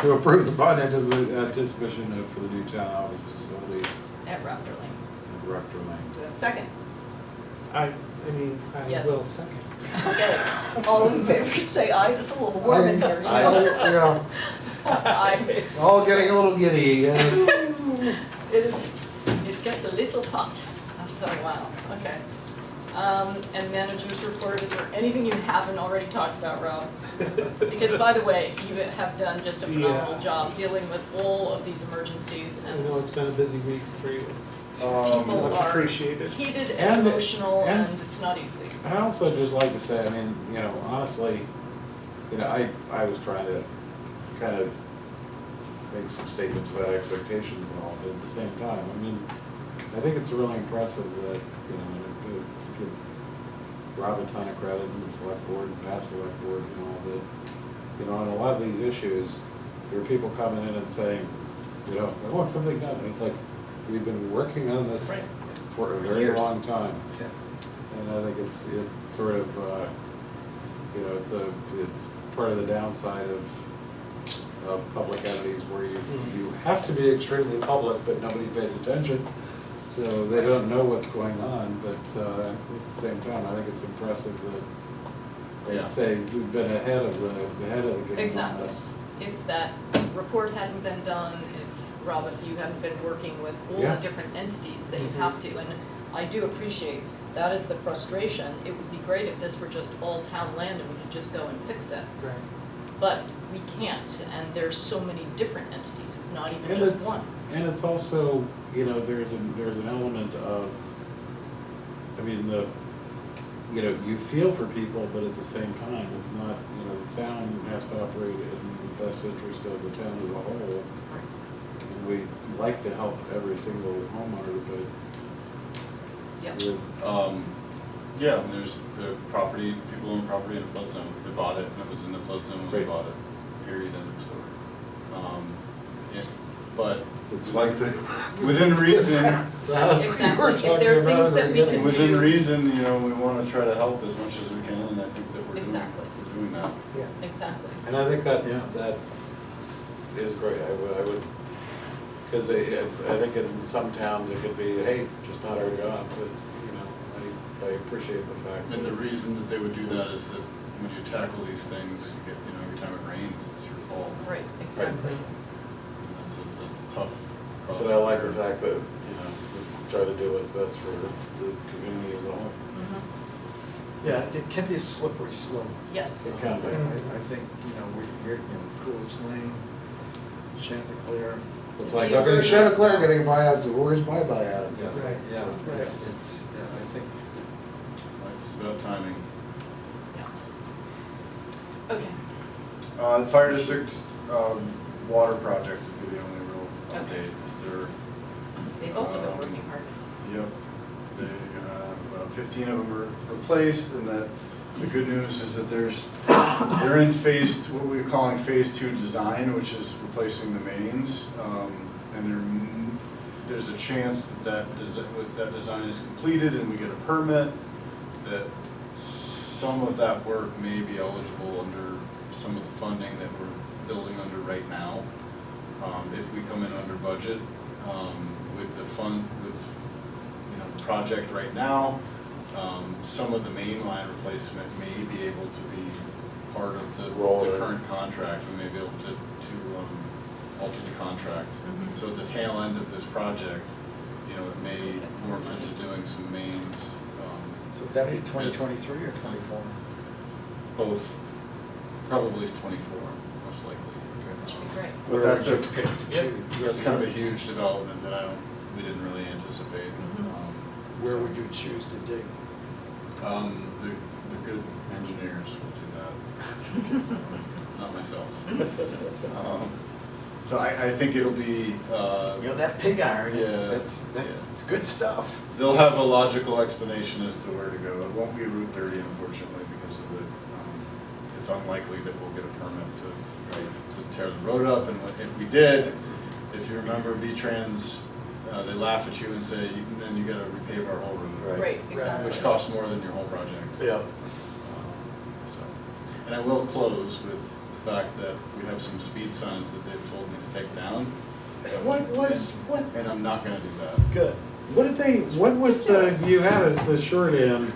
to approve the bond anticipation note for the new town office facility At Raptor Lane. in Rector Lane. Do we have a second? I Yes. will second. Okay. All in favor, say aye. It's a little warm in here, you know? Yeah, Aye. all getting a little giddy. It gets a little hot after a while, okay. And managers report, is there anything you haven't already talked about, Rob? Because by the way, you have done just a phenomenal Yeah. job dealing with all of these emergencies I and know it's been a busy week for you. people Much are appreciated. heated and And- emotional and- and it's not easy. I also just like to say, I mean, honestly, I was trying to kind of make some statements about expectations and all, but at the same time, I mean, I think it's really impressive that, to give Rob a ton of credit and the select board and past select boards and all that, on a lot of these issues, there are people coming in and saying, I want something done, and it's like, we've been working on this Right. for a very Years. long time. Yeah. And I think it's sort of, it's part of the downside of public entities where you have to be extremely public, but nobody pays attention. So they don't know what's going on, but at the same time, I think it's impressive that, Yeah. I'd say we've been ahead of the game on Exactly. this. if that report hadn't been done, if, Rob, if you hadn't been working with all Yeah. the different entities that you Mhm. have to, and I do appreciate, that is the frustration. It would be great if this were just all town land and we could just go and fix it. Right. But we can't, and there's so many different entities, it's not even And just it's, one. and it's also, you know, there's an element of, I mean, you know, you feel for people, but at the same time, it's not, you know, the town has to operate in the best interest of the town as a whole. And we like to help every single homeowner, but Yeah. we're- Yeah, and there's the property, people own property in a flood zone, they bought it, and it was in the flood zone when they Right. bought it, period, end of story. Yeah, but it's Like the. within reason, The house you Exactly. were If talking there are about things at that the we beginning. can within do- reason, you know, we wanna try to help as much as we can, and I think that we're doing, Exactly. we're doing that. Exactly. And I think that Yeah. is great, I would, because I think in some towns it could be, hey, just not our job, but, you know, I appreciate the fact. And the that- reason that they would do that is that when you tackle these things, you get, you know, every time it rains, it's your fault. Right, exactly. And that's a tough cross. But I like the fact that, you know, we try to do what's best for the community as a whole. Mhm. Yeah, it can be a slippery slope. Yes. It can be. I think, you know, we're, you know, Coolidge Lane, Chanticleer. It's like, Yeah. Okay, Chanticleer getting a buyout, too. Where's my buyout? Yeah, Right. yeah, Right. it's, yeah, I think, It's about timing. Yeah. Okay. The fire district, water project would be the only real Okay. update. They're, They've also been working hard. yep, they, about 15 of them are replaced, and that, the good news is that they're in what we're calling phase 2 design, which is replacing the mains. And there's a chance that if that design is completed and we get a permit, that some of that work may be eligible under some of the funding that we're building under right now. If we come in under budget, with you know, the project right now, some of the main line replacement may be able to be part of the current contract. We may be able to alter the contract. Mhm. So at the tail end of this project, you know, it may morph into doing some mains, so would that be 2023 or 24? both, probably 24, most likely. Which would be great. But that's a, Pick to choose. that's kind of a huge development that we didn't really anticipate. Mhm. Where would you choose to dig? The good engineers will do that, not myself. So I think it'll be, You know, that pig iron, Yeah, that's yeah. it's good stuff. they'll have a logical explanation as to where to go. It won't be Route 30, unfortunately, because of it's unlikely that we'll get a permit to tear the road up. And if we did, if you remember V-Trans, they laugh at you and say, then you gotta repave our whole road. Right, exactly. Which costs more than your whole project. Yeah. So, and I will close with the fact that we have some speed signs that they've told me to take down. What? And I'm not gonna do that. Good. What was you had as the short end?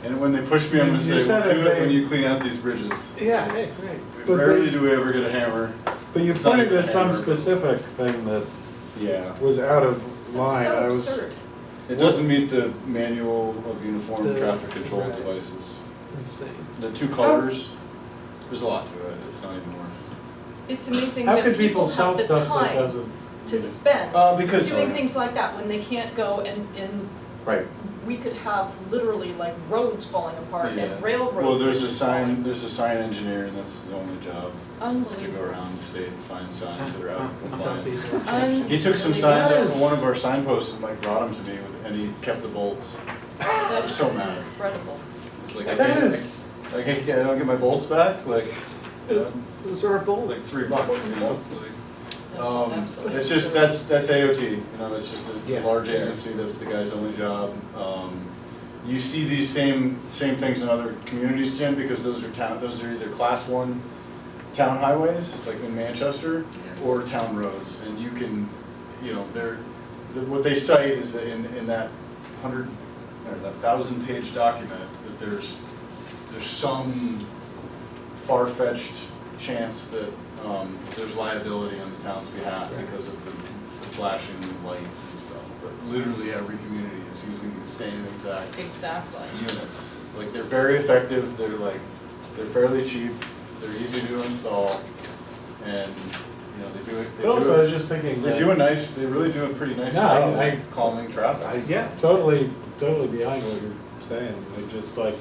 And when they push me, I'm gonna You say, said we'll do that it when they- you clean out these bridges. Yeah, hey, great. But Rarely they- do we ever get a hammer. But you It's not pointed even to a some hammer. specific thing that Yeah. was out of That's line. so I was, absurd. It doesn't meet the manual of uniform The- traffic control right. devices. Insane. The 2 colors, there's a lot to it. It's not even worth. It's amazing how that could people people sell have the stuff that time doesn't? to spend Because- doing things like that when they can't go and Right. we could have literally like roads falling apart Yeah. and railroads. Well, there's a sign engineer, and that's his only job, is to go Unbelievable. around the state and find signs that are out of Tell compliance. people to change Un- He took some Really signs out does. from one of our signposts and like brought them to me, and he kept the bolts. I was so mad. Incredible. It's like, I That can't, is- like, I don't get my bolts back, like, Those are our it's goals. like $3, you know? It's like- That's absolutely It's just, absurd. that's AOT, you know, it's just, it's a Yeah. large agency, that's the guy's only job. You see these same things in other communities, Jim, because those are either class 1 town highways, like in Manchester, or town roads, and you can, you know, what they cite is that in that 1,000-page document, that there's some far-fetched chance that there's liability on the town's behalf because of the flashing lights and stuff. But literally every community is using the same exact Exactly. units. Like, they're very effective, they're fairly cheap, they're easy to install, and, you know, But also, I was just thinking that. they really do a pretty nice No, job I- of calming traffic. Yeah. Totally behind what you're saying, I just like,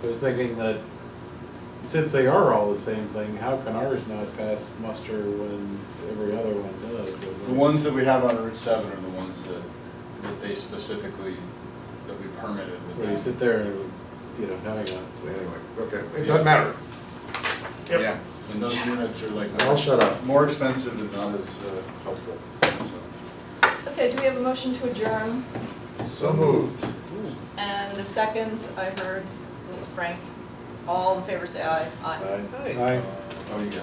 I was thinking that since they are all the same thing, how can ours not pass muster when every other one does? The ones that we have on Route 7 are the ones that they specifically, that we permitted with Where you them. sit there, you know, having a, Anyway, okay, it doesn't matter. Yep. Yeah, And those units are like I'll shut up. more expensive and not as helpful, so. Okay, do we have a motion to adjourn? So moved. And a second, I heard Ms. Frank. All in favor say aye. Aye. I, Oh, you got